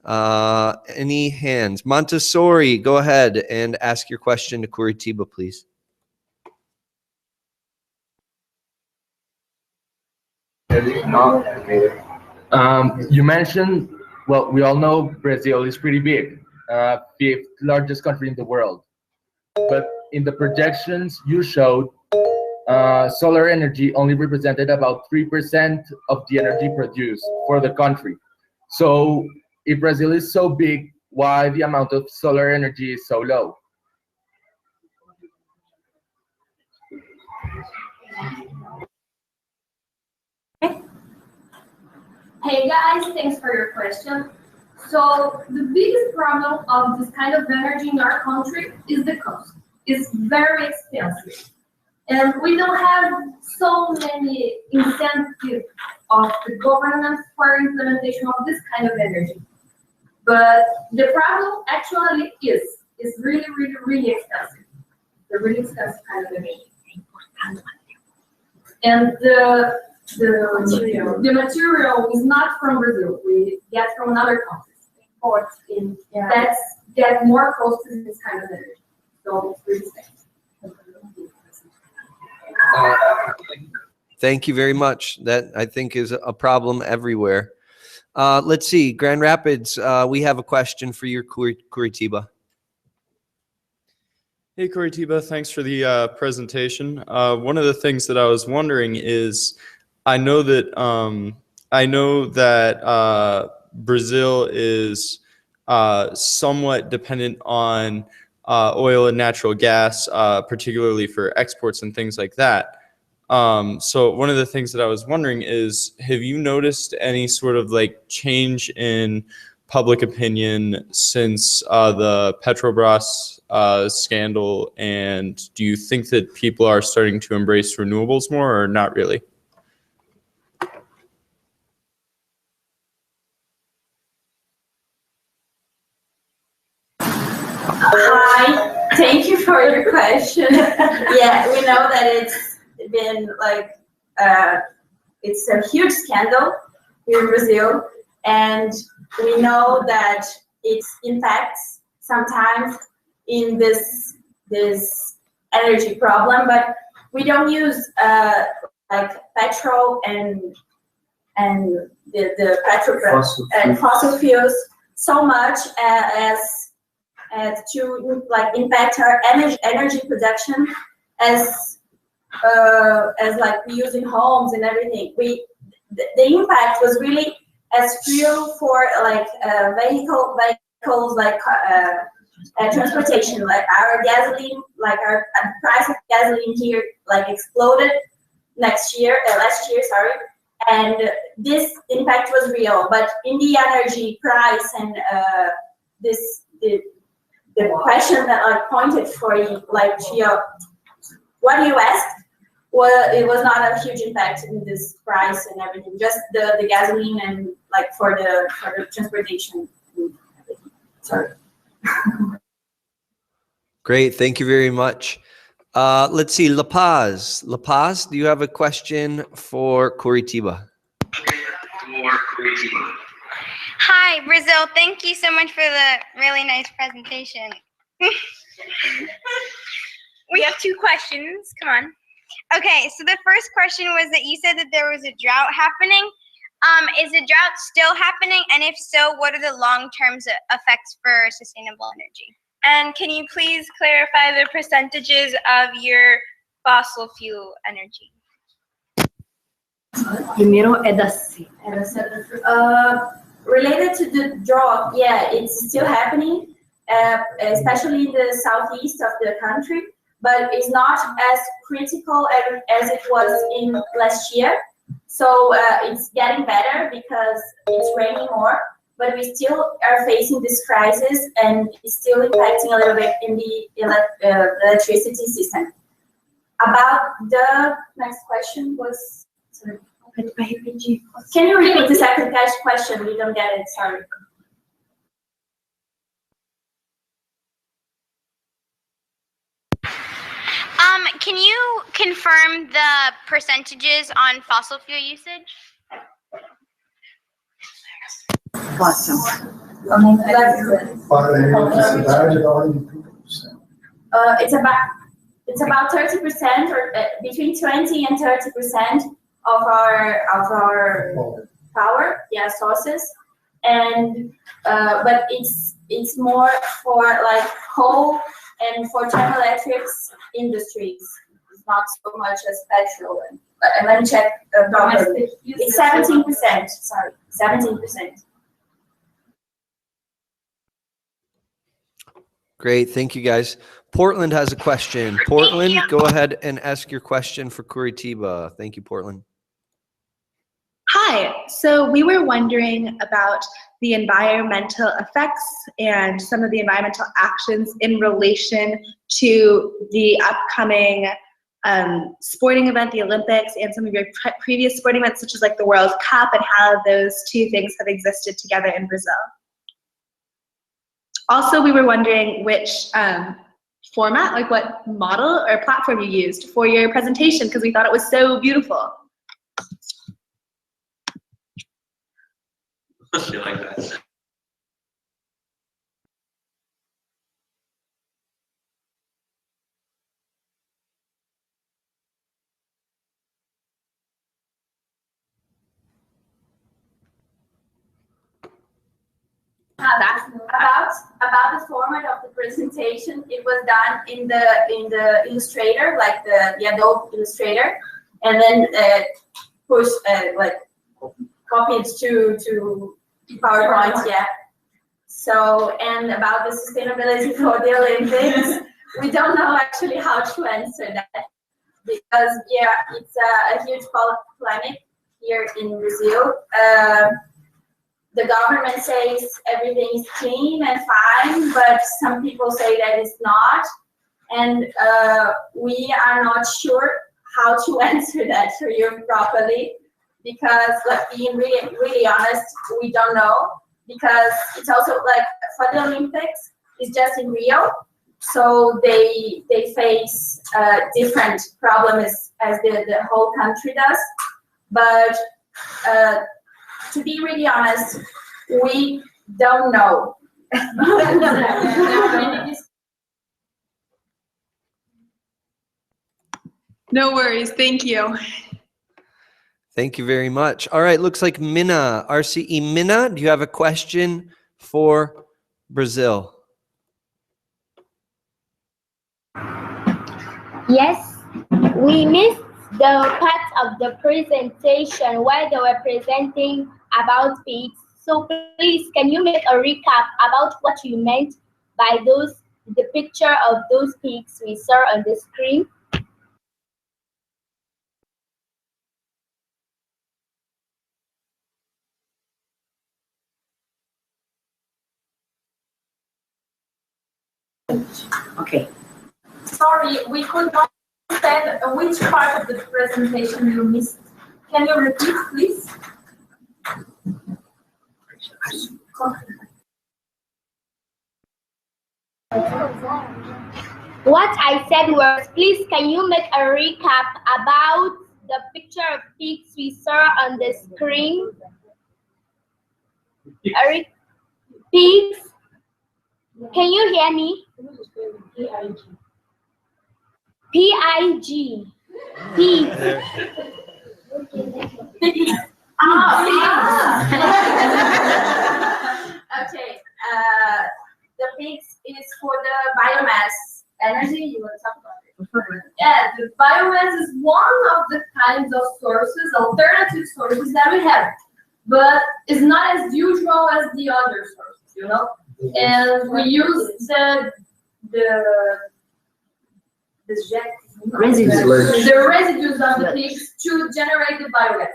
Any hands? Montessori, go ahead and ask your question to Curitiba, please. You mentioned, well, we all know Brazil is pretty big, fifth largest country in the world. But in the projections you showed, solar energy only represented about 3% of the energy produced for the country. So if Brazil is so big, why the amount of solar energy is so low? Hey guys, thanks for your question. So the biggest problem of this kind of energy in our country is the cost. It's very expensive. And we don't have so many incentives of the government for implementation of this kind of energy. But the problem actually is really, really, really expensive. The really expensive kind of energy. And the material is not from Brazil. We get from another countries. Import in that's get more close to this kind of energy. So it's really expensive. Thank you very much. That, I think, is a problem everywhere. Let's see, Grand Rapids, we have a question for your Curitiba. Hey, Curitiba, thanks for the presentation. One of the things that I was wondering is, I know that Brazil is somewhat dependent on oil and natural gas, particularly for exports and things like that. So one of the things that I was wondering is, have you noticed any sort of like change in public opinion since the Petrobras scandal? And do you think that people are starting to embrace renewables more or not really? Hi, thank you for your question. Yeah, we know that it's been like, it's a huge scandal here in Brazil, and we know that it impacts sometimes in this energy problem, but we don't use like petrol and the petrol and fossil fuels so much as to like impact our energy production as like we use in homes and everything. The impact was really as fuel for like vehicles like transportation, like our gasoline, like our price of gasoline here like exploded last year, sorry. And this impact was real, but in the energy price and the question that I pointed for you, like Gio, what you asked well, it was not a huge impact in this price and everything. Just the gasoline and like for the transportation. Sorry. Great, thank you very much. Let's see, La Paz. La Paz, do you have a question for Curitiba? Hi, Brazil. Thank you so much for the really nice presentation. We have two questions. Come on. Okay, so the first question was that you said that there was a drought happening. Is the drought still happening? And if so, what are the long-term effects for sustainable energy? And can you please clarify the percentages of your fossil fuel energy? Primeiro é da C. Related to the drought, yeah, it's still happening, especially in the southeast of the country, but it's not as critical as it was in last year. So it's getting better because it's raining more, but we still are facing this crisis and it's still impacting a little bit in the electricity system. About the next question was, sorry. Can you repeat the second question? We don't get it, sorry. Can you confirm the percentages on fossil fuel usage? It's about 30% or between 20 and 30% of our power, yeah, sources, and but it's more for like coal and for thermoelectrics industries. It's not so much as petrol. And let me check properly. It's 17%. Sorry, 17%. Great, thank you guys. Portland has a question. Portland, go ahead and ask your question for Curitiba. Thank you, Portland. Hi, so we were wondering about the environmental effects and some of the environmental actions in relation to the upcoming sporting event, the Olympics, and some of your previous sporting events, such as like the World Cup, and how those two things have existed together in Brazil. Also, we were wondering which format, like what model or platform you used for your presentation, because we thought it was so beautiful. Especially like that. About the format of the presentation, it was done in the Illustrator, like the Adobe Illustrator, and then push like copied to PowerPoint, yeah. So, and about the sustainability for the Olympics, we don't know actually how to answer that because yeah, it's a huge polemic here in Brazil. The government says everything is clean and fine, but some people say that it's not. And we are not sure how to answer that for you properly because, like, being really honest, we don't know because it's also like for the Olympics, it's just in Rio. So they face different problems as the whole country does. But to be really honest, we don't know. No worries, thank you. Thank you very much. All right, looks like Minna, RCE. Minna, do you have a question for Brazil? Yes, we missed the part of the presentation where they were presenting about peaks. So please, can you make a recap about what you meant by the picture of those peaks we saw on the screen? Okay. Sorry, we could not understand which part of the presentation you missed. Can you repeat, please? What I said was, please can you make a recap about the picture of pigs we saw on the screen? Pigs? Can you hear me? P-I-G. Pigs. Okay. The pigs is for the biomass energy. You want to talk about it? Yeah, the biomass is one of the kinds of sources, alternative sources that we have, but it's not as usual as the other sources, you know. And we use the residues of the pigs to generate the biogas.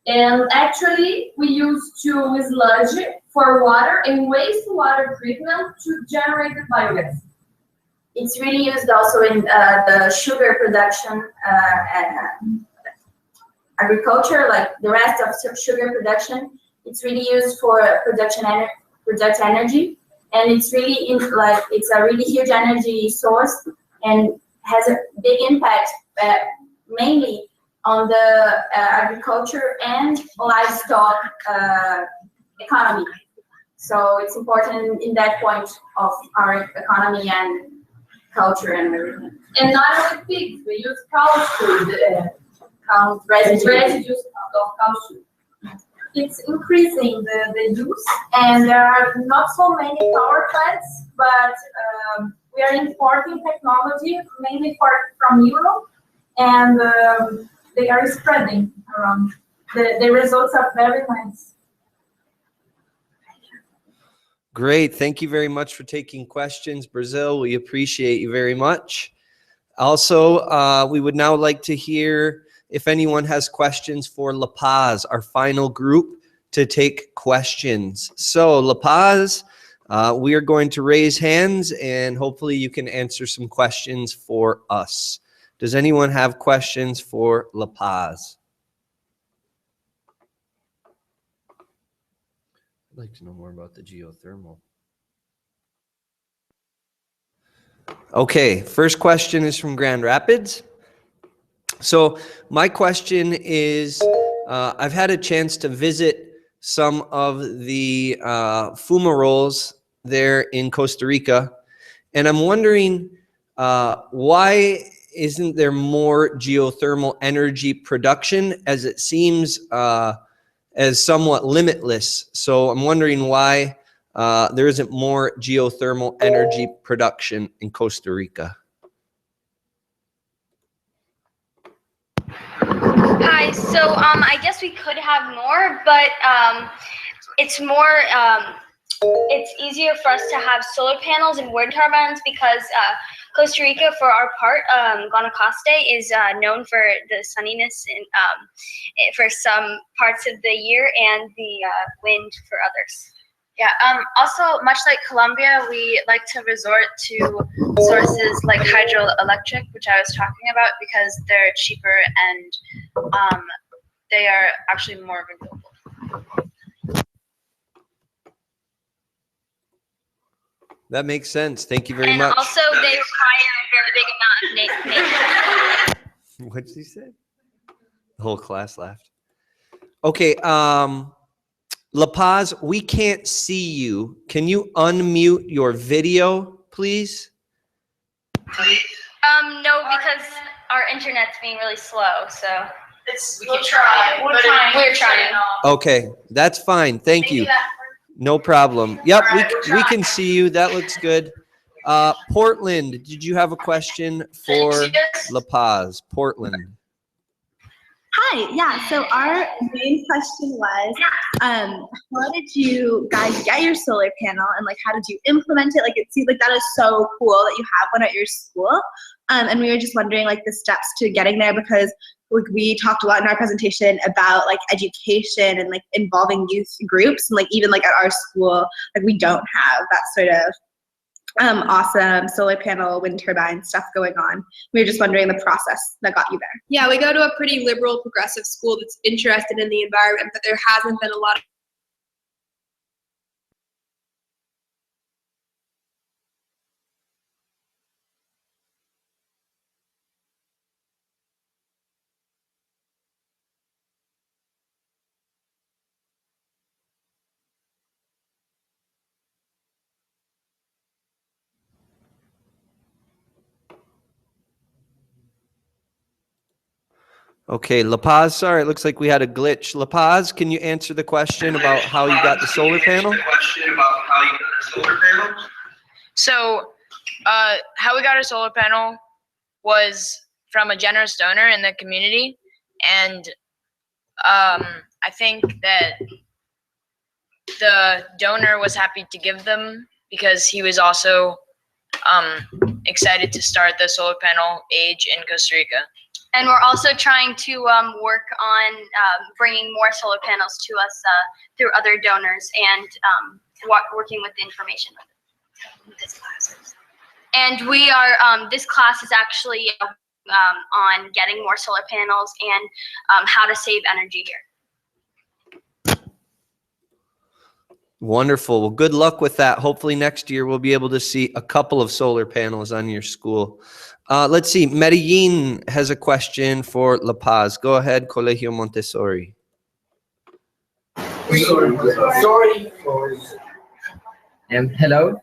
And actually, we use sludge for water and wastewater treatment to generate the biogas. It's really used also in the sugar production and agriculture, like the rest of sugar production. It's really used for product energy, and it's really it's a really huge energy source and has a big impact mainly on the agriculture and livestock economy. So it's important in that point of our economy and culture and everything. And not only pigs, we use cow food, residues of cow food. It's increasing the use, and there are not so many power plants, but we are importing technology mainly from Europe, and they are spreading around. The results are very nice. Great. Thank you very much for taking questions, Brazil. We appreciate you very much. Also, we would now like to hear if anyone has questions for La Paz, our final group to take questions. So La Paz, we are going to raise hands and hopefully you can answer some questions for us. Does anyone have questions for La Paz? I'd like to know more about the geothermal. Okay, first question is from Grand Rapids. So my question is, I've had a chance to visit some of the fumaroles there in Costa Rica, and I'm wondering why isn't there more geothermal energy production, as it seems as somewhat limitless. So I'm wondering why there isn't more geothermal energy production in Costa Rica. Hi, so I guess we could have more, but it's more, it's easier for us to have solar panels and wind turbines because Costa Rica, for our part, Guanacaste, is known for the sunniness and for some parts of the year and the wind for others. Yeah, also, much like Colombia, we like to resort to sources like hydroelectric, which I was talking about, because they're cheaper and they are actually more renewable. That makes sense. Thank you very and much. And also, they require a very big amount of nature. What did you say? The whole class laughed. Okay, La Paz, we can't see you. Can you unmute your video, please? No, because our internet's being really slow, so. We'll try. We're trying. Okay, that's fine. Thank you. No problem. Yep, we can see you. That looks good. Portland, did you have a question for La Paz? Portland. Hi, yeah, so our main question was, how did you guys get your solar panel and like how did you implement it? Like it seems like that is so cool that you have one at your school. And we were just wondering like the steps to getting there because like, we talked a lot in our presentation about like education and like involving youth groups and like even like at our school, like we don't have that sort of awesome solar panel, wind turbine stuff going on. We were just wondering the process that got you there. Yeah, we go to a pretty liberal, progressive school that's interested in the environment, but there hasn't been a lot of Okay, La Paz, sorry, it looks like we had a glitch. La Paz, can you answer the question about how you got the solar panel? So, how we got a solar panel was from a generous donor in the community, and I think that the donor was happy to give them because he was also excited to start the solar panel age in Costa Rica. And we're also trying to work on bringing more solar panels to us through other donors and working with the information with this classes. And we are, this class is actually on getting more solar panels and how to save energy here. Wonderful. Well, good luck with that. Hopefully next year we'll be able to see a couple of solar panels on your school. Let's see. Medellin has a question for La Paz. Go ahead, Colegio Montessori. Sorry. Hello.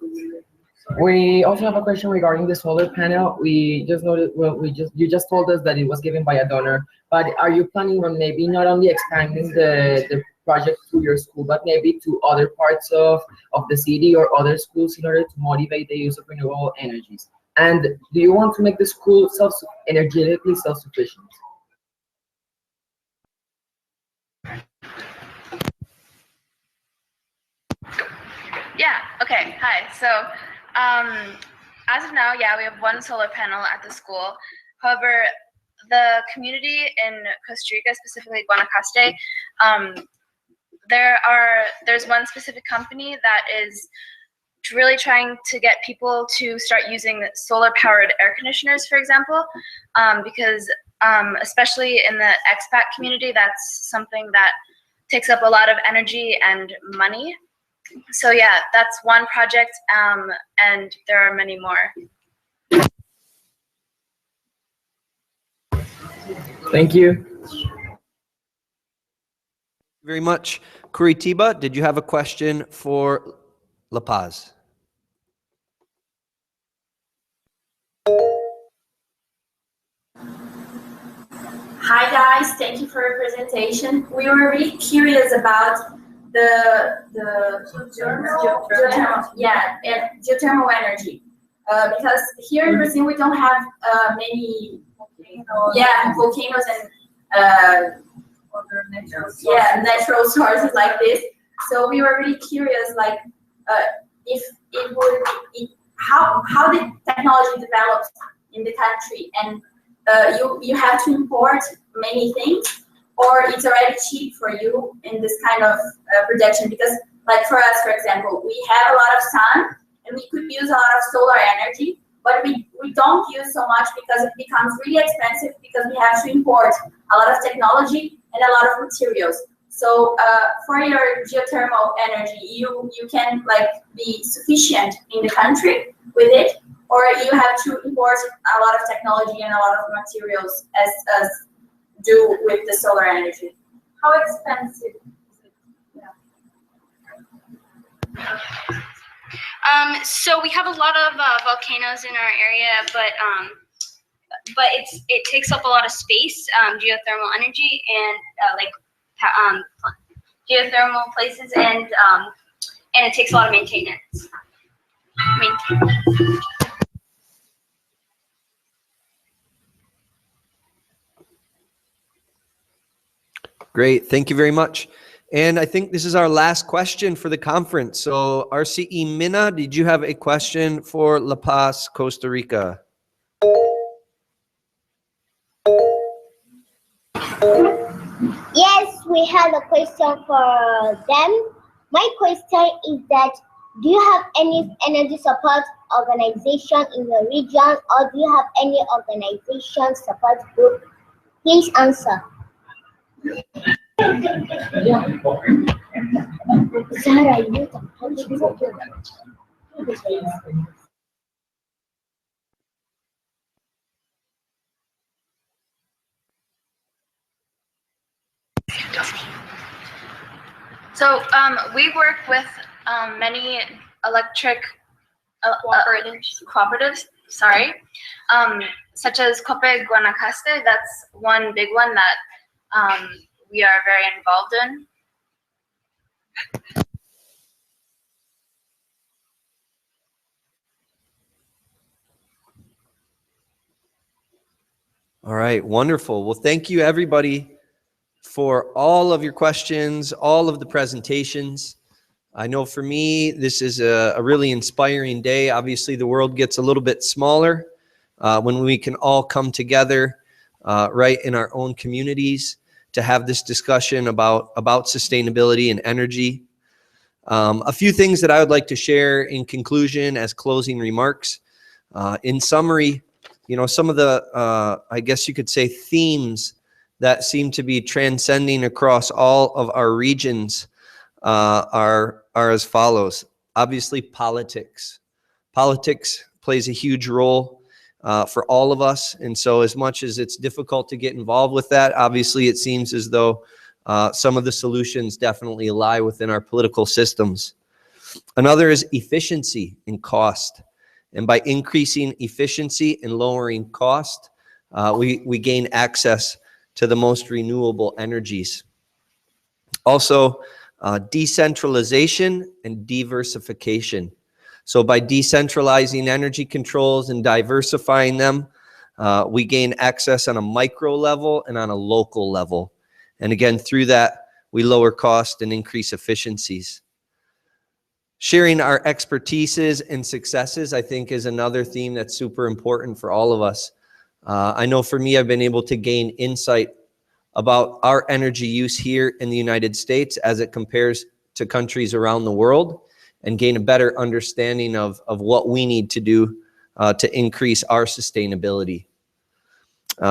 We also have a question regarding the solar panel. We just noticed, well, you just told us that it was given by a donor, but are you planning on maybe not only expanding the project to your school, but maybe to other parts of the city or other schools in order to motivate the use of renewable energies? And do you want to make the school energetically self-sufficient? Yeah, okay, hi. So as of now, yeah, we have one solar panel at the school. However, the community in Costa Rica, specifically Guanacaste, there's one specific company that is really trying to get people to start using solar-powered air conditioners, for example, because especially in the expat community, that's something that takes up a lot of energy and money. So yeah, that's one project, and there are many more. Thank you. Very much. Curitiba, did you have a question for La Paz? Hi guys, thank you for your presentation. We were really curious about the geothermal energy, because here in Brazil we don't have many volcanoes and natural sources like this. So we were really curious, like if it would how the technology develops in the country, and you have to import many things, or it's already cheap for you in this kind of production. Because like for us, for example, we have a lot of sun and we could use a lot of solar energy, but we don't use so much because it becomes really expensive, because we have to import a lot of technology and a lot of materials. So for your geothermal energy, you can like be sufficient in the country with it, or you have to import a lot of technology and a lot of materials as do with the solar energy. How expensive is it? Yeah. So we have a lot of volcanoes in our area, but it takes up a lot of space, geothermal energy, and geothermal places, and it takes a lot of maintenance. Great, thank you very much. And I think this is our last question for the conference. So RCE Mina, did you have a question for La Paz, Costa Rica? Yes, we have a question for them. My question is that Do you have any energy support organization in your region, or do you have any organization support group? Please answer. Sarah, you So we work with many electric cooperatives, sorry, such as Cope Guanacaste. That's one big one that we are very involved in. All right, wonderful. Well, thank you everybody for all of your questions, all of the presentations. I know for me, this is a really inspiring day. Obviously, the world gets a little bit smaller when we can all come together right in our own communities to have this discussion about sustainability and energy. A few things that I would like to share in conclusion as closing remarks. In summary, you know, some of the, I guess you could say, themes that seem to be transcending across all of our regions are as follows. Obviously, politics. Politics plays a huge role for all of us. And so as much as it's difficult to get involved with that, obviously it seems as though some of the solutions definitely lie within our political systems. Another is efficiency and cost. And by increasing efficiency and lowering cost, we gain access to the most renewable energies. Also, decentralization and diversification. So by decentralizing energy controls and diversifying them, we gain access on a micro level and on a local level. And again, through that, we lower cost and increase efficiencies. Sharing our expertises and successes, I think, is another theme that's super important for all of us. I know for me, I've been able to gain insight about our energy use here in the United States as it compares to countries around the world, and gain a better understanding of what we need to do to increase our sustainability.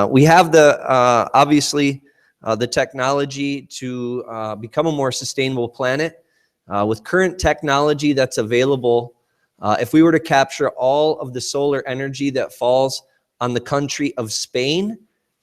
We have obviously the technology to become a more sustainable planet. With current technology that's available, if we were to capture all of the solar energy that falls on the country of Spain,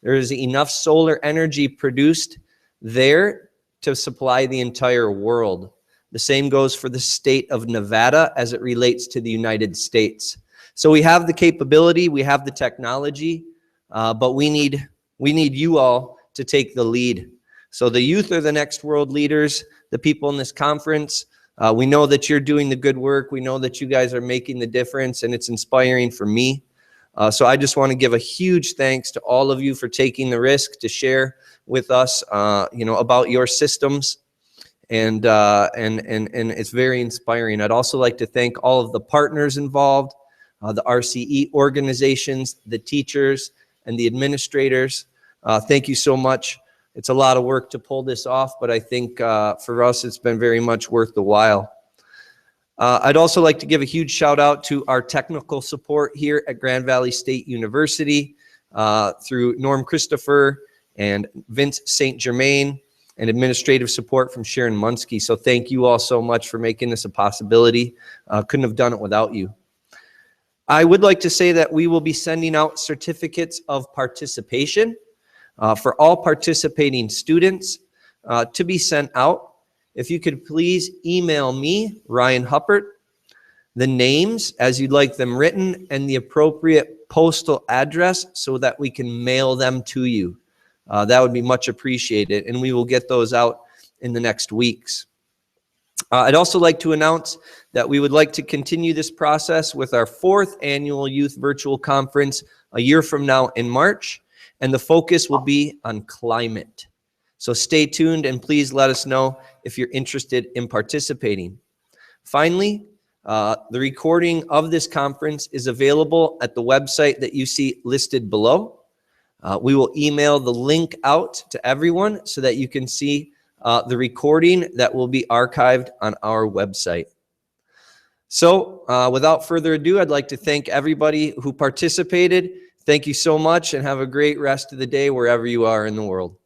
there is enough solar energy produced there to supply the entire world. The same goes for the state of Nevada as it relates to the United States. So we have the capability, we have the technology, but we need you all to take the lead. So the youth are the next world leaders, the people in this conference. We know that you're doing the good work. We know that you guys are making the difference, and it's inspiring for me. So I just want to give a huge thanks to all of you for taking the risk to share with us, you know, about your systems, and it's very inspiring. I'd also like to thank all of the partners involved, the RCE organizations, the teachers, and the administrators. Thank you so much. It's a lot of work to pull this off, but I think for us, it's been very much worth the while. I'd also like to give a huge shout out to our technical support here at Grand Valley State University through Norm Christopher and Vince St. Germain, and administrative support from Sharon Munsky. So thank you all so much for making this a possibility. Couldn't have done it without you. I would like to say that we will be sending out certificates of participation for all participating students to be sent out. If you could please email me, Ryan Huppert, the names as you'd like them written and the appropriate postal address so that we can mail them to you. That would be much appreciated, and we will get those out in the next weeks. I'd also like to announce that we would like to continue this process with our 4th annual Youth Virtual Conference a year from now in March, and the focus will be on climate. So stay tuned, and please let us know if you're interested in participating. Finally, the recording of this conference is available at the website that you see listed below. We will email the link out to everyone so that you can see the recording that will be archived on our website. So without further ado, I'd like to thank everybody who participated. Thank you so much and have a great rest of the day wherever you are in the world.